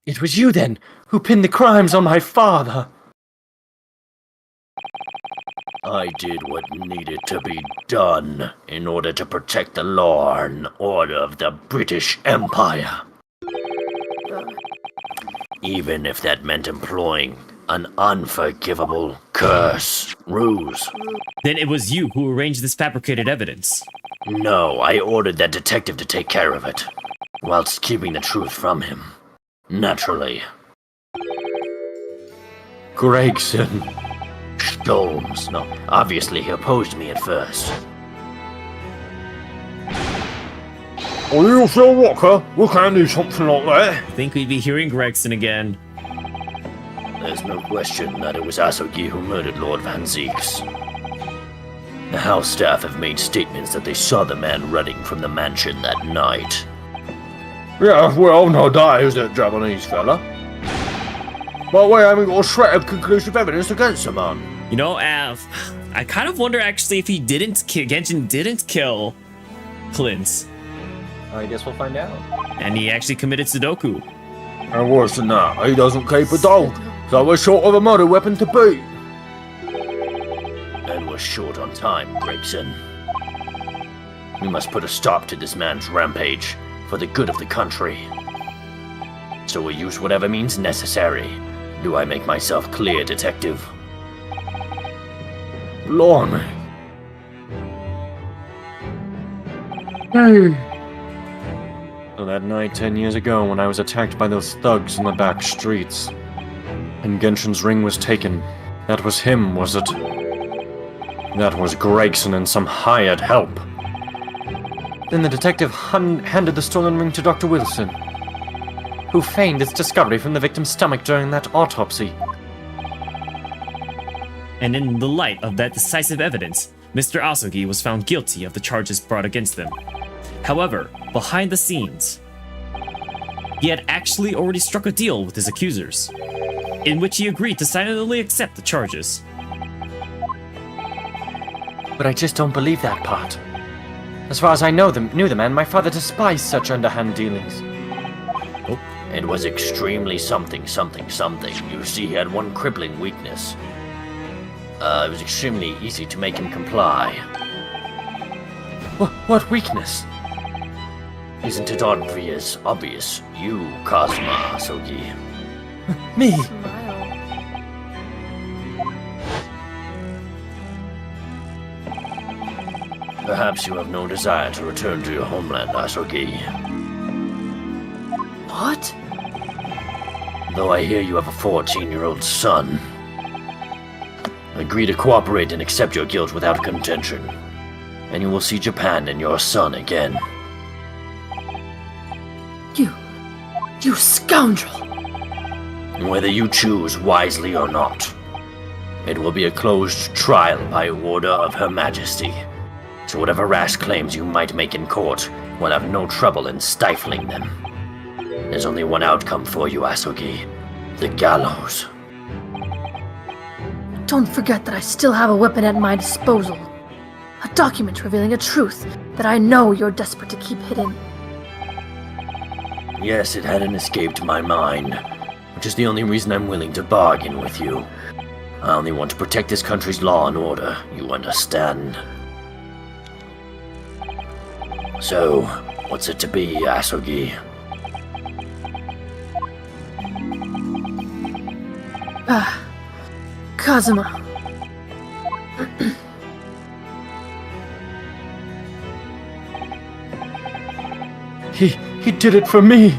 It was you, then, who pinned the crimes on my father. I did what needed to be done in order to protect the law and order of the British Empire. Even if that meant employing an unforgivable curse ruse. Then it was you who arranged this fabricated evidence. No, I ordered that detective to take care of it, whilst keeping the truth from him. Naturally. Gregson. Stolmes. No, obviously he opposed me at first. Are you Phil Walker? We can't do something like that. I think we'd be hearing Gregson again. There's no question that it was Asogi who murdered Lord Van Zeeks. The house staff have made statements that they saw the man running from the mansion that night. Yeah, well, no doubt he was that Japanese fella. But we haven't got a shred of conclusive evidence against the man. You know, I kind of wonder actually if he Genshin didn't kill Clint, I guess we'll find out. and he actually committed Sudoku. And worse than that, he doesn't keep a dog, so we're short of a murder weapon to boot. And we're short on time, Gregson. We must put a stop to this man's rampage for the good of the country. So we'll use whatever means necessary. Do I make myself clear, Detective? Blimey. So that night 10 years ago when I was attacked by those thugs in the back streets, and Genshin's ring was taken, that was him, was it? That was Gregson and some hired help. Then the detective handed the stolen ring to Dr. Wilson, who feigned its discovery from the victim's stomach during that autopsy. And in the light of that decisive evidence, Mr. Asogi was found guilty of the charges brought against him. However, behind the scenes, he had actually already struck a deal with his accusers, in which he agreed to silently accept the charges. But I just don't believe that part. As far as I knew the man, my father despised such underhand dealings. It was extremely something. You see, he had one crippling weakness. It was extremely easy to make him comply. What weakness? Isn't it obvious? You, Cosma Asogi. Me? Smile. Perhaps you have no desire to return to your homeland, Asogi. What? Though I hear you have a 14-year-old son. Agree to cooperate and accept your guilt without contention, and you will see Japan and your son again. You scoundrel! Whether you choose wisely or not, it will be a closed trial by order of Her Majesty. So whatever rash claims you might make in court will have no trouble in stifling them. There's only one outcome for you, Asogi. The gallows. Don't forget that I still have a weapon at my disposal. A document revealing a truth that I know you're desperate to keep hidden. Yes, it hadn't escaped my mind, which is the only reason I'm willing to bargain with you. I only want to protect this country's law and order, you understand? So, what's it to be, Asogi? Kazuma. He did it for me.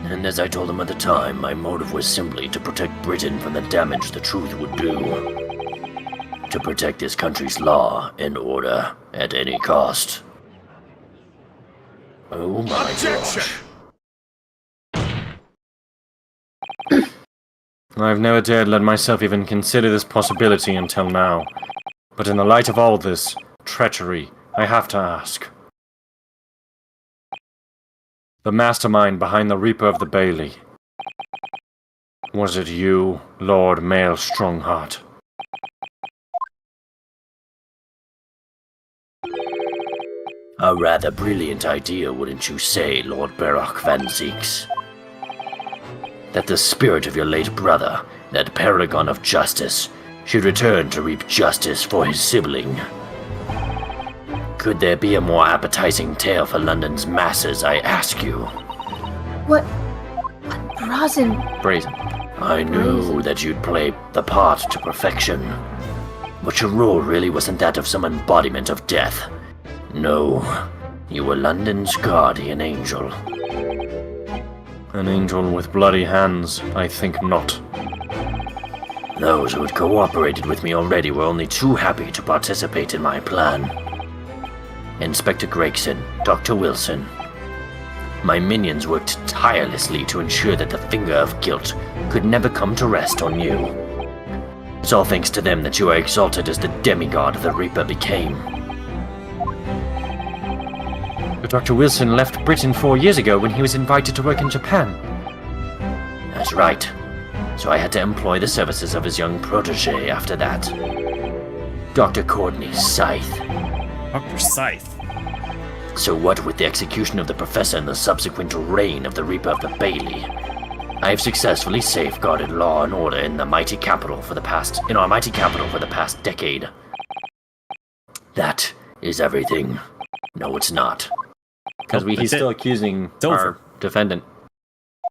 And as I told him at the time, my motive was simply to protect Britain from the damage the truth would do. To protect this country's law and order at any cost. Oh my gosh. I've never dared let myself even consider this possibility until now. But in the light of all this treachery, I have to ask. The mastermind behind the Reaper of the Bailey. Was it you, Lord Mael Strongheart? A rather brilliant idea, wouldn't you say, Lord Barak Van Zeeks? That the spirit of your late brother, that paragon of justice, should return to reap justice for his sibling. Could there be a more appetizing tale for London's masses, I ask you? What brazen? Brazen. I knew that you'd play the part to perfection. But your role really wasn't that of some embodiment of death. No, you were London's guardian angel. An angel with bloody hands? I think not. Those who had cooperated with me already were only too happy to participate in my plan. Inspector Gregson, Dr. Wilson. My minions worked tirelessly to ensure that the finger of guilt could never come to rest on you. It's all thanks to them that you are exalted as the demigod the Reaper became. But Dr. Wilson left Britain 4 years ago when he was invited to work in Japan. That's right. So I had to employ the services of his young protege after that. Dr. Courtney Scythe. Dr. Scythe. So what with the execution of the Professor and the subsequent reign of the Reaper of the Bailey, I have successfully safeguarded law and order in our mighty capital for the past decade. That is everything. No, it's not. Because he's still accusing our defendant.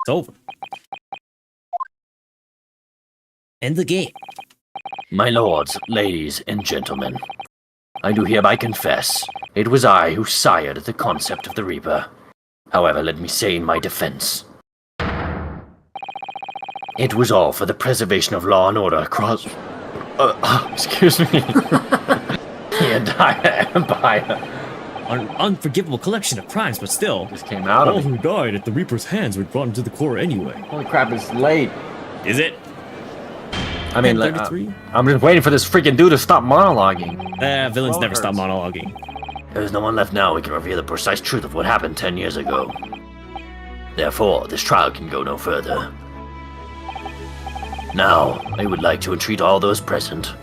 It's over. End the game. My lords, ladies, and gentlemen, I do hereby confess, it was I who sired the concept of the Reaper. However, let me say in my defense, it was all for the preservation of law and order across... excuse me. the entire empire. An unforgivable collection of crimes, but still. Just came out all of who it. died at the Reaper's hands were brought into the core anyway. Holy crap, it's late. Is it? I mean, 33? I'm just waiting for this freaking dude to stop monologuing. Villains Well, never stop hurts. monologuing. There is no one left now who can reveal the precise truth of what happened 10 years ago. Therefore, this trial can go no further. Now, I would like to entreat all those present.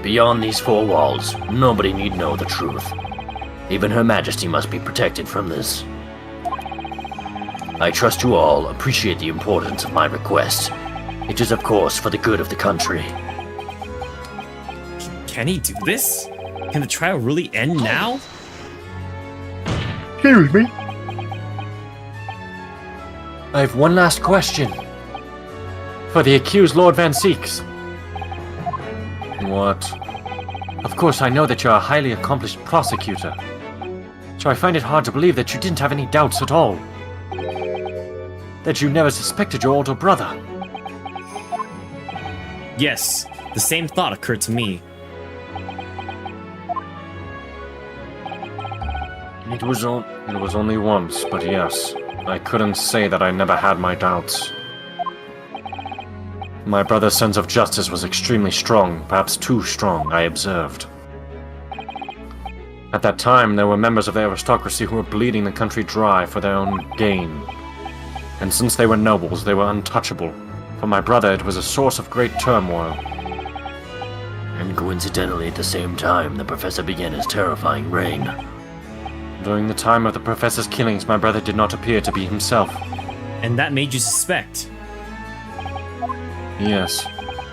Beyond these four walls, nobody need know the truth. Even Her Majesty must be protected from this. I trust you all appreciate the importance of my request. It is, of course, for the good of the country. Can he do this? Can the trial really end now? Excuse me. I have one last question. For the accused Lord Van Zeeks. What? Of course, I know that you're a highly accomplished prosecutor. So I find it hard to believe that you didn't have any doubts at all. That you never suspected your older brother. Yes, the same thought occurred to me. It was only once, but yes, I couldn't say that I never had my doubts. My brother's sense of justice was extremely strong, perhaps too strong, I observed. At that time, there were members of the aristocracy who were bleeding the country dry for their own gain. And since they were nobles, they were untouchable. For my brother, it was a source of great turmoil. And coincidentally, at the same time, the Professor began his terrifying reign. During the time of the Professor's killings, my brother did not appear to be himself. And that made you suspect. Yes,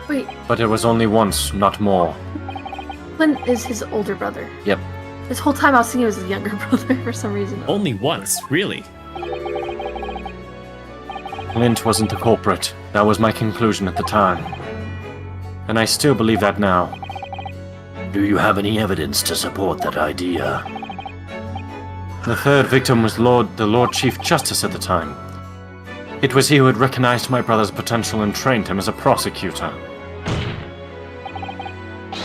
Wait, but it was only once, not more. Clint is his older brother. Yep. This whole time I was thinking it was his younger brother for some reason. Only once, really. Clint wasn't the culprit. That was my conclusion at the time. And I still believe that now. Do you have any evidence to support that idea? The third victim was the Lord Chief Justice at the time. It was he who had recognized my brother's potential and trained him as a prosecutor.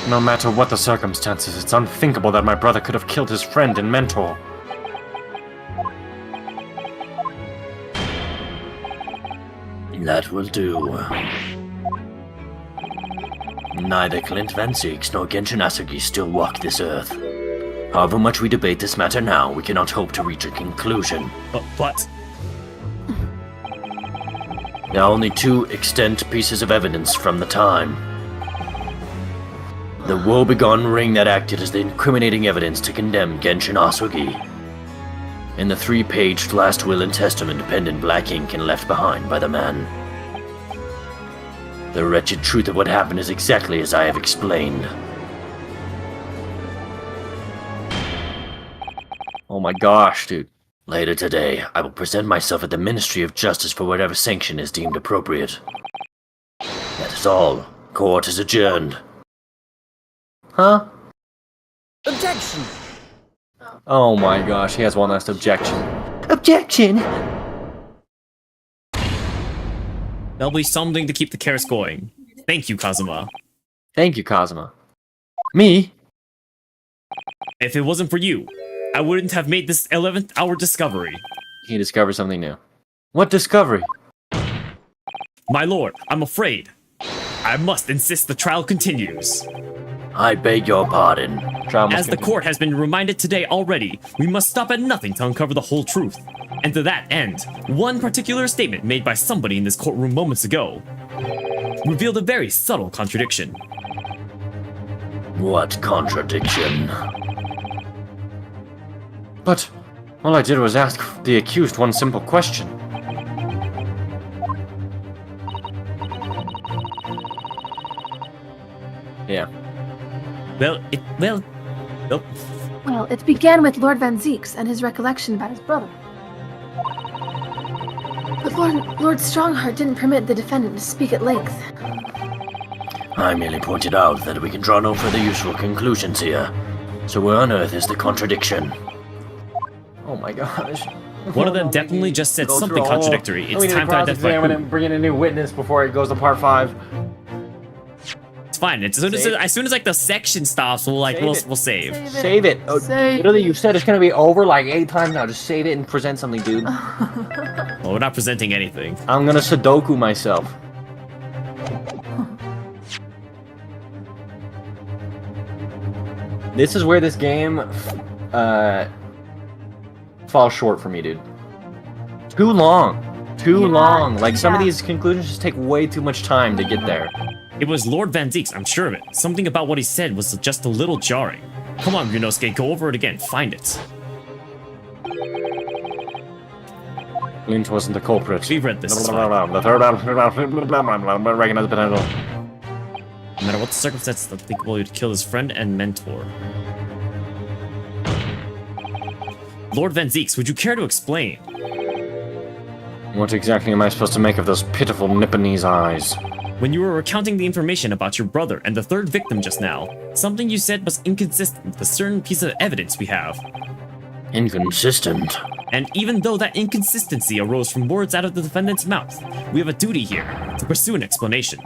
No matter what the circumstances, it's unthinkable that my brother could have killed his friend and mentor. That will do. Neither Clint Van Zeeks nor Genshin Asugi still walk this earth. However much we debate this matter now, we cannot hope to reach a conclusion. But There are only two extant pieces of evidence from the time. The woebegone ring that acted as the incriminating evidence to condemn Genshin Asugi, and the 3-paged last will and testament penned in black ink and left behind by the man. The wretched truth of what happened is exactly as I have explained. Oh my gosh, dude. Later today, I will present myself at the Ministry of Justice for whatever sanction is deemed appropriate. That is all. Court is adjourned. Huh? Objection! Oh my gosh, he has one last objection. Objection! that'll be something to keep the chaos going. Thank you, Kazuma. Thank you, Kazuma. Me? If it wasn't for you, I wouldn't have made this 11th hour discovery. He discovered something new. What discovery? My lord, I'm afraid. I must insist the trial continues. I beg your pardon. Trial must As the continue. court has been reminded today already, we must stop at nothing to uncover the whole truth. And to that end, one particular statement made by somebody in this courtroom moments ago revealed a very subtle contradiction. What contradiction? But all I did was ask the accused one simple question. Yeah. Well, Well, it began with Lord Van Zeeks and his recollection about his brother. But Lord Strongheart didn't permit the defendant to speak at length. I merely pointed out that we can draw no further useful conclusions here. So where on earth is the contradiction? Oh my gosh. one of them definitely just said something contradictory. It's time to identify who. and bring in a new witness before it goes to part 5. It's fine. As soon as like the section stops, we'll save. Save it. Oh, Save literally, you said it's gonna be over like 8 times now. Just save it and present something, dude. Well, we're not presenting anything. I'm gonna Sudoku myself. This is where this game falls short for me, dude. Too long. Too long. Like, some of these conclusions just take way too much time to get there. It was Lord Van Zeeks, I'm sure of it. Something about what he said was just a little jarring. Come on, Ryunosuke, go over it again. Find it. Clint wasn't the culprit. We've read this. It's fine. The third recognize potential. No matter what the circumstances, unthinkable he'd kill his friend and mentor. Lord Van Zeeks, would you care to explain? What exactly am I supposed to make of those pitiful Nipponese eyes? When you were recounting the information about your brother and the third victim just now, something you said was inconsistent with a certain piece of evidence we have. Inconsistent? And even though that inconsistency arose from words out of the defendant's mouth, we have a duty here to pursue an explanation.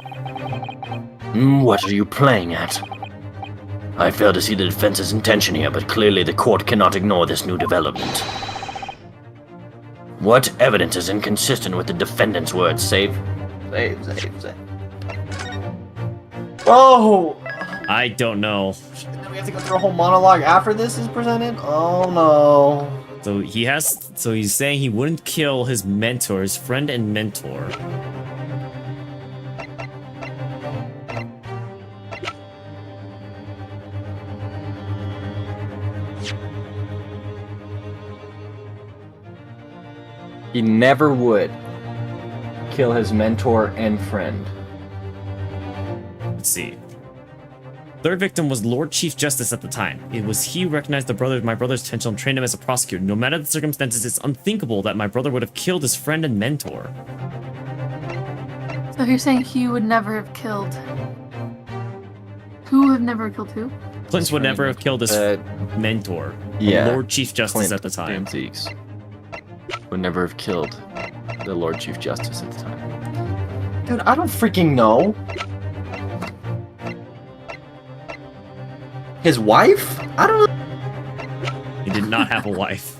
What are you playing at? I fail to see the defense's intention here, but clearly the court cannot ignore this new development. What evidence is inconsistent with the defendant's words? Save. Oh! I don't know. And then we have to go through a whole monologue after this is presented? Oh no. So he's saying he wouldn't kill his mentor, his friend and mentor. He never would kill his mentor and friend. Let's see. Third victim was Lord Chief Justice at the time. It was he who recognized my brother's potential and trained him as a prosecutor. No matter the circumstances, it's unthinkable that my brother would have killed his friend and mentor. So you're saying he would never have killed... Who would never have killed who? Clint would never have killed his mentor. Yeah. Lord Chief Justice at the time. Van Zeeks would never have killed the Lord Chief Justice at the time. Dude, I don't freaking know. His wife? I don't know. He did not have a wife.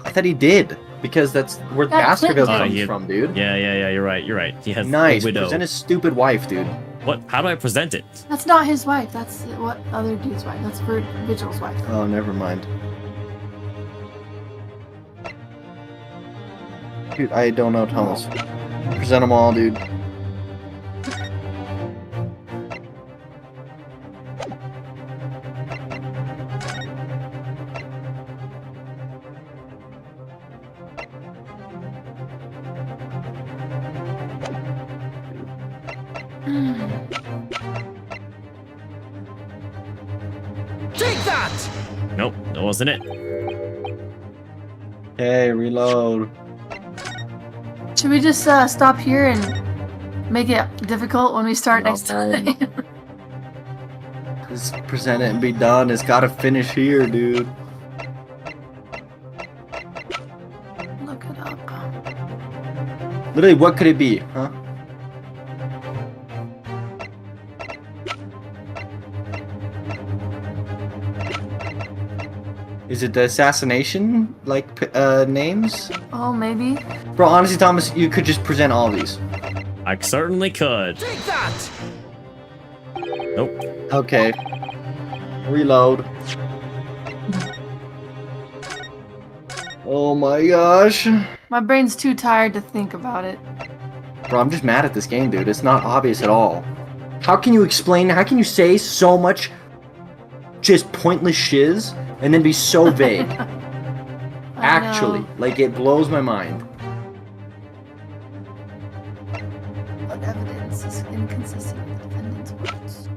I thought he did. because that's where That Baskerville Clinton- comes yeah. from, dude. Yeah, you're right. He has Nice. a widow. Present his stupid wife, dude. What? How do I present it? That's not his wife. That's what other dude's wife. That's Vigil's wife. Oh, never mind. Dude, I don't know, Thomas. Present them all, dude. Take that! Nope, that wasn't it. Hey, reload. Should we just stop here and make it difficult when we start No, next time? Just present it and be done. It's gotta finish here, dude. Look it up. Literally, what could it be, huh? Is it the assassination, names? Oh, maybe. Bro, honestly, Thomas, you could just present all of these. I certainly could. Take that! Nope. Okay. Reload. Oh my gosh. My brain's too tired to think about it. Bro, I'm just mad at this game, dude. It's not obvious at all. How can you say so much just pointless shiz and then be so vague? I Actually, know. like, it blows my mind. What evidence is inconsistent with the defendant's words?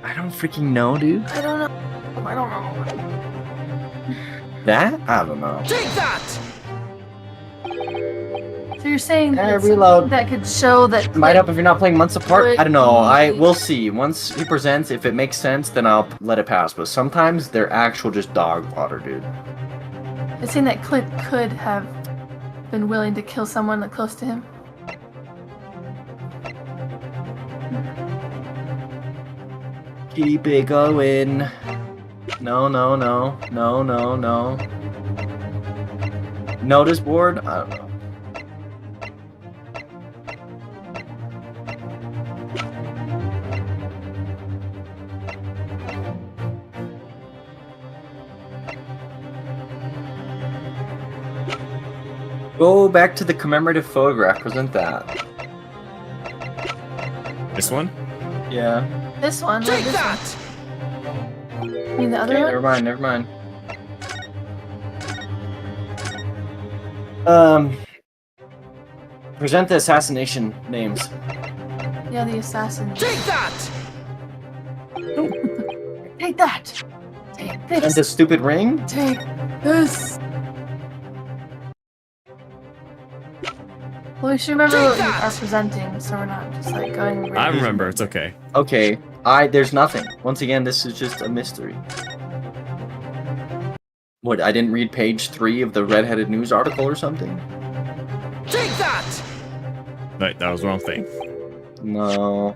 I don't freaking know, dude. I don't know. I don't know. That? I don't know. Take that! So you're saying that, it's reload. something that could show that Might help if you're not playing months apart. Would I don't know. be- We'll see. Once he presents, if it makes sense, then I'll let it pass. But sometimes they're actual just dog water, dude. it's saying that Clint could have been willing to kill someone that close to him. Keep it going. No. Notice board? I don't know. Go back to the commemorative photograph. Present that. This one? Yeah. This one. Take this that! one. You mean the other Okay, one? never mind. Present the assassination names. Yeah, the assassin. Take that! Take that! Take And this! the stupid ring? Take this! Well, we should remember Take what we that! are presenting, so we're not just like going. I really- remember. It's okay. Okay, there's nothing. Once again, this is just a mystery. What, I didn't read page 3 of the Redheaded News article or something? Take that! Right, that was the wrong thing. No.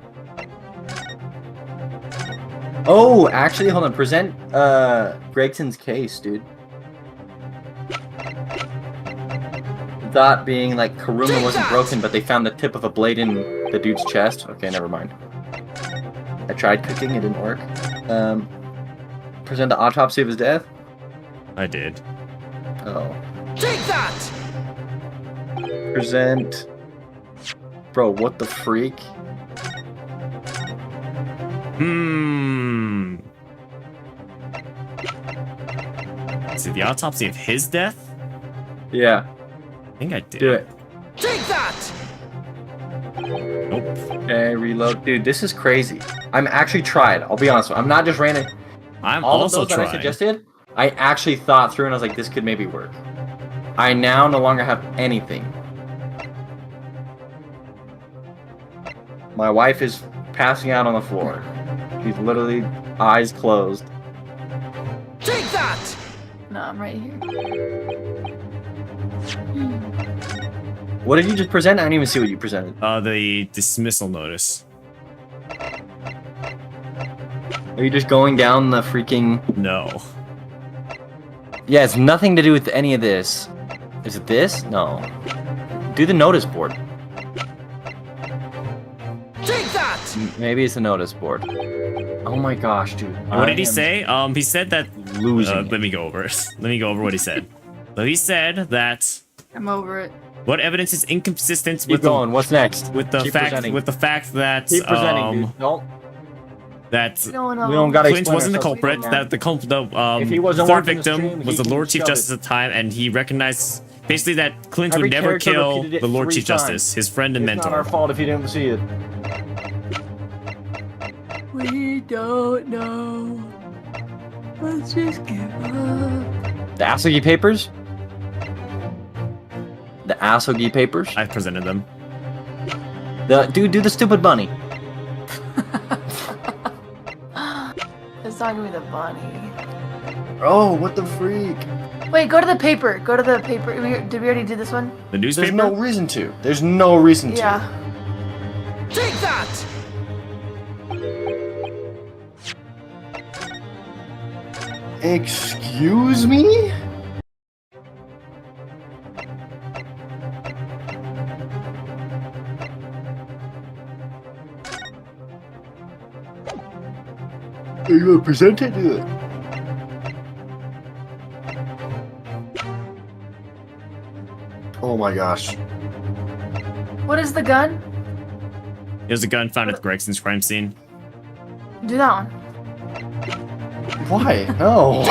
Oh, actually, hold on. Present Gregson's case, dude. That being like Karuma Take wasn't that! broken, but they found the tip of a blade in the dude's chest. Okay, never mind. I tried cooking, it didn't work. Present the autopsy of his death. I did. Oh. Take that! Present. Bro, what the freak? Is it the autopsy of his death? Yeah, I think I did. do it. Take that! Nope. Okay, reload. Dude, this is crazy. I'm actually tried. I'll be honest. I'm not just random. I'm All also of those that I trying. suggested, I actually thought through and I was like, this could maybe work. I now no longer have anything. My wife is passing out on the floor. She's literally eyes closed. Take that! No, I'm right here. What did you just present? I didn't even see what you presented. The dismissal notice. Are you just going down the freaking... No. Yeah, it's nothing to do with any of this. Is it this? No. Do the notice board. Take that! Maybe it's the notice board. Oh my gosh, dude. What did he say? He said that... Losing. let me go over it. Let me go over what he said. So he said that... I'm over it. What evidence is inconsistent Keep with going. What's next? with the Keep fact presenting. with the fact that Keep presenting, dude. Don't. that Going on. We don't gotta Clint explain wasn't the ourselves. culprit. That If he wasn't third watching the victim stream, was he the Lord can Chief shove Justice at the time, and he recognized basically that Clint Every would never character kill repeated it the Lord 3 Chief times. Justice, his friend and It's not our mentor. fault if you didn't see it. We don't know. Let's just give up. The Asogi papers? The Asogi papers? I presented them. Dude, do the stupid bunny. It's not gonna be the bunny. Oh, what the freak? Wait, go to the paper. Go to the paper. Did we already do this one? The There's newspaper. no reason to. There's no reason to. Yeah. Take that! Excuse me? Are you gonna present it? Do it. Oh my gosh. What is the gun? There's a gun found at Gregson's crime scene. Do that one. Why? No.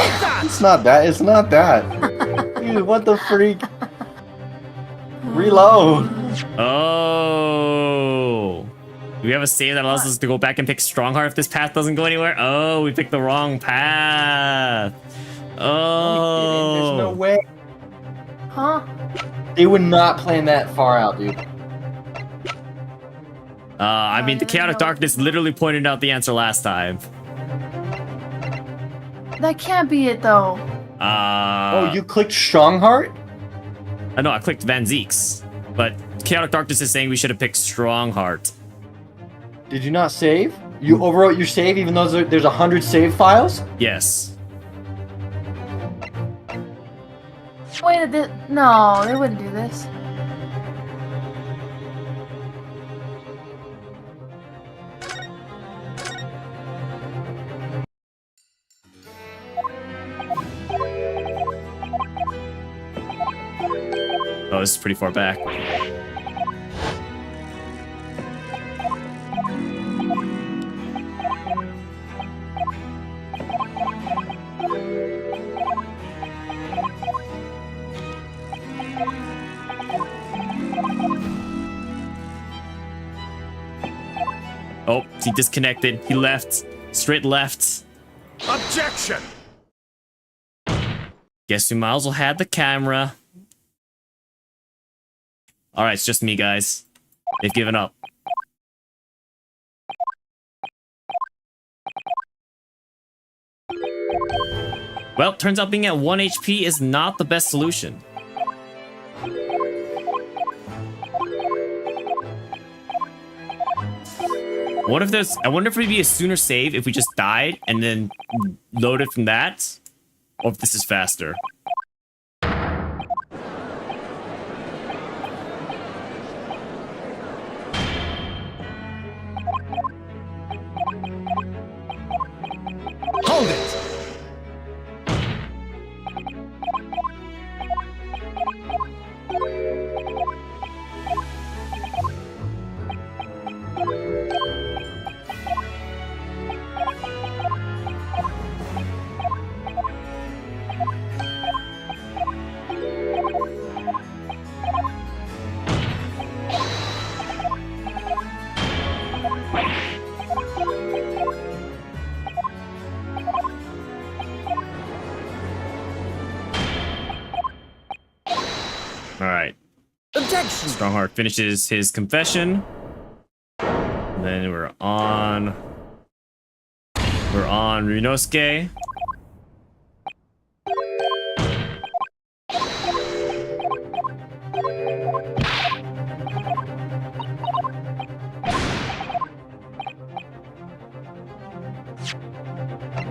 It's not that. It's not that. Dude, what the freak? Reload. Oh. Do we have a save that allows us to go back and pick Strongheart if this path doesn't go anywhere? Oh, we picked the wrong path. Oh. There's no way. Huh? They would not plan that far out, dude. I mean, the Chaotic Darkness literally pointed out the answer last time. That can't be it though. Oh, you clicked Strongheart? No, I clicked Van Zeek's. But Chaotic Darkness is saying we should have picked Strongheart. Did you not save? You overwrote your save even though there's 100 save files? Yes. Wait, no, they wouldn't do this. Oh, this is pretty far back. Oh, he disconnected. He left. Straight left. Objection! Guess who might as well had the camera. Alright, it's just me, guys. They've given up. Well, turns out being at 1 HP is not the best solution. What if there's... I wonder if it'd be a sooner save if we just died and then load it from that? Or if this is faster. Hold it! Alright. Objection! Strongheart finishes his confession. And then we're on Ryunosuke.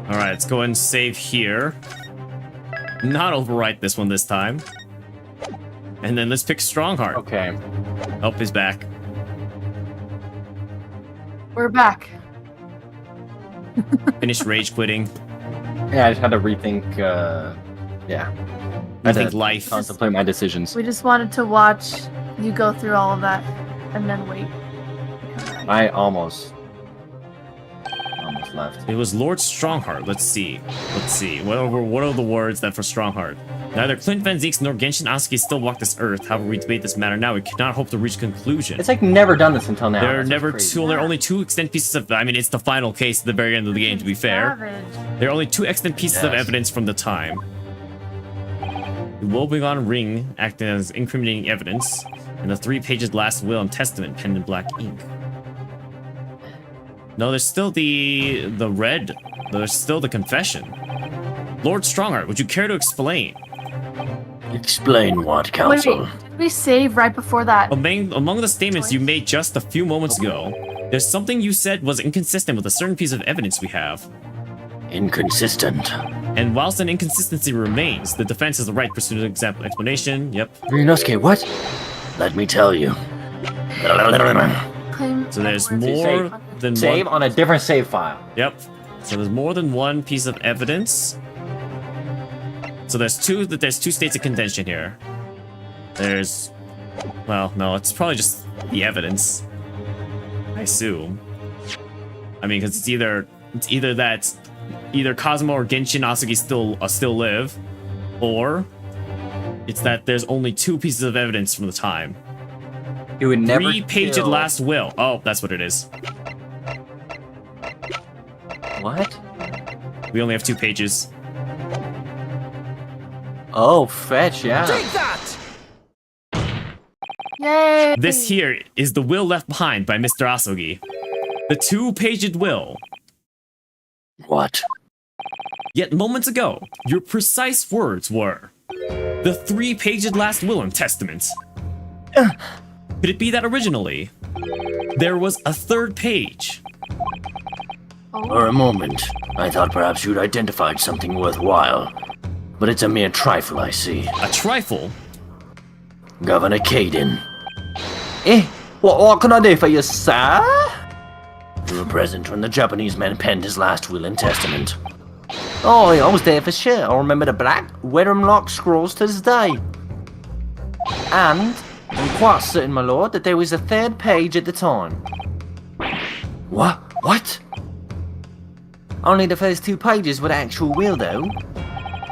Alright, let's go ahead and save here. Not overwrite this one this time. And then let's pick Strongheart. Okay. Oh, he's back. We're back. Finish rage quitting. Yeah, I just had to rethink. Yeah. I I think had to life. contemplate my decisions. We just wanted to watch you go through all of that and then wait. I almost left. It was Lord Strongheart. Let's see. Let's see. What are the words that for Strongheart? Neither Clint Van Zeeks nor Genshin Asuki still walk this earth. However, we debate this matter now. We cannot hope to reach conclusion. It's like never done this until now. There are That's never crazy. two. There are only two extant pieces of. I mean, it's the final case at the very end of the game. To be fair, Savage. there are only two extant pieces of Yes. evidence from the time. The woebegone ring acting as incriminating evidence, and the 3 pages last will and testament penned in black ink. No, there's still the red. There's still the confession. Lord Strongheart, would you care to explain? Explain what, Wait, Council? wait, did we save right before that? Among the statements you made just a few moments ago, there's something you said was inconsistent with a certain piece of evidence we have. Inconsistent. And whilst an inconsistency remains, the defense has the right to pursue an explanation. Yep. Ryunosuke, what? Let me tell you. Claim So there's Save. more than Save one. on a different save file. Yep. So there's more than one piece of evidence. So there's two states of contention here. There's, well, no, it's probably just the evidence. I assume. I mean, because it's either that either Cosmo or Genshin Asuki still live, or it's that there's only 2 pieces of evidence from the time. He would never 3-paged kill- last will. Oh, that's what it is. What? We only have 2 pages. Oh, fetch, yeah. Take that! Yay! This here is the will left behind by Mr. Asogi. The 2-paged will. What? Yet moments ago, your precise words were the 3-paged last will and testament. Could it be that originally there was a 3rd page? For a moment, I thought perhaps you'd identified something worthwhile. But it's a mere trifle, I see. A trifle? Governor Caden, What can I do for you, sir? you were present when the Japanese man penned his last will and testament. Oh, I was there for sure. I remember the black, wear-em lock scrolls to this day. And I'm quite certain, my lord, that there was a 3rd page at the time. What? What? Only the first 2 pages were the actual will, though.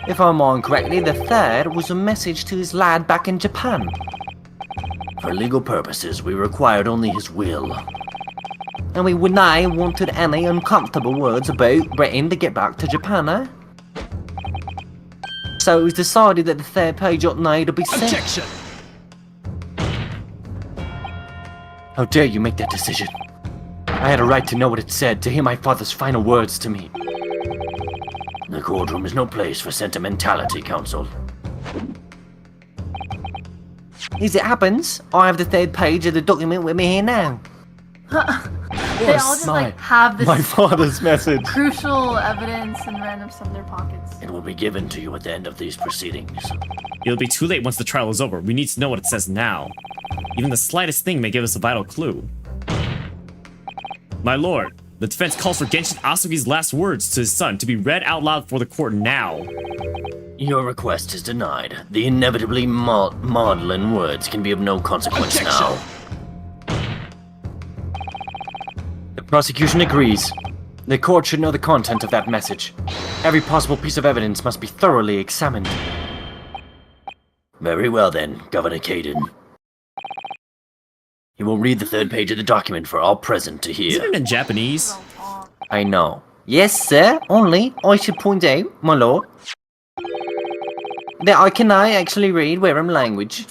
If I mind correctly, the 3rd was a message to his lad back in Japan. For legal purposes, we required only his will. And we would not wanted any uncomfortable words about Britain to get back to Japan, eh? So it was decided that the 3rd page ought now to be sent. Objection! How dare you make that decision? I had a right to know what it said, to hear my father's final words to me. The courtroom is no place for sentimentality, Counsel. As it happens, I have the 3rd page of the document with me here now. They all just like have this My father's message. crucial evidence and random stuff in their pockets. It will be given to you at the end of these proceedings. It'll be too late once the trial is over. We need to know what it says now. Even the slightest thing may give us a vital clue. My lord, the defense calls for Genshin Asugi's last words to his son to be read out loud for the court now. Your request is denied. The inevitably maudlin words can be of no consequence now. The prosecution agrees. The court should know the content of that message. Every possible piece of evidence must be thoroughly examined. Very well then, Governor Caden. You will read the 3rd page of the document for all present to hear. Isn't it in Japanese? I know. Yes, sir. Only, I should point out, my lord, that I cannot actually read Wareham language.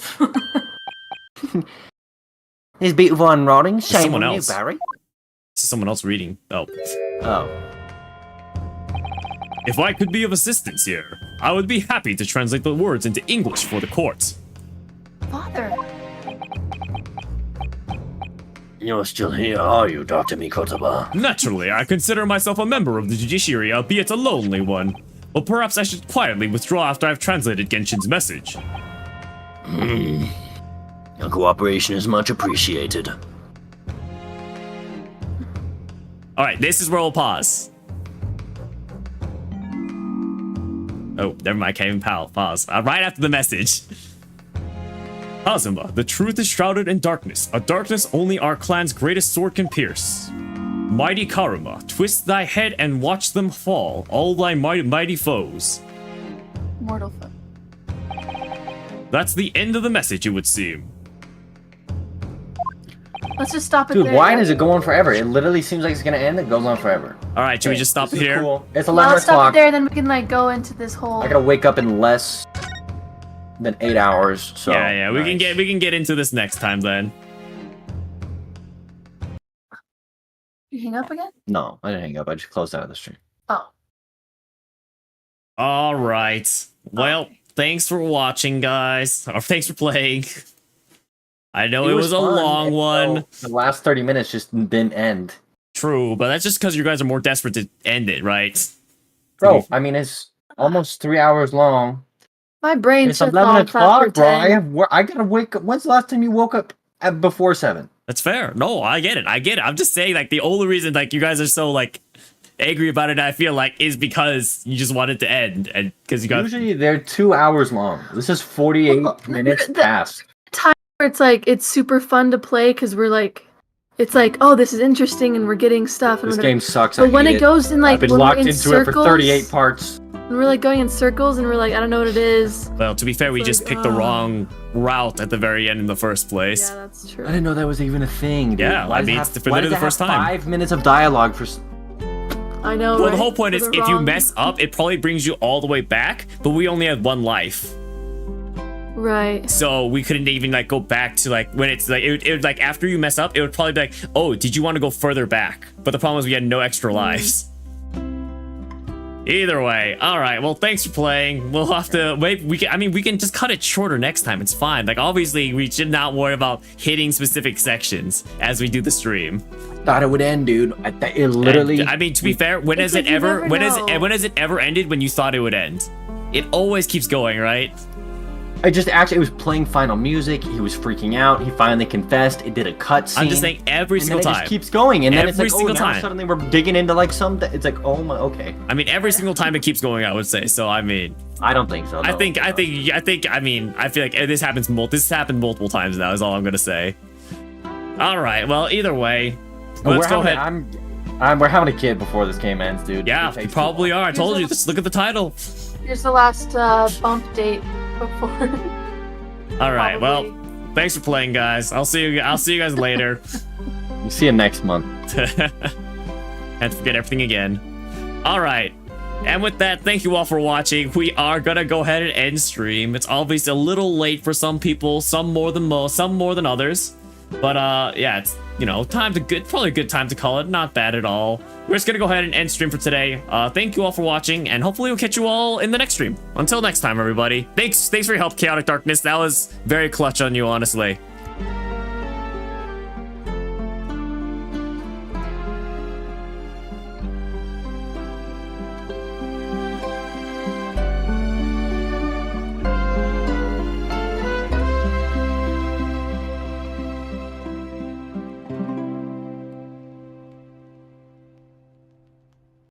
There's beautiful handwriting. Shame someone on else. you, Barry. This is someone else reading. Oh. Oh. If I could be of assistance here, I would be happy to translate the words into English for the court. Father, You're still here, are you, Dr. Mikotaba? Naturally, I consider myself a member of the judiciary, albeit a lonely one. Well, perhaps I should quietly withdraw after I've translated Genshin's message. Your cooperation is much appreciated. Alright, this is where we'll pause. Oh, never mind, can't even pause. Right after the message. Kazuma, the truth is shrouded in darkness, a darkness only our clan's greatest sword can pierce. Mighty Karuma, twist thy head and watch them fall, all thy mighty foes. Mortal foe. That's the end of the message, it would seem. Let's just stop it Dude, there. why is it go on forever? It literally seems like it's gonna end. It goes on forever. Alright, should we just stop This is here? Cool. It's Well, 11 let's stop o'clock. it there, then we can like go into this whole. I gotta wake up in less than 8 hours. So Yeah, we nice. can get into this next time then. You hang up again? No, I didn't hang up. I just closed out of the stream. Oh. Alright. Well, thanks for watching, guys. Or thanks for playing. I know it was a fun, long and one. so the last 30 minutes just didn't end. True, but that's just because you guys are more desperate to end it, right? Bro, I mean, it's almost 3 hours long. My brain It's shuts 11 off after o'clock, bro. 10. I gotta wake up. When's the last time you woke up before 7? That's fair. No, I get it. I'm just saying, like, the only reason, like, you guys are so, like, angry about it, I feel like, is because you just want it to end. And because you got. Usually they're 2 hours long. This is 48 minutes past. Time where it's like, it's super fun to play because we're like, it's like, oh, this is interesting and we're getting stuff. And This we're game sucks. But I when hate it goes in like, I've been when locked we're in into circles, it for 38 parts. and we're like going in circles and we're like, I don't know what it is. Well, to be fair, we It's just like, picked the wrong route at the very end in the first place. Yeah, that's true. I didn't know that was even a thing, dude. Yeah, Why I does it mean, have- it's for why literally does the it first have time. 5 minutes of dialogue for. I know. Well, right? the whole point For is, the if you wrong- mess up, it probably brings you all the way back, but we only had one life. Right. So we couldn't even like go back to like when it's like it would like after you mess up, it would probably be like, oh, did you want to go further back? But the problem is we had no extra lives. Either way, all right. Well, thanks for playing. We'll have to wait. We can just cut it shorter next time. It's fine. Like obviously, we should not worry about hitting specific sections as we do the stream. Thought it would end, dude. It literally. And, I mean, to be fair, when has like it you ever? never When know. has it ever ended when you thought it would end? It always keeps going, right? I just actually, it was playing final music. He was freaking out. He finally confessed. It did a cut scene. I'm just saying every and single then it time. just keeps going, and then it's Every like, single oh, now time. suddenly we're digging into like something. It's like, oh my, okay. I mean, every single time it keeps going, I would say. So I mean, I don't think so. I no. think. I mean, I feel like this happens. This happened multiple times now. Is all I'm gonna say. All right. Well, either way, let's go ahead. We're having a kid before this game ends, dude. Yeah, It takes you too probably long. are. I told you. Just look at the title. Here's the last bump date before. All right. Probably. Well, thanks for playing, guys. I'll see you guys later. We'll see you next month. And forget everything again. All right. And with that, thank you all for watching. We are gonna go ahead and end stream. It's obviously a little late for some people, some more than most, some more than others. But yeah, it's probably a good time to call it. Not bad at all. We're just gonna go ahead and end stream for today. Thank you all for watching, and hopefully we'll catch you all in the next stream. Until next time, everybody. Thanks for your help, Chaotic Darkness. That was very clutch on you, honestly.